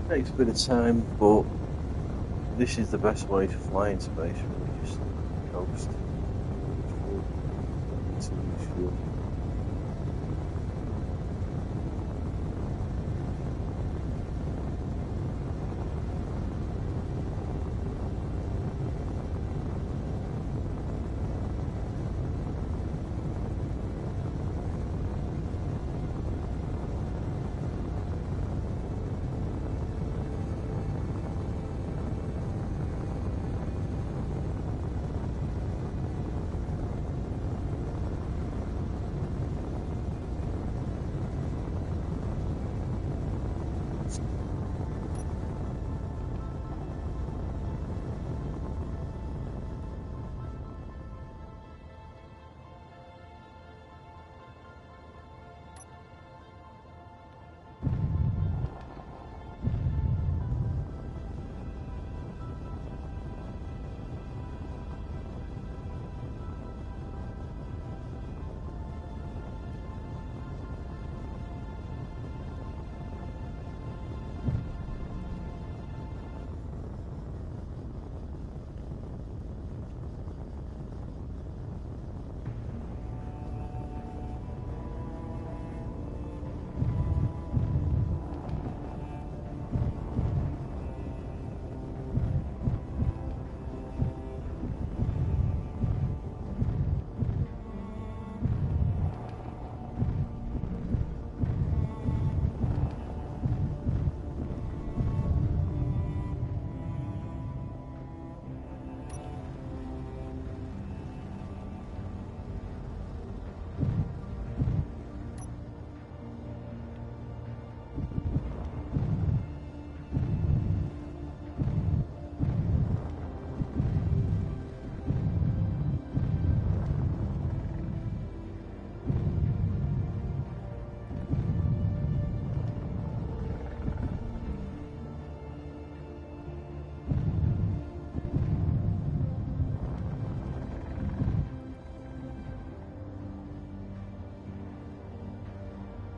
Takes a bit of time, but this is the best way to fly in space, really. Just coast. It's fuel.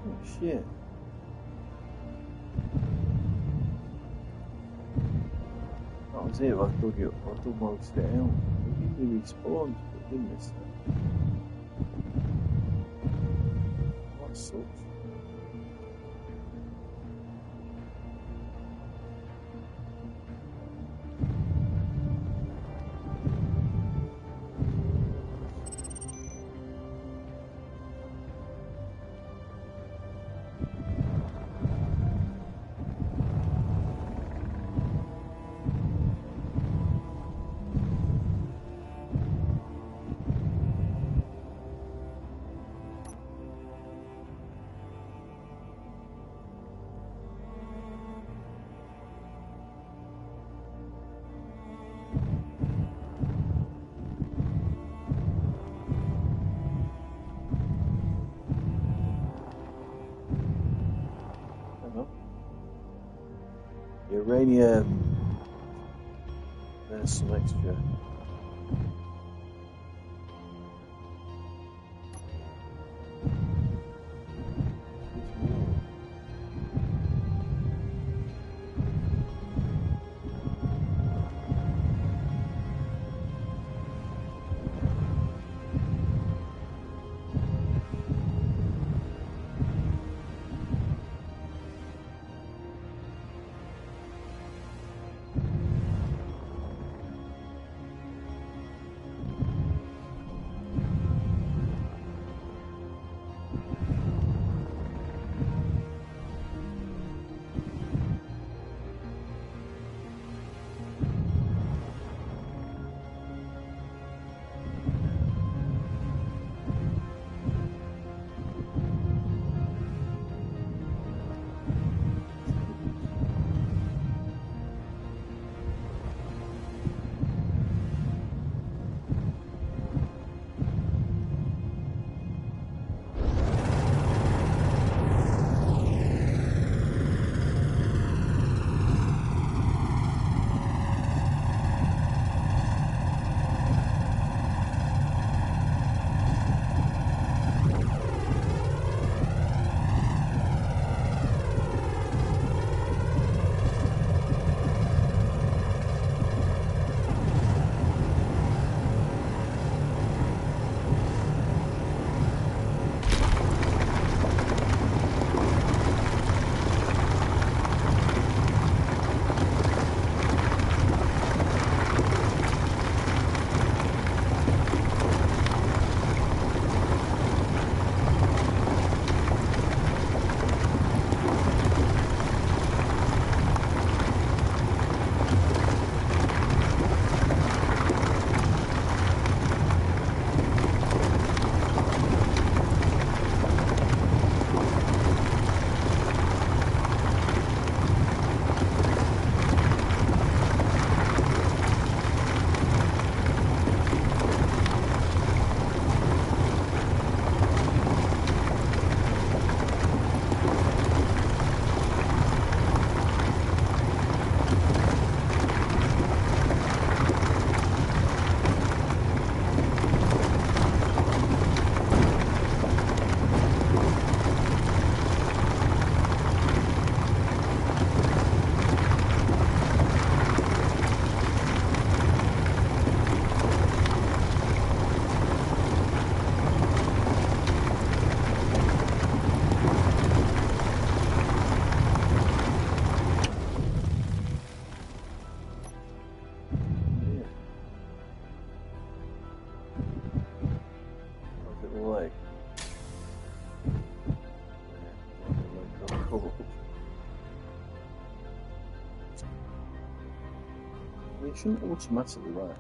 Oh shit. That was it, I dug most of it out. It usually respawns, but it didn't this time. That sucks. Uranium. There's some extra. It shouldn't automatically rash.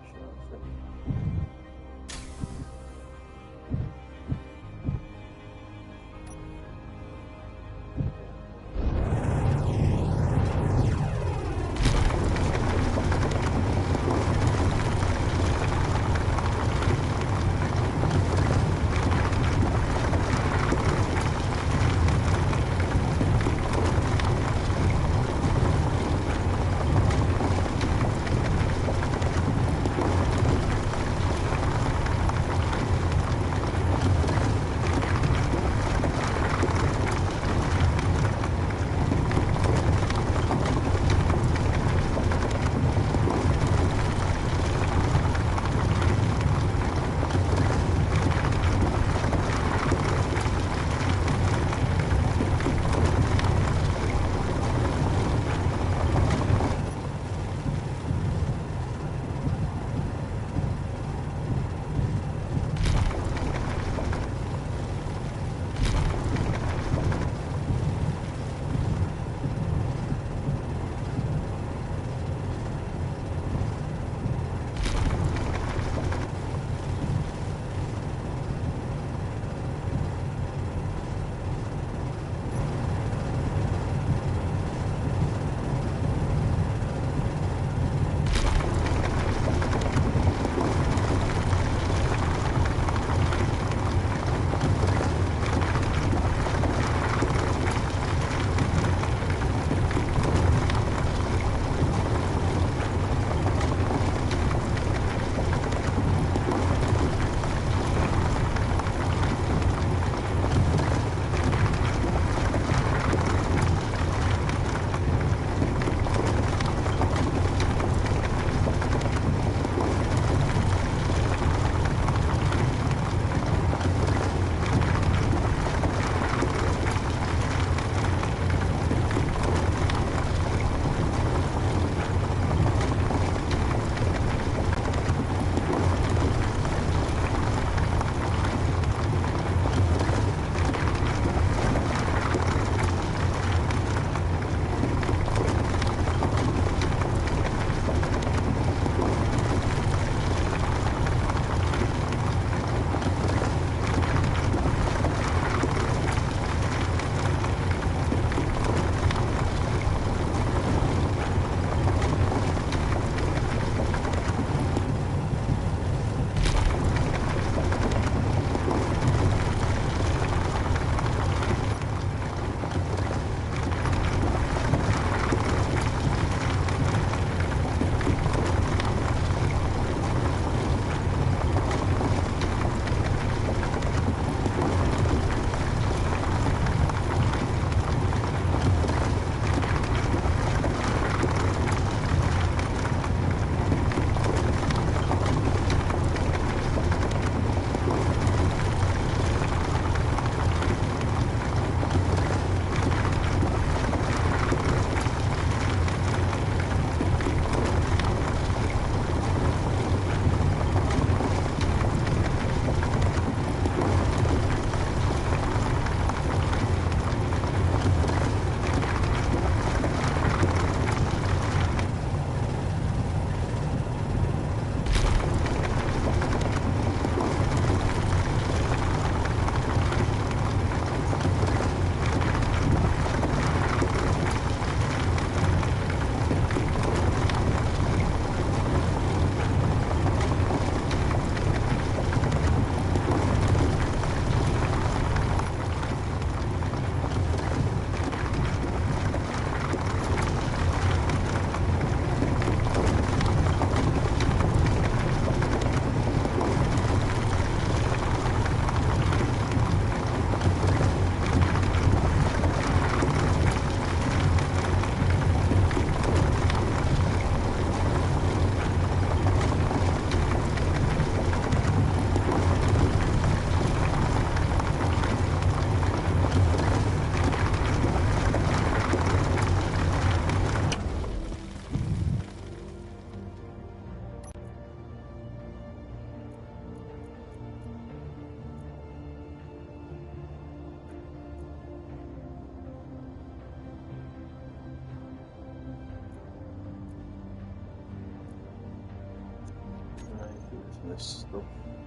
Some of this stuff.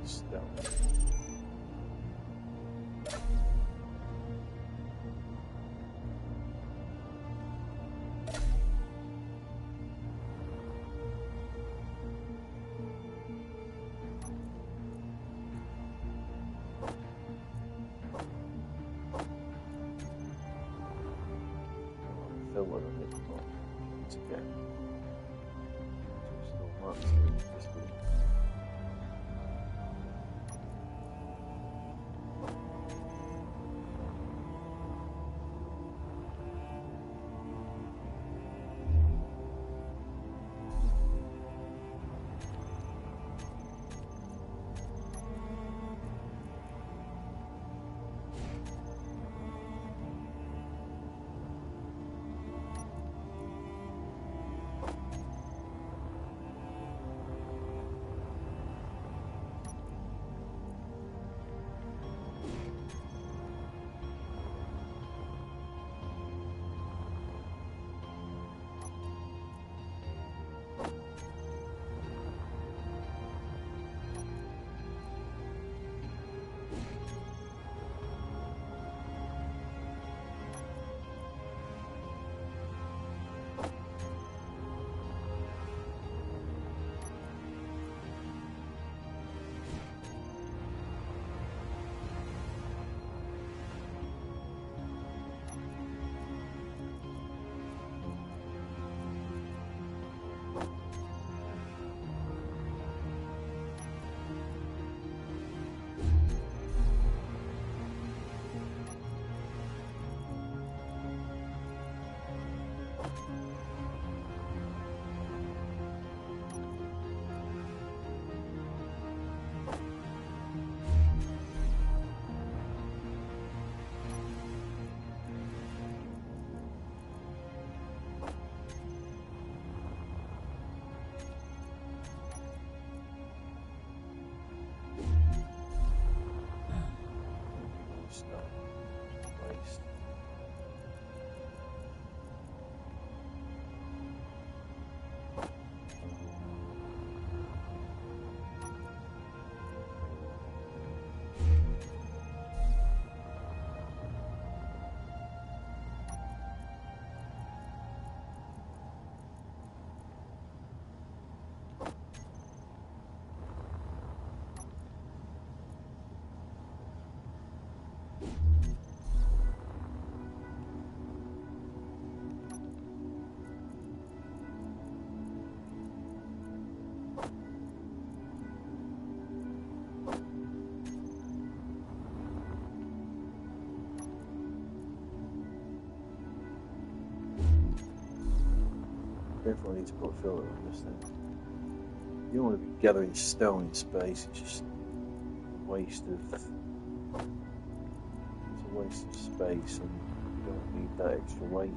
Stone. Filler on it, but it's okay. Still want to this bit. Stone. Waste. Definitely need to put a filter on this thing. You don't want to be gathering stone in space, it's just a waste of space and you don't need that extra weight.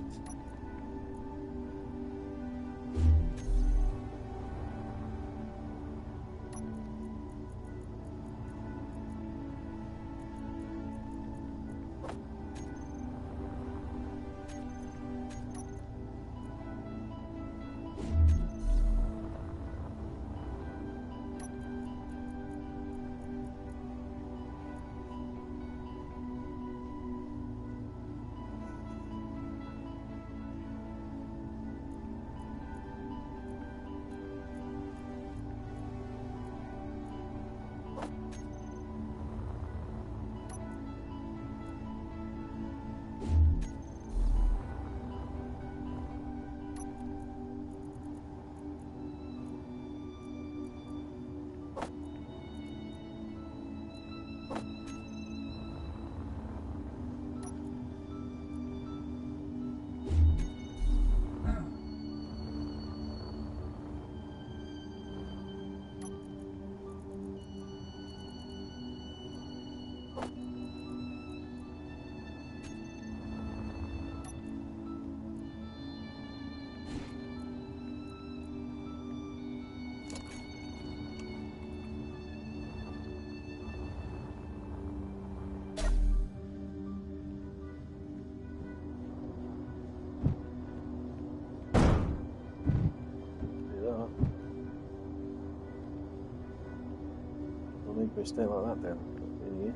for a state like that down in here.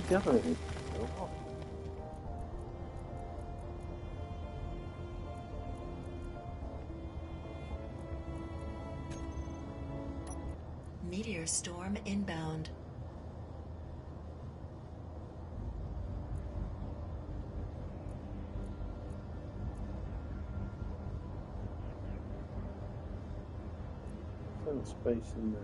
Gathering. Meteor storm inbound. Some space in there.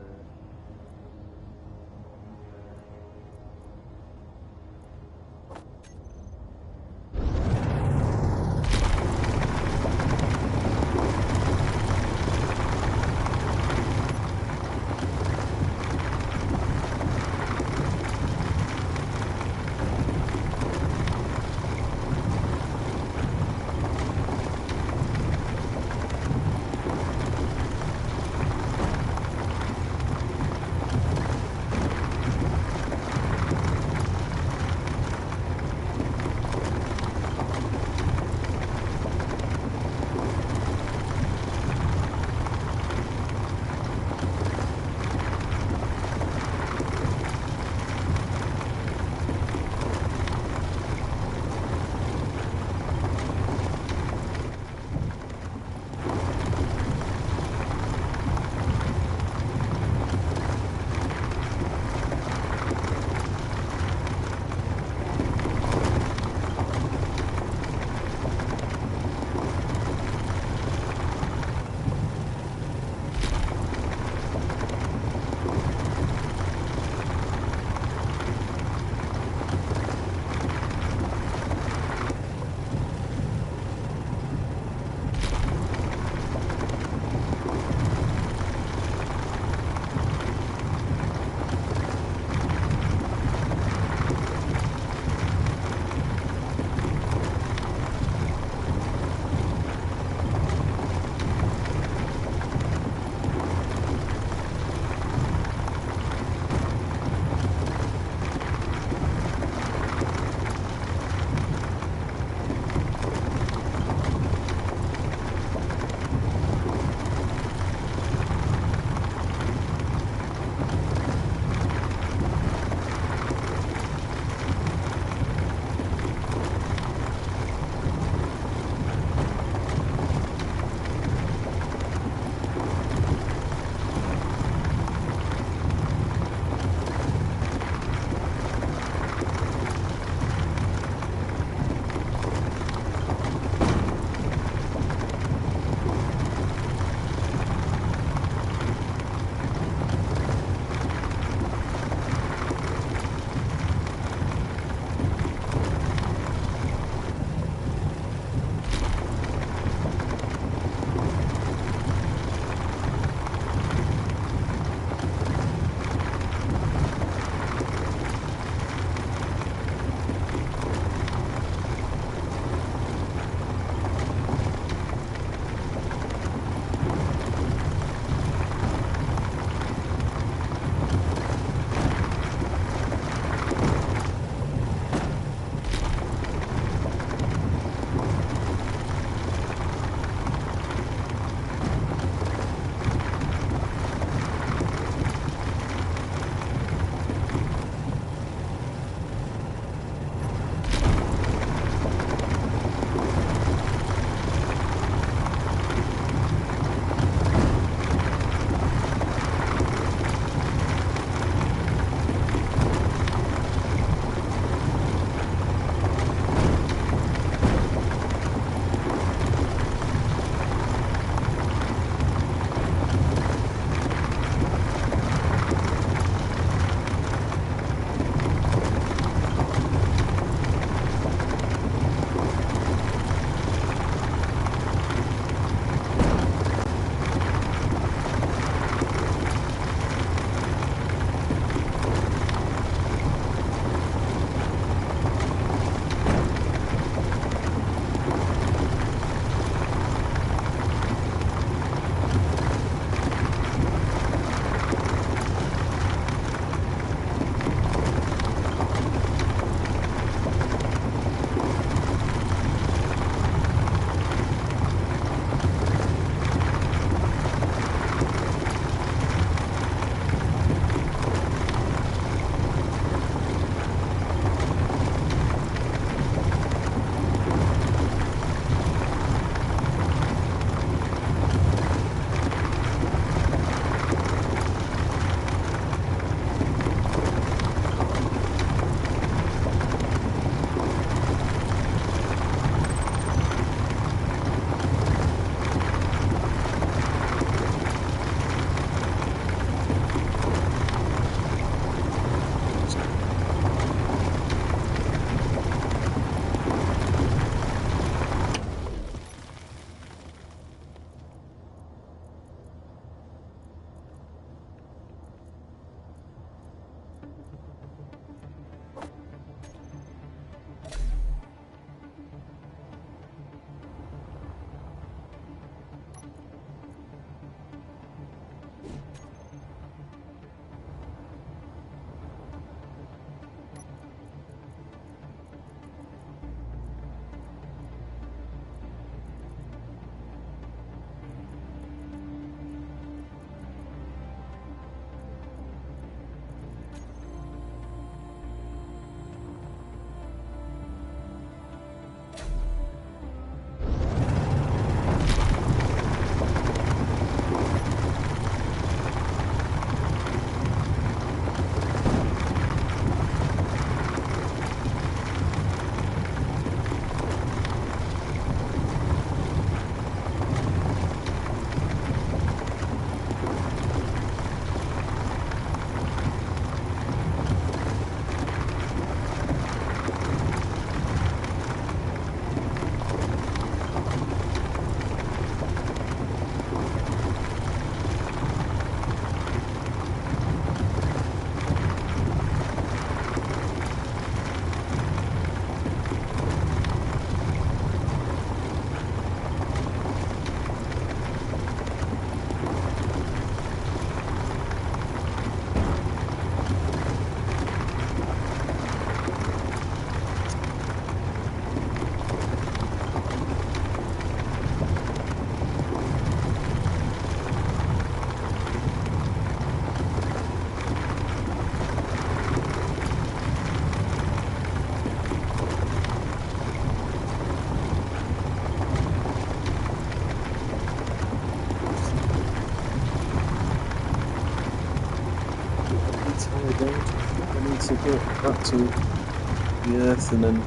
It's holiday. I need to get back to the Earth and then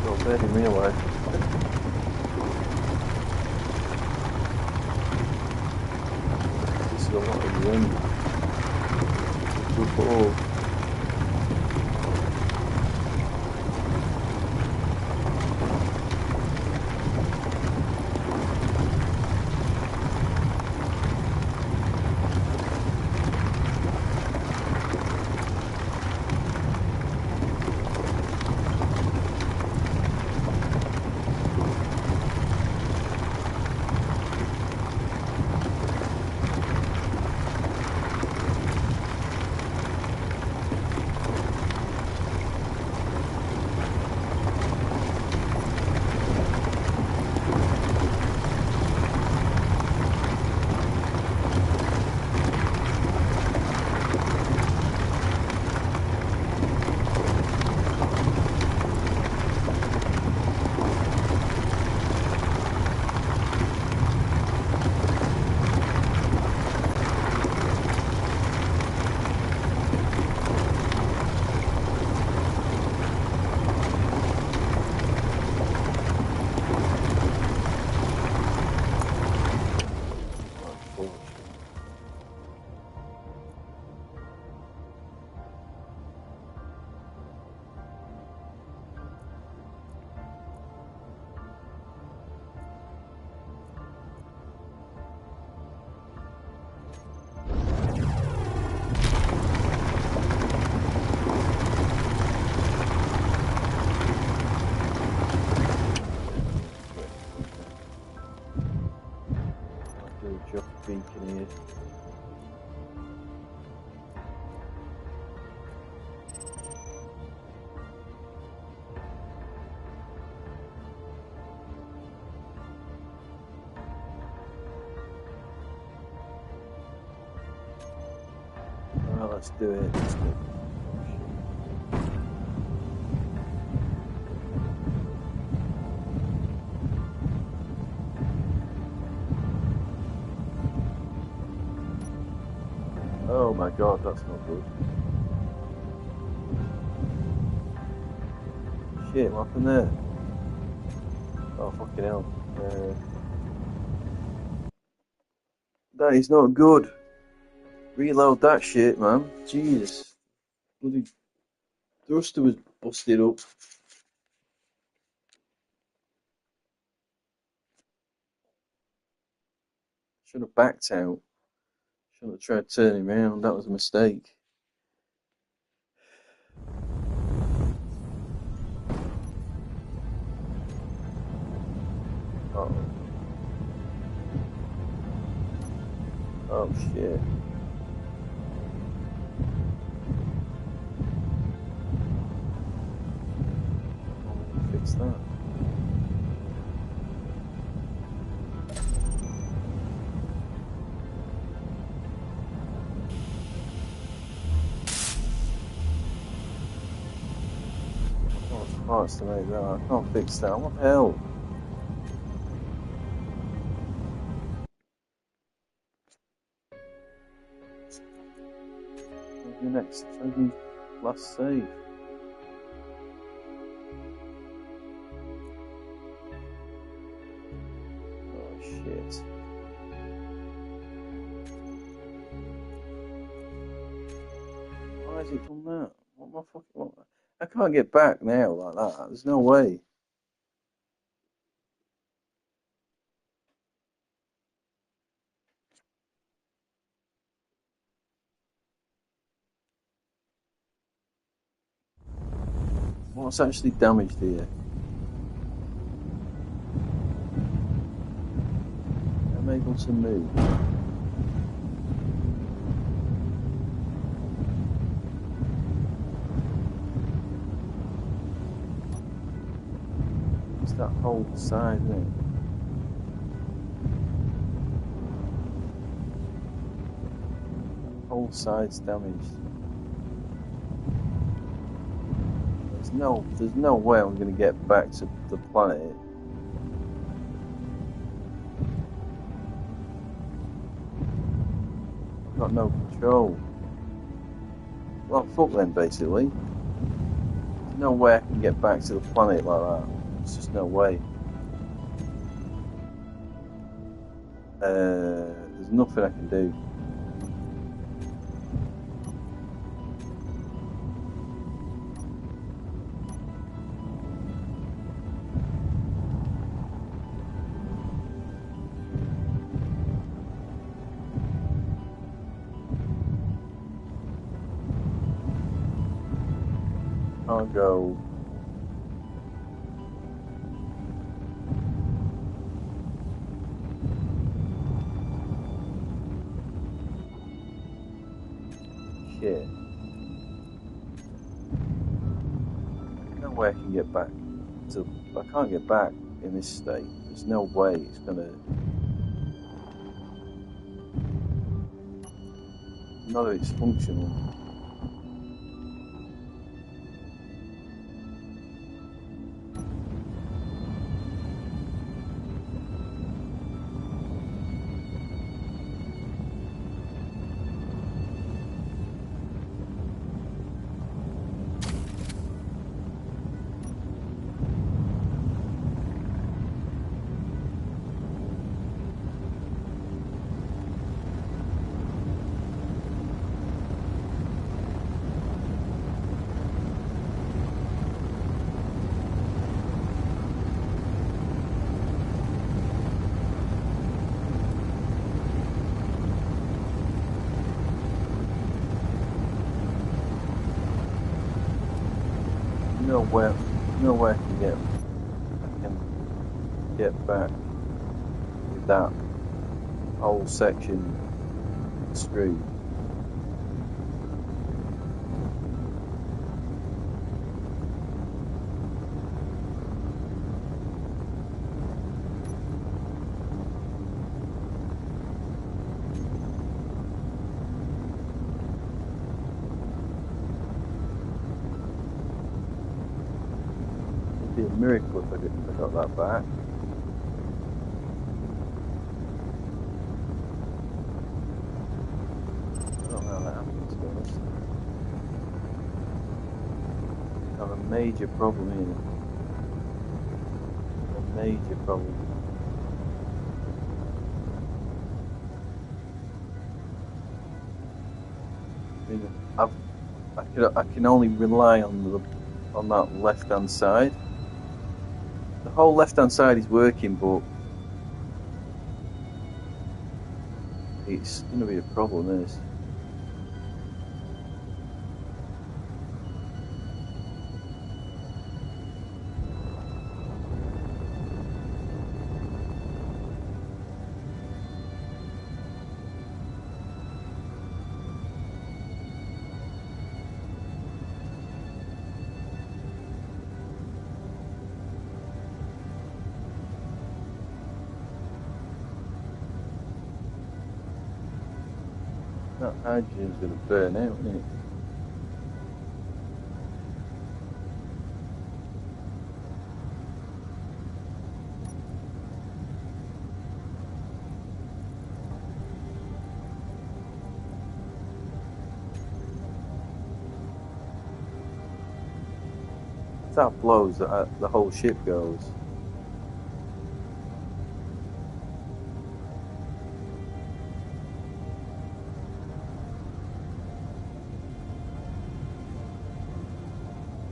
go to bed in real life. This is a lot of wind. Before. Beacon here. Alright, let's do it. Let's do it. Oh my god, that's not good. Shit, what happened there? Oh fucking hell. That is not good. Reload that shit, man. Jesus. Bloody thruster was busted up. Should have backed out. Should have tried turning around. That was a mistake. Uh-oh. Oh shit. Fix that. Parts to make that. I can't fix that. What the hell? What's your next? What's your last save? Oh shit. Why has it done that? What my fucking. What? I can't get back now like that. There's no way. What's actually damaged here? I'm able to move. It's that whole side, isn't it? That whole side's damaged. There's no way I'm going to get back to the planet. I got no control. Well, fuck then, basically. There's no way I can get back to the planet like that. There's just no way. There's nothing I can do. I'll go. Shit. No way I can get back to. I can't get back in this state. There's no way it's gonna. None of it's functional. Nowhere I can get back with that whole section screwed. It'd be a miracle if I got that back. I don't know how that happened, to be honest. I have a major problem here. A major problem. I mean, I can only rely on that left-hand side. The whole left-hand side is working, but it's going to be a problem, is. That hydrogen's going to burn out, isn't it? If that blows, the whole ship goes.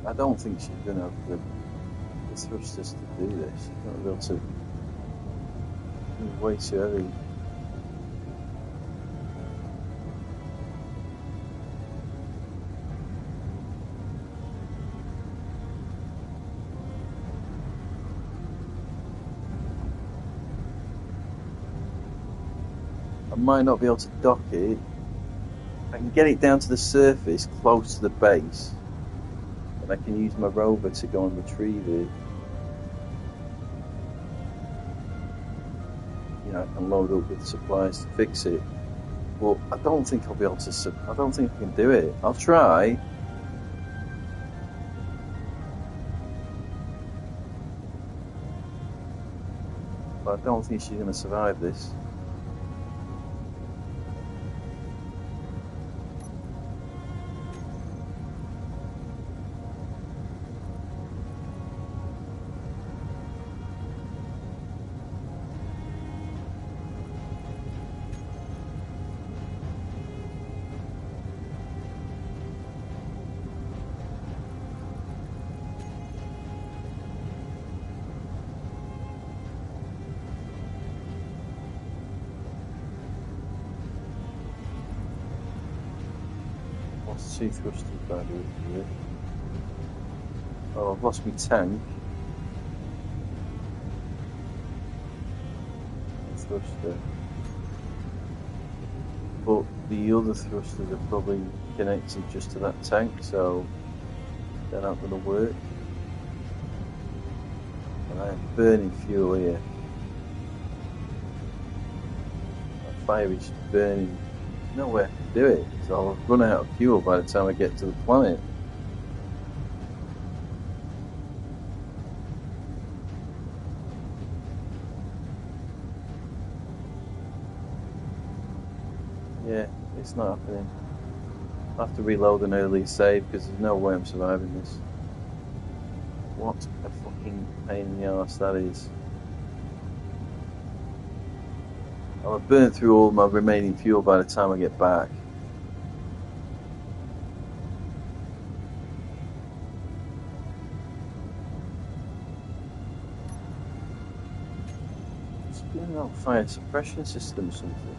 I don't think she's going to have the thrusters to do this. She's not going to be able to. It's way too heavy. I might not be able to dock it. I can get it down to the surface, close to the base. And I can use my rover to go and retrieve it. You know, I can load up with supplies to fix it. But I don't think I'll be able to. I don't think I can do it. I'll try. But I don't think she's going to survive this. What's two thrusters by doing to it? Oh, I've lost my tank. Thruster. But the other thrusters are probably connected just to that tank, so they're not going to work. And I am burning fuel here. My fire is burning. Nowhere to do it, so I'll run out of fuel by the time I get to the planet. Yeah, it's not happening. I'll have to reload an early save because there's no way I'm surviving this. What a fucking pain in the arse that is. I'll have burned through all my remaining fuel by the time I get back. It's been out fire suppression system or something.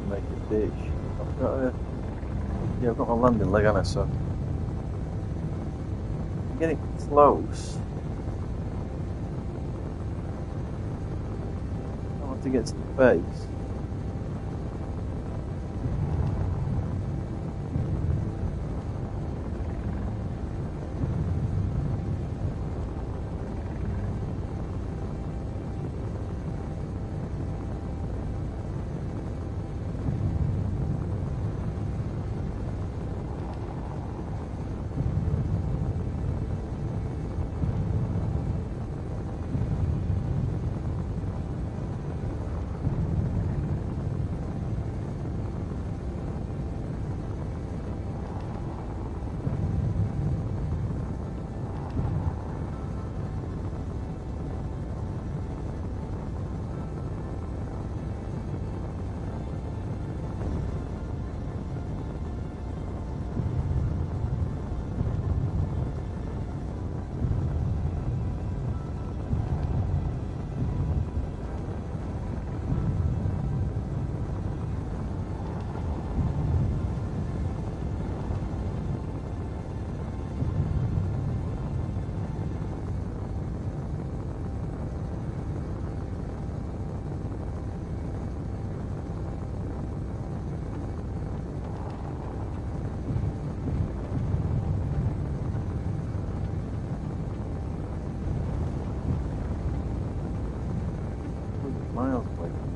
Make a ditch. I've got my landing leg on it, so I'm getting close. I want to get to the base. miles away from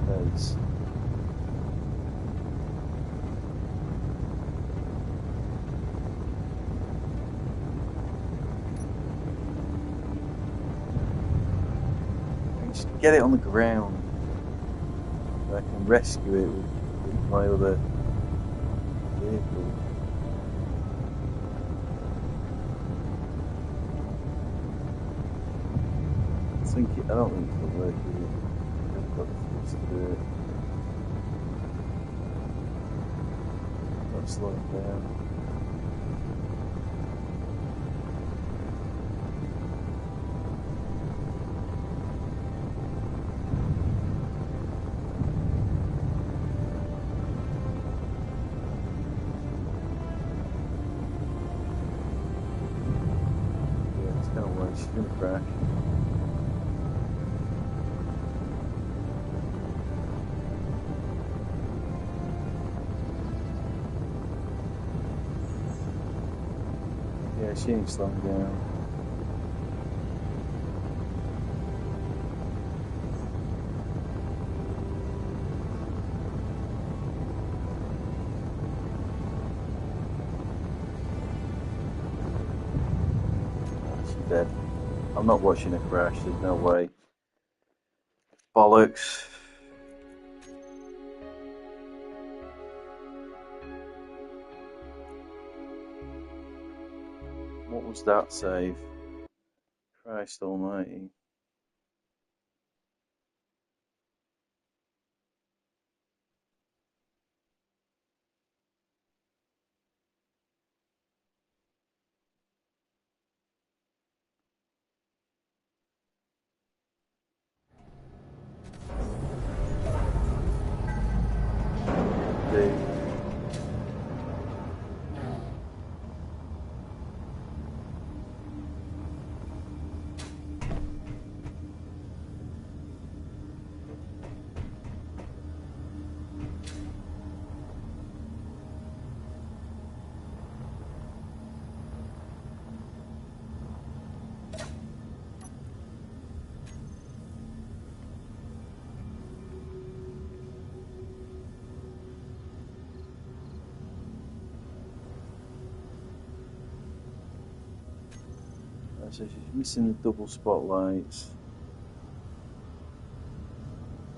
the base. I just get it on the ground. So I can rescue it with my other vehicle. I don't think it's gonna work, is it? I've got the force to do it. Not slow it down. Yeah, it's gonna work. She's gonna crash. Yeah, she ain't slowing down. She's dead. I'm not watching her crash, there's no way. Bollocks. What was that save? Christ almighty. Dude. So she's missing the double spotlights.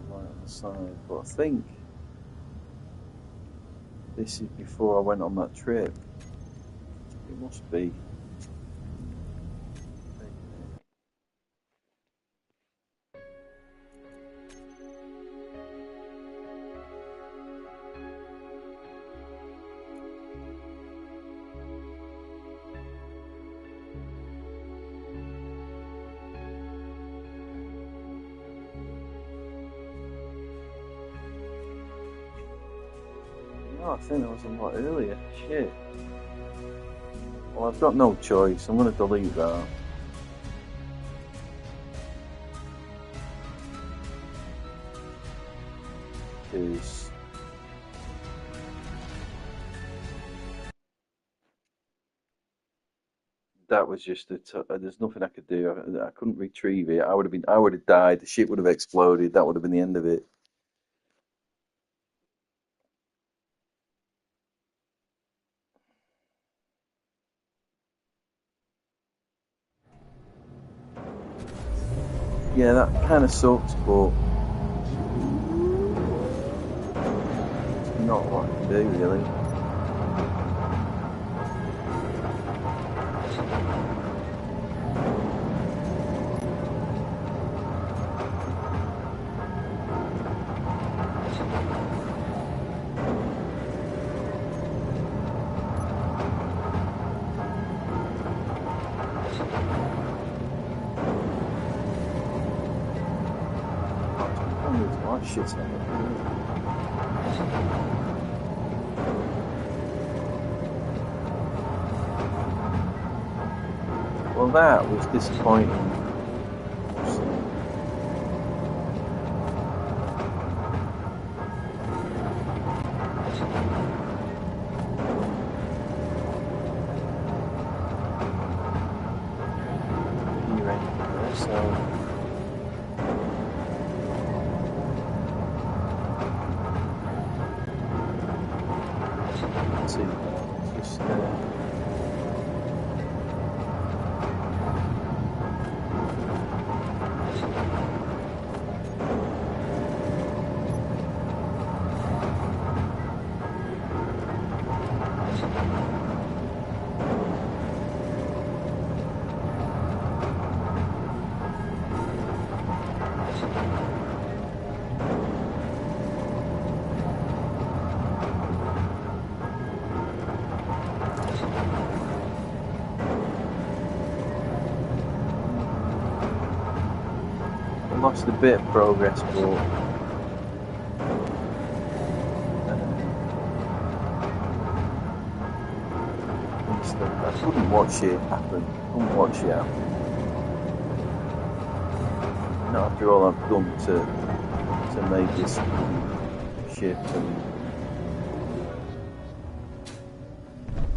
The light on the side. But I think this is before I went on that trip. It must be. No, I think that was a lot earlier. Shit. Well, I've got no choice. I'm going to delete that. Because that was just there's nothing I could do. I couldn't retrieve it. I would have died. The ship would have exploded. That would have been the end of it. Yeah, that kind of sucks, but it's not what I can do, really. Oh, shit's not Well, that was disappointing. So let's see, just lost a bit of progress, but I couldn't watch it happen. Couldn't watch it happen. Not after all I've done to make this ship. And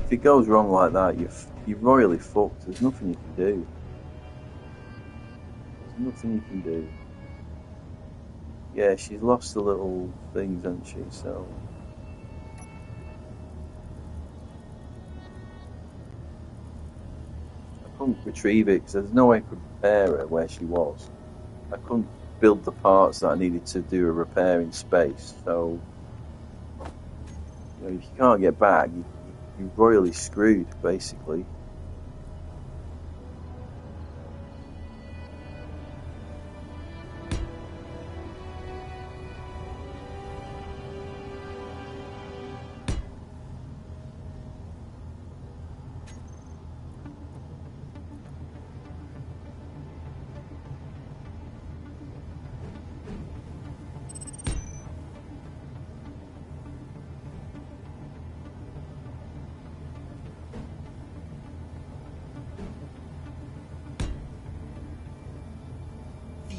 if it goes wrong like that, you're royally fucked. There's nothing you can do. There's nothing you can do. Yeah, she's lost the little things, hasn't she? So I couldn't retrieve it because there's no way I could repair her where she was. I couldn't build the parts that I needed to do a repair in space. So if you can't get back, you're royally screwed, basically.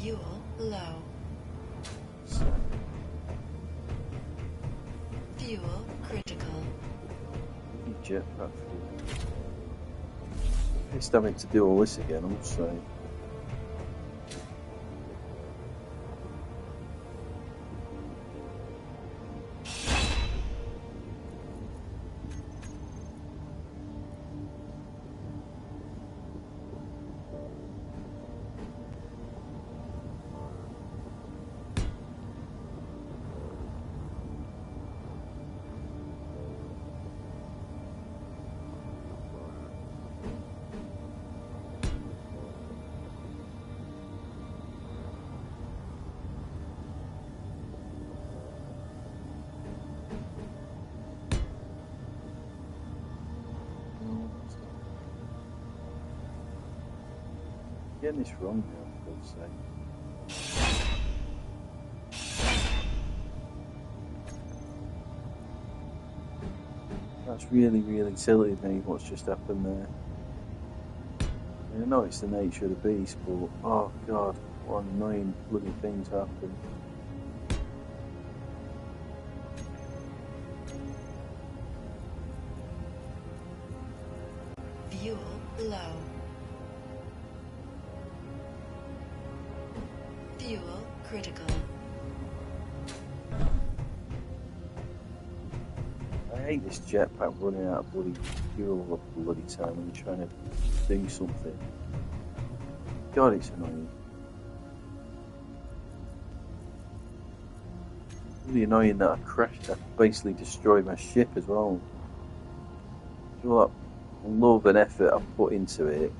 Fuel low. Fuel critical. Jetpack fuel. Pissed having to do all this again, I'm saying. Getting this wrong now, for God's sake. That's really, really silly me, what's just happened there. I know it's the nature of the beast, but oh god, what annoying bloody things happen. Fuel low. Fuel critical. I hate this jetpack running out of bloody fuel all the bloody time when you're trying to do something. God, it's annoying. Really annoying that I crashed. I basically destroyed my ship as well. All that love and effort I've put into it.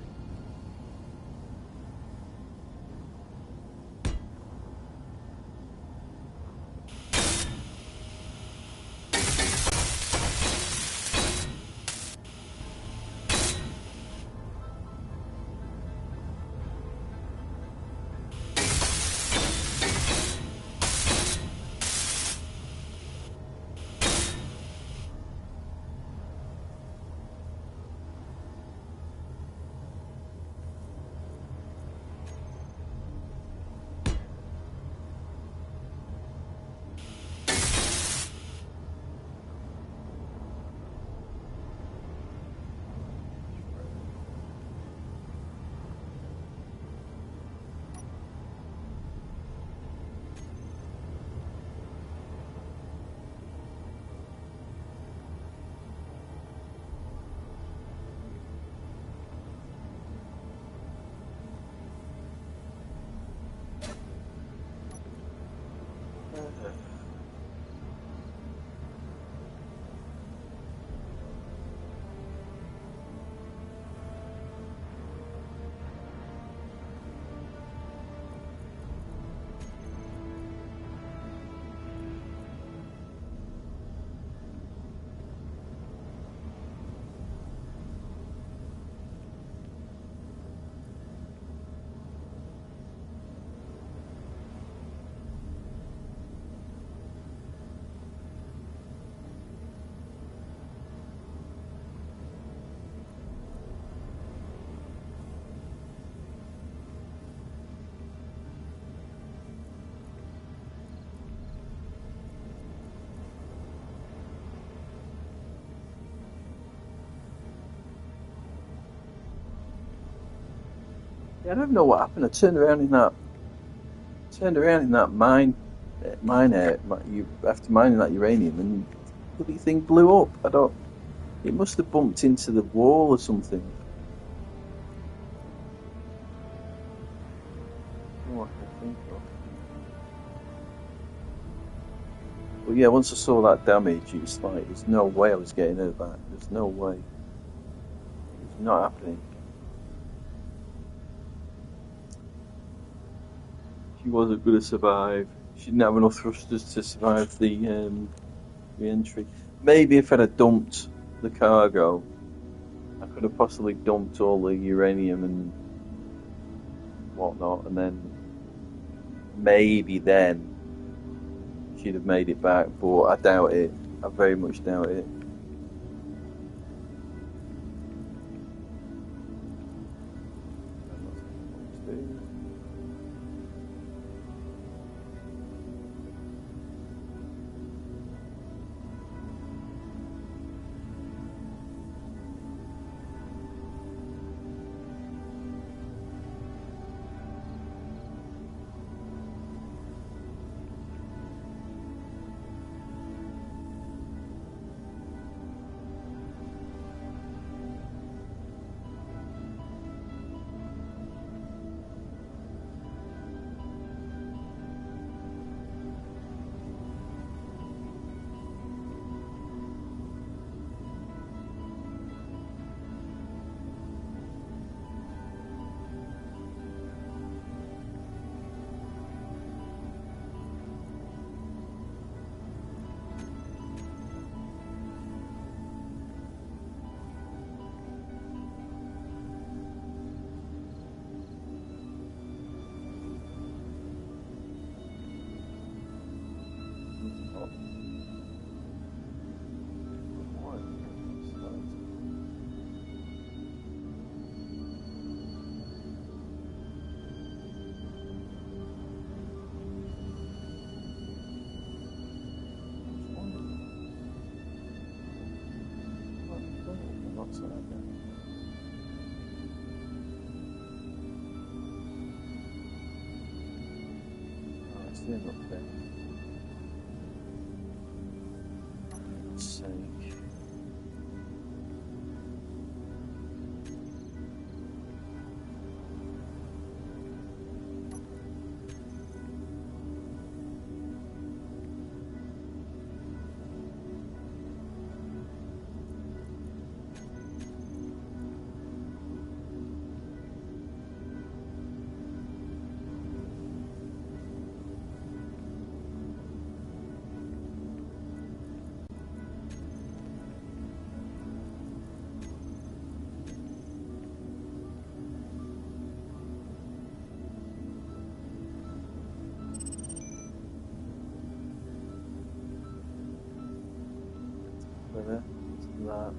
Yeah, I don't know what happened. I turned around in that mine area, you after mining that uranium, and the bloody thing blew up. I don't. It must have bumped into the wall or something. Not what I can think of. But yeah, once I saw that damage, it's like there's no way I was getting out of that. There's no way. It was not happening. She wasn't going to survive. She didn't have enough thrusters to survive the re-entry. Maybe if I'd have dumped the cargo, I could have possibly dumped all the uranium and whatnot, and then maybe then she'd have made it back. But I doubt it. I very much doubt it. Thing up there. Let's see. Whether that.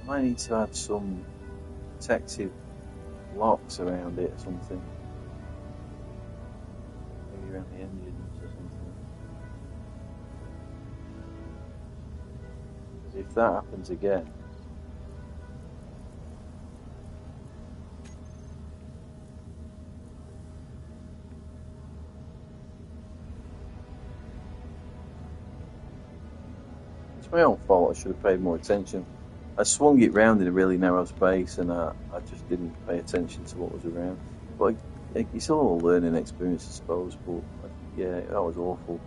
Might need to add some protective locks around it or something. Maybe around the engines or something. Because if that happens again, my own fault. I should have paid more attention. I swung it round in a really narrow space, and I just didn't pay attention to what was around. But it's all a learning experience, I suppose. But yeah, that was awful.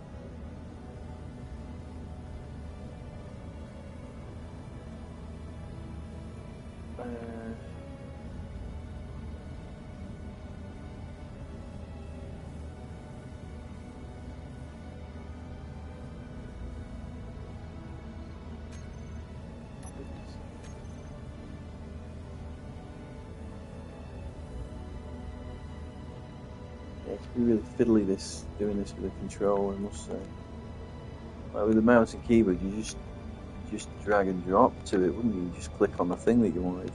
Yeah, it's been really fiddly doing this with the control, I must say. Like with the mouse and keyboard, you just drag and drop to it, wouldn't you? You just click on the thing that you wanted.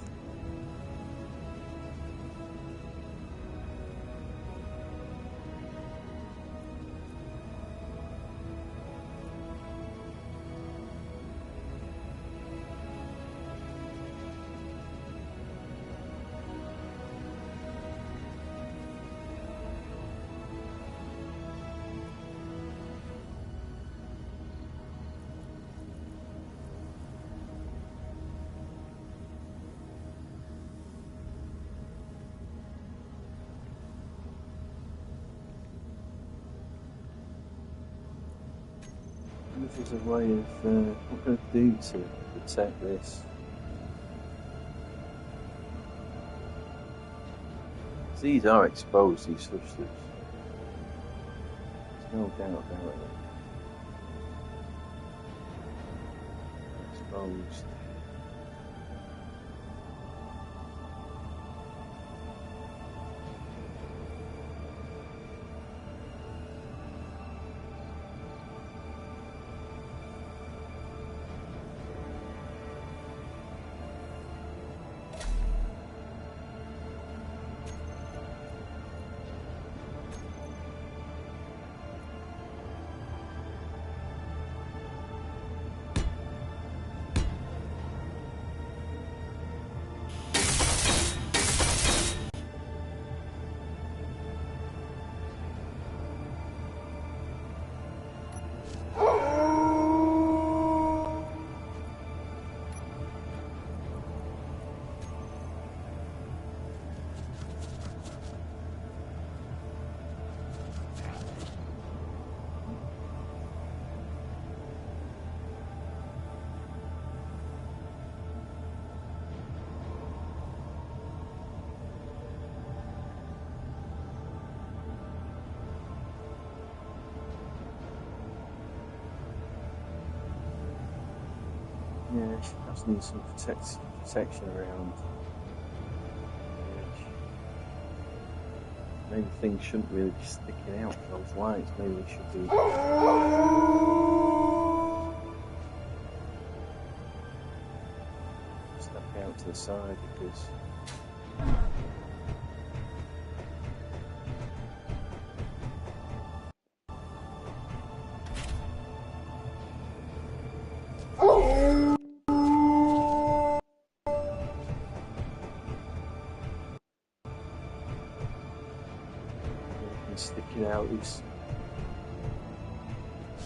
This is a way of what can I do to protect this? These are exposed, these substances. There's no doubt about it. Exposed. Yeah, she does need some protection around the edge. Maybe things shouldn't really be sticking out for those lights. Maybe they should be stuck out to the side because sticking out is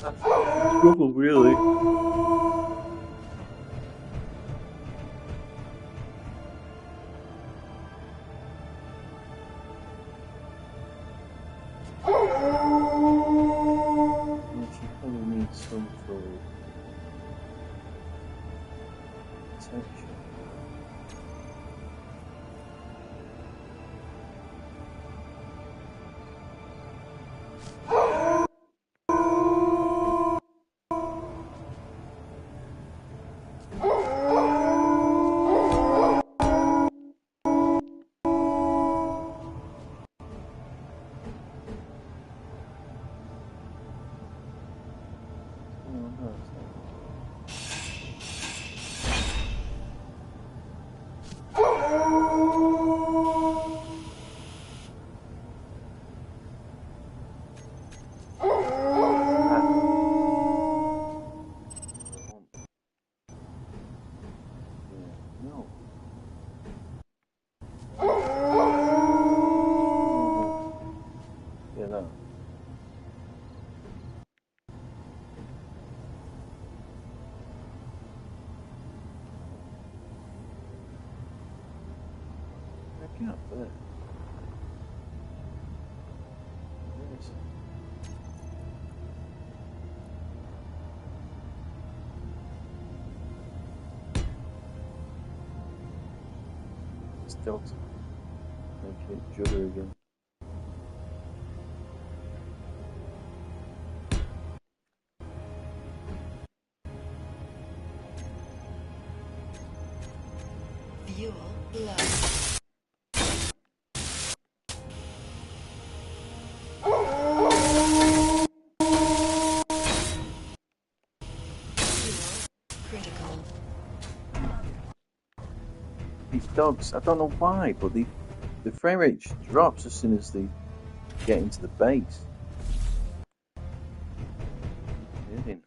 a struggle, really. She probably needs some sort of protection. Get up there. Yes. It's Delta. Making it judder again. Fuel low. Critical. These dogs, I don't know why, but the frame rate drops as soon as they get into the base. Kidding.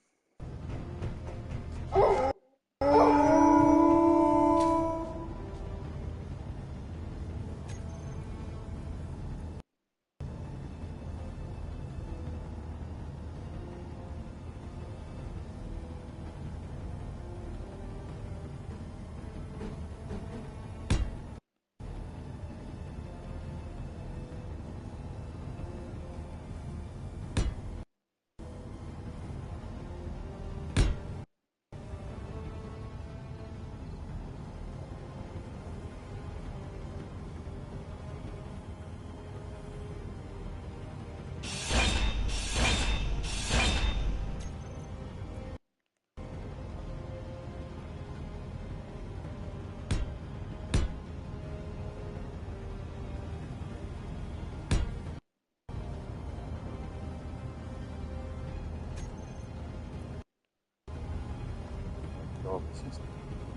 God, this is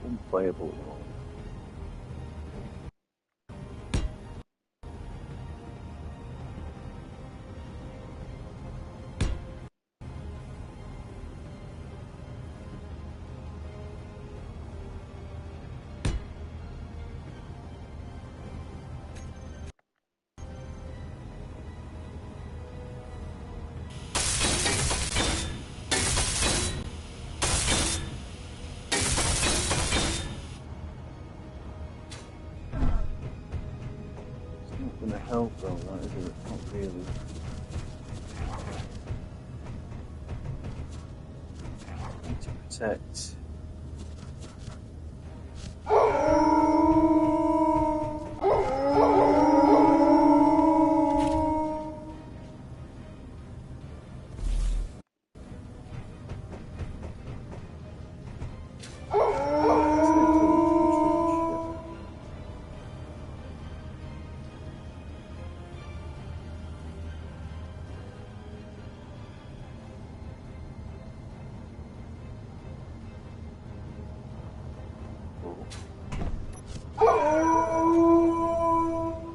unplayable at the moment. It's not going to help though, that is it? Not really. Need to protect.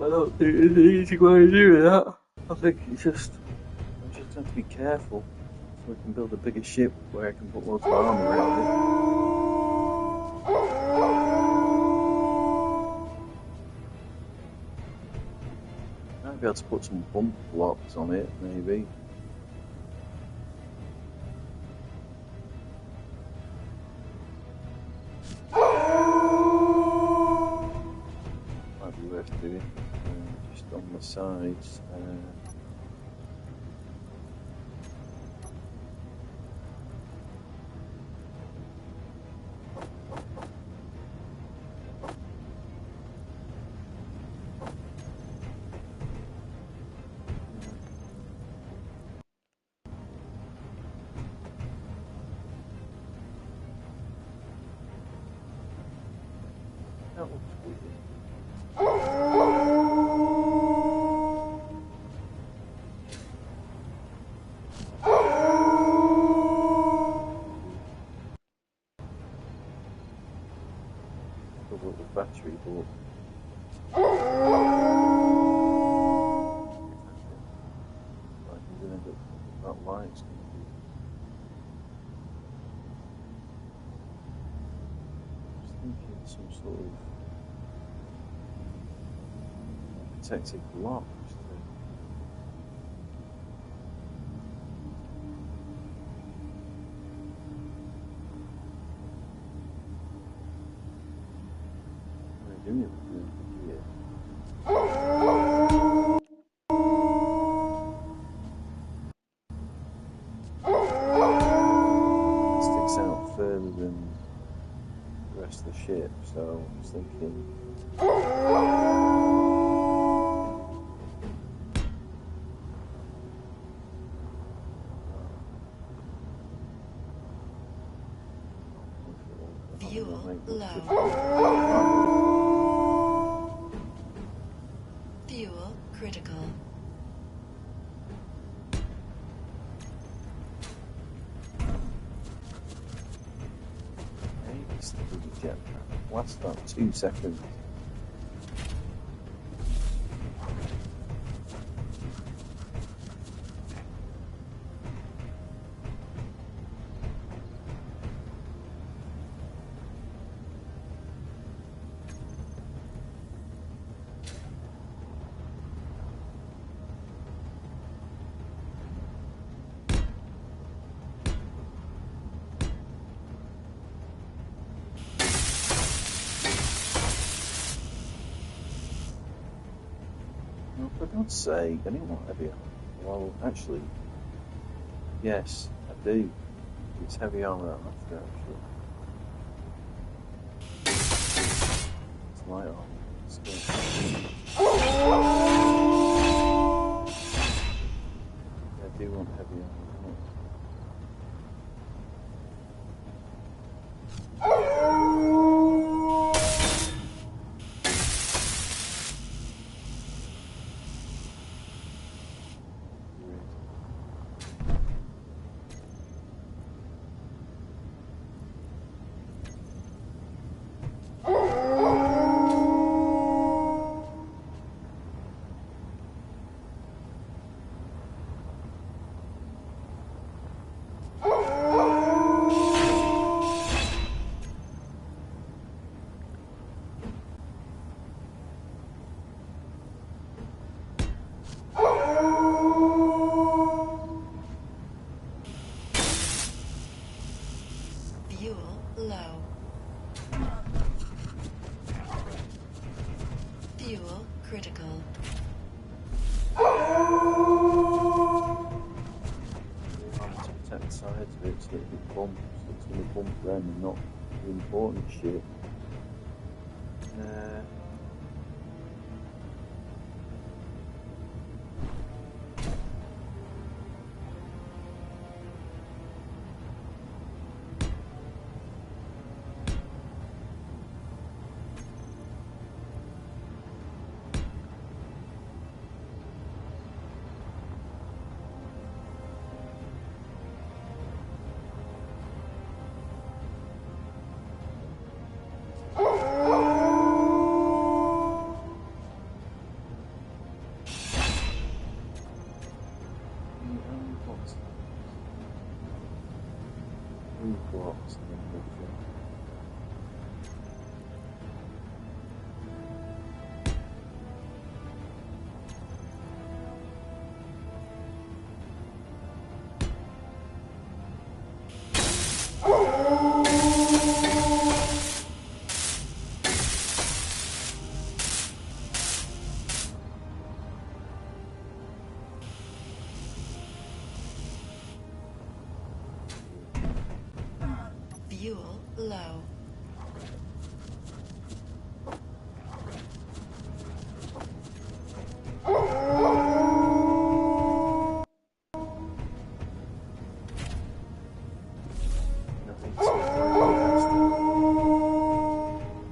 I don't think it's an easy way of doing that. I think it's just, I just have to be careful so I can build a bigger ship where I can put loads of armor around it. Might be able to put some bump blocks on it, maybe. Might be worth doing. Just on the sides. That looks weird. Double the battery, but that light's going to be. Just thinking some sort of protective block. Doing it here. rest of the ship. So I was thinking, Fuel low. Fuel critical. It's the jetpack. Lasts about 2 seconds. For God's sake, I didn't want heavy armor. Well, actually, yes, I do. It's heavy armor after, actually. It's light armor. It's good. I do want heavy armor. Fuel low. Fuel critical. To protect the sides of it so that it bumps. It's going to bump them and not the important shit. Blocks and then picture. Fuel low.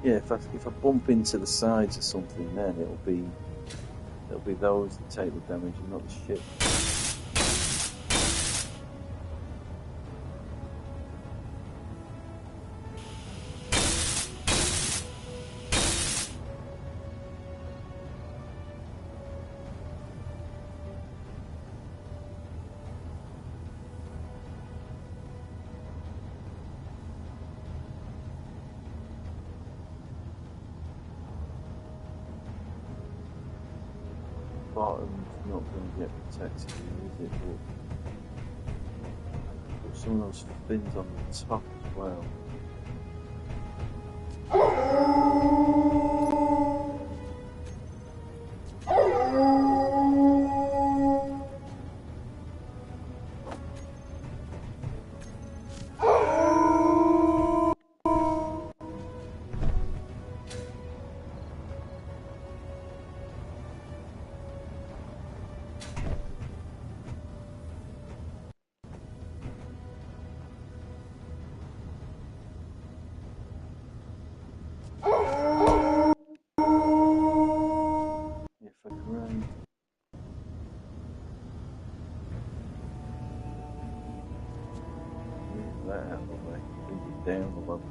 Yeah, if I bump into the sides of something, then it'll be those that take the damage and not the ship. Bottom's not going to get protected here, is it? But some of those fins on the top as well. out of the way. Bring it down the level.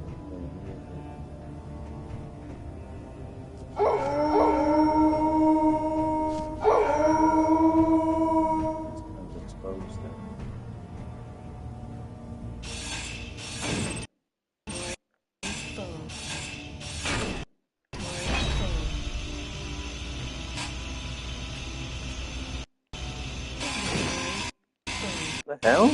It's kind of exposed there. The hell?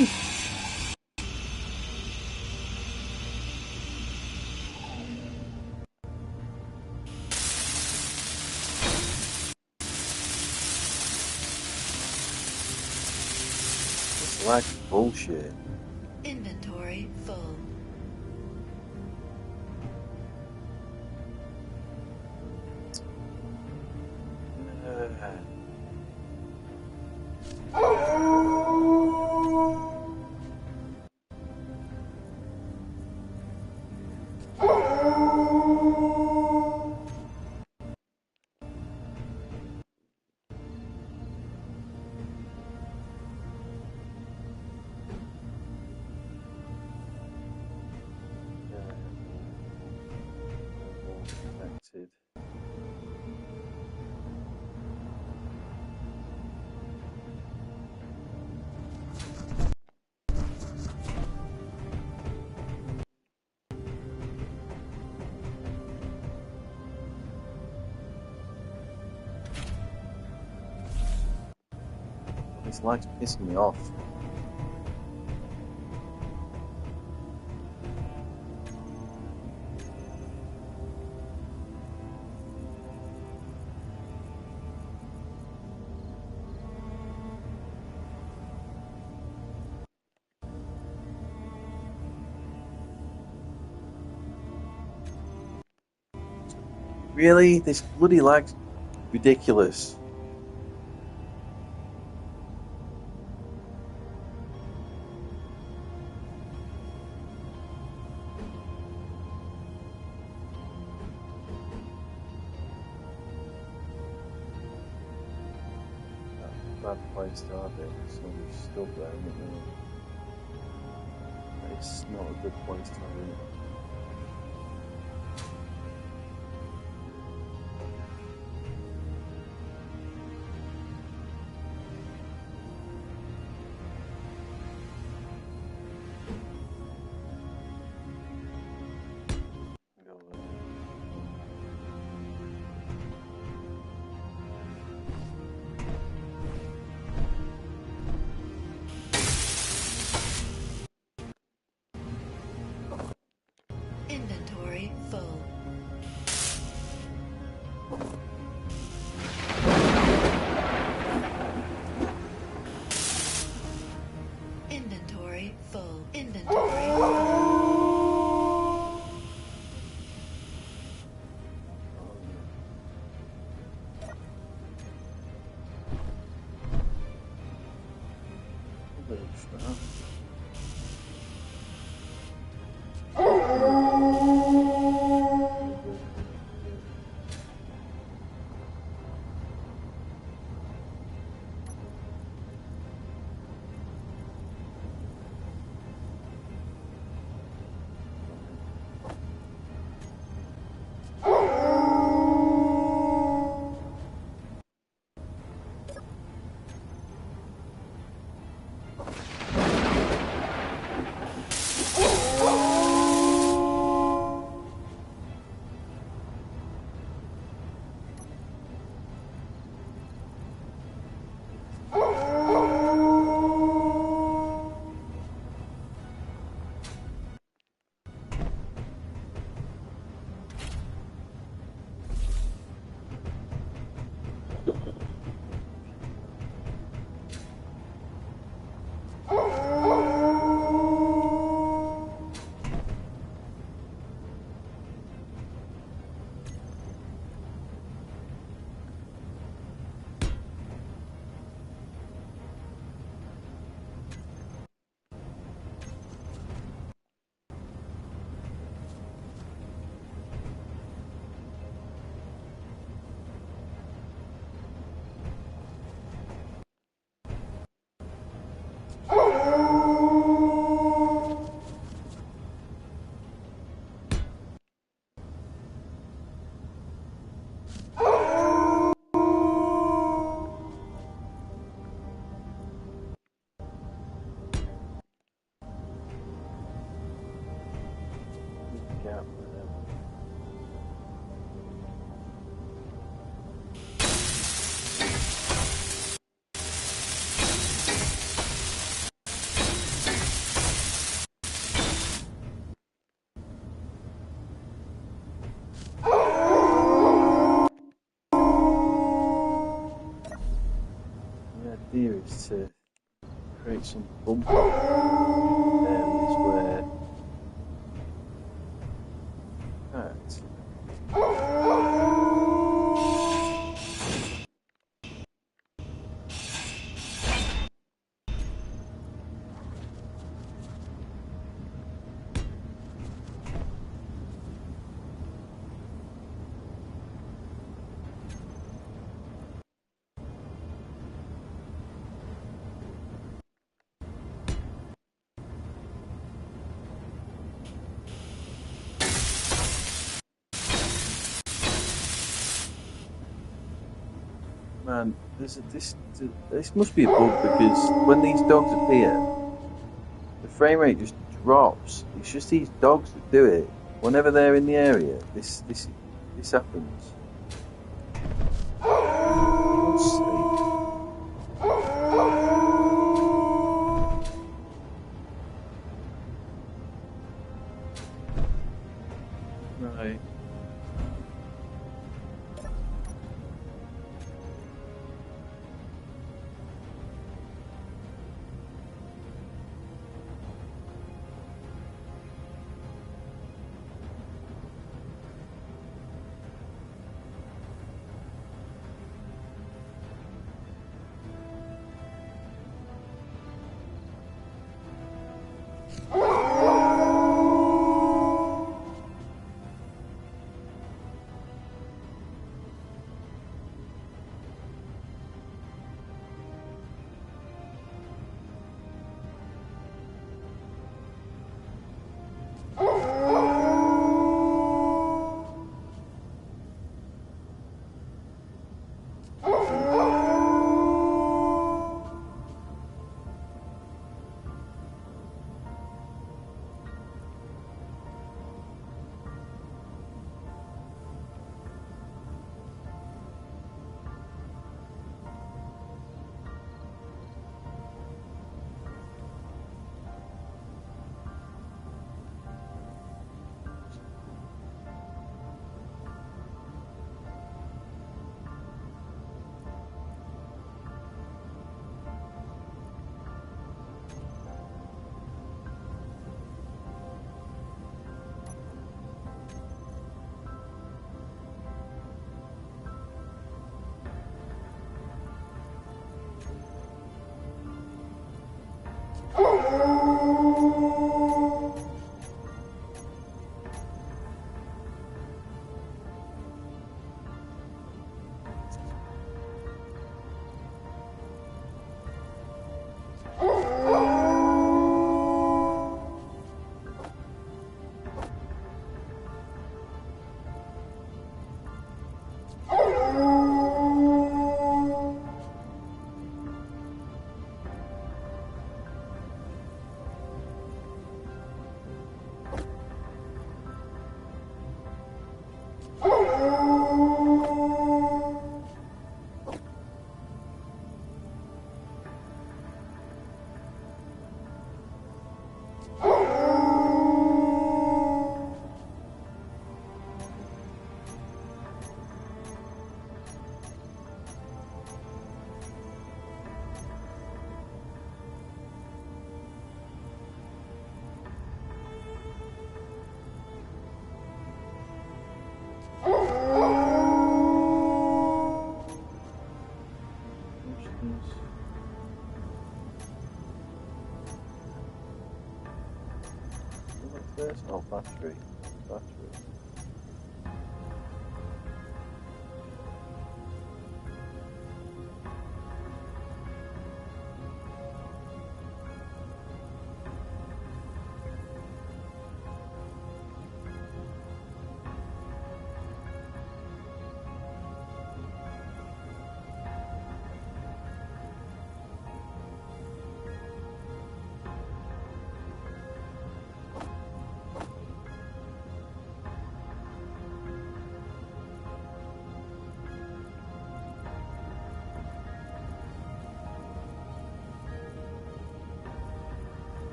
It's like bullshit. Inventory full. Affected. This light's pissing me off. Really? This bloody lag's ridiculous. Bad place to have it. It's going to be stuck there, isn't it? It's not a good place to have it. Inventory full. Inventory full. Inventory full. create some bump areas where that. Man, this must be a bug because when these dogs appear, the frame rate just drops. It's just these dogs that do it. Whenever they're in the area, this happens. For God's sake. Right. What's this? Oh, battery. Battery.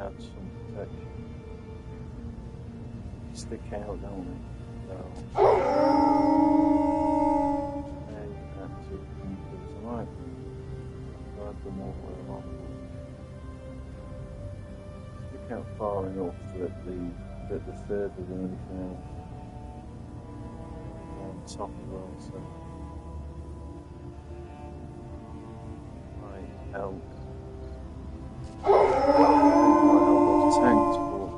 add some protection. They stick out, don't they? So, and that's it. I like add them all the way along. Stick out far enough that the further than anything else on top as well. So might help. Those tanks, but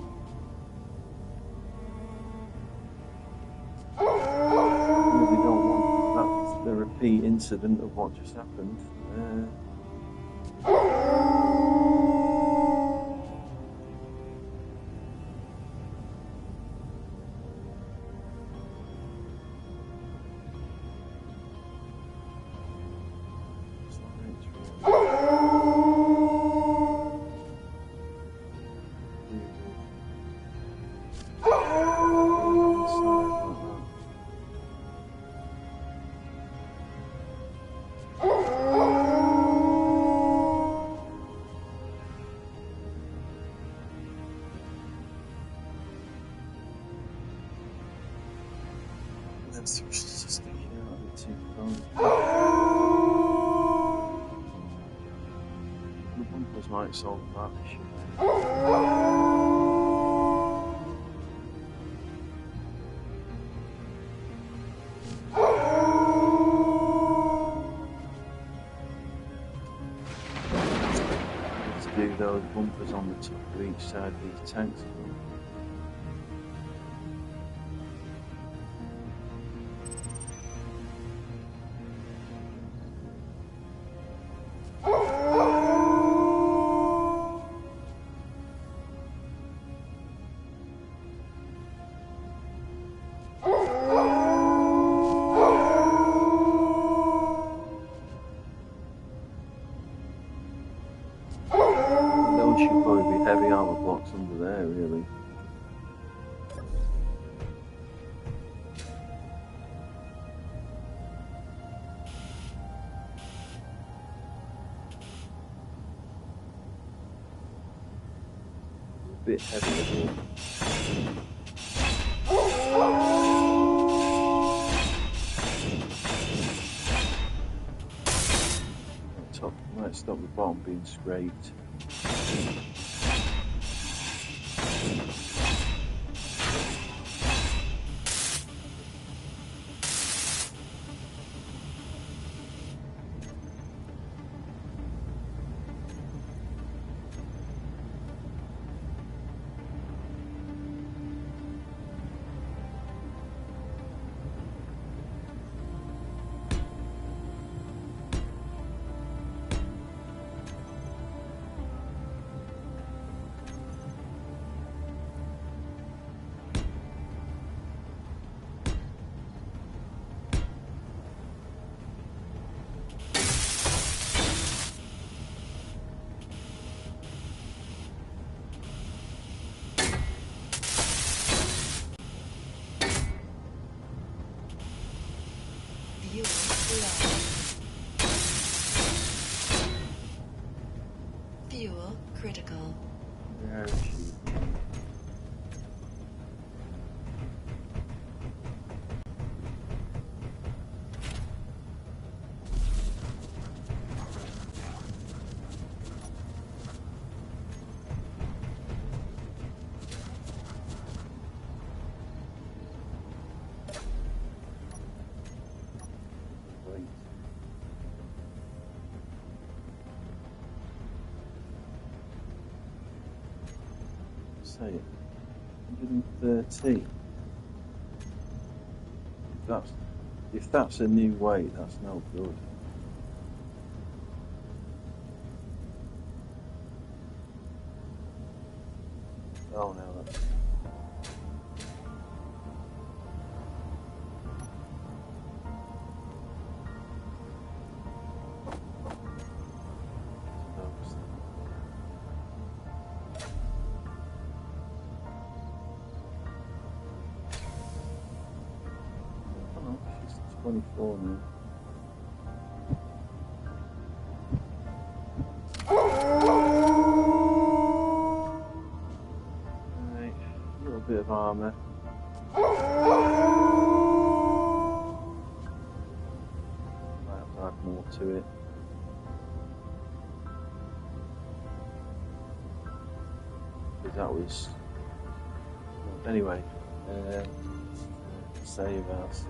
really don't want that the repeat incident of what just happened. That's just sticking out a bit too far. The bumpers might solve that issue. To do those bumpers on the top of each side of these tanks. Should probably be heavy armor blocks under there, really. A bit heavy. Top might stop the bottom being scraped. Fuel critical. There say it. 130. If that's a new weight, that's no good. Oh no, that's oh, she's 24 now. bit of armour. Might have to add more to it. Because that was... Anyway, save as.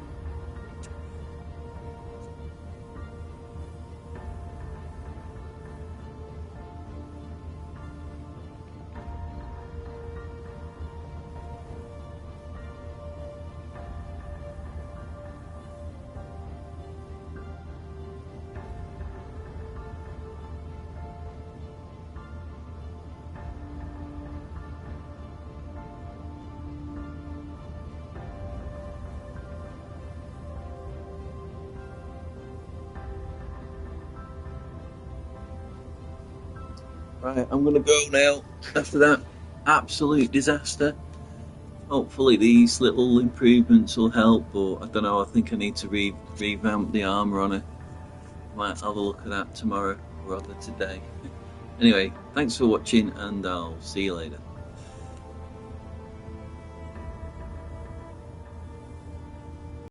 Right, I'm gonna go now. After that absolute disaster. Hopefully these little improvements will help, but I don't know, I think I need to revamp the armour on it. Might have a look at that tomorrow, or rather today. Anyway, thanks for watching, and I'll see you later.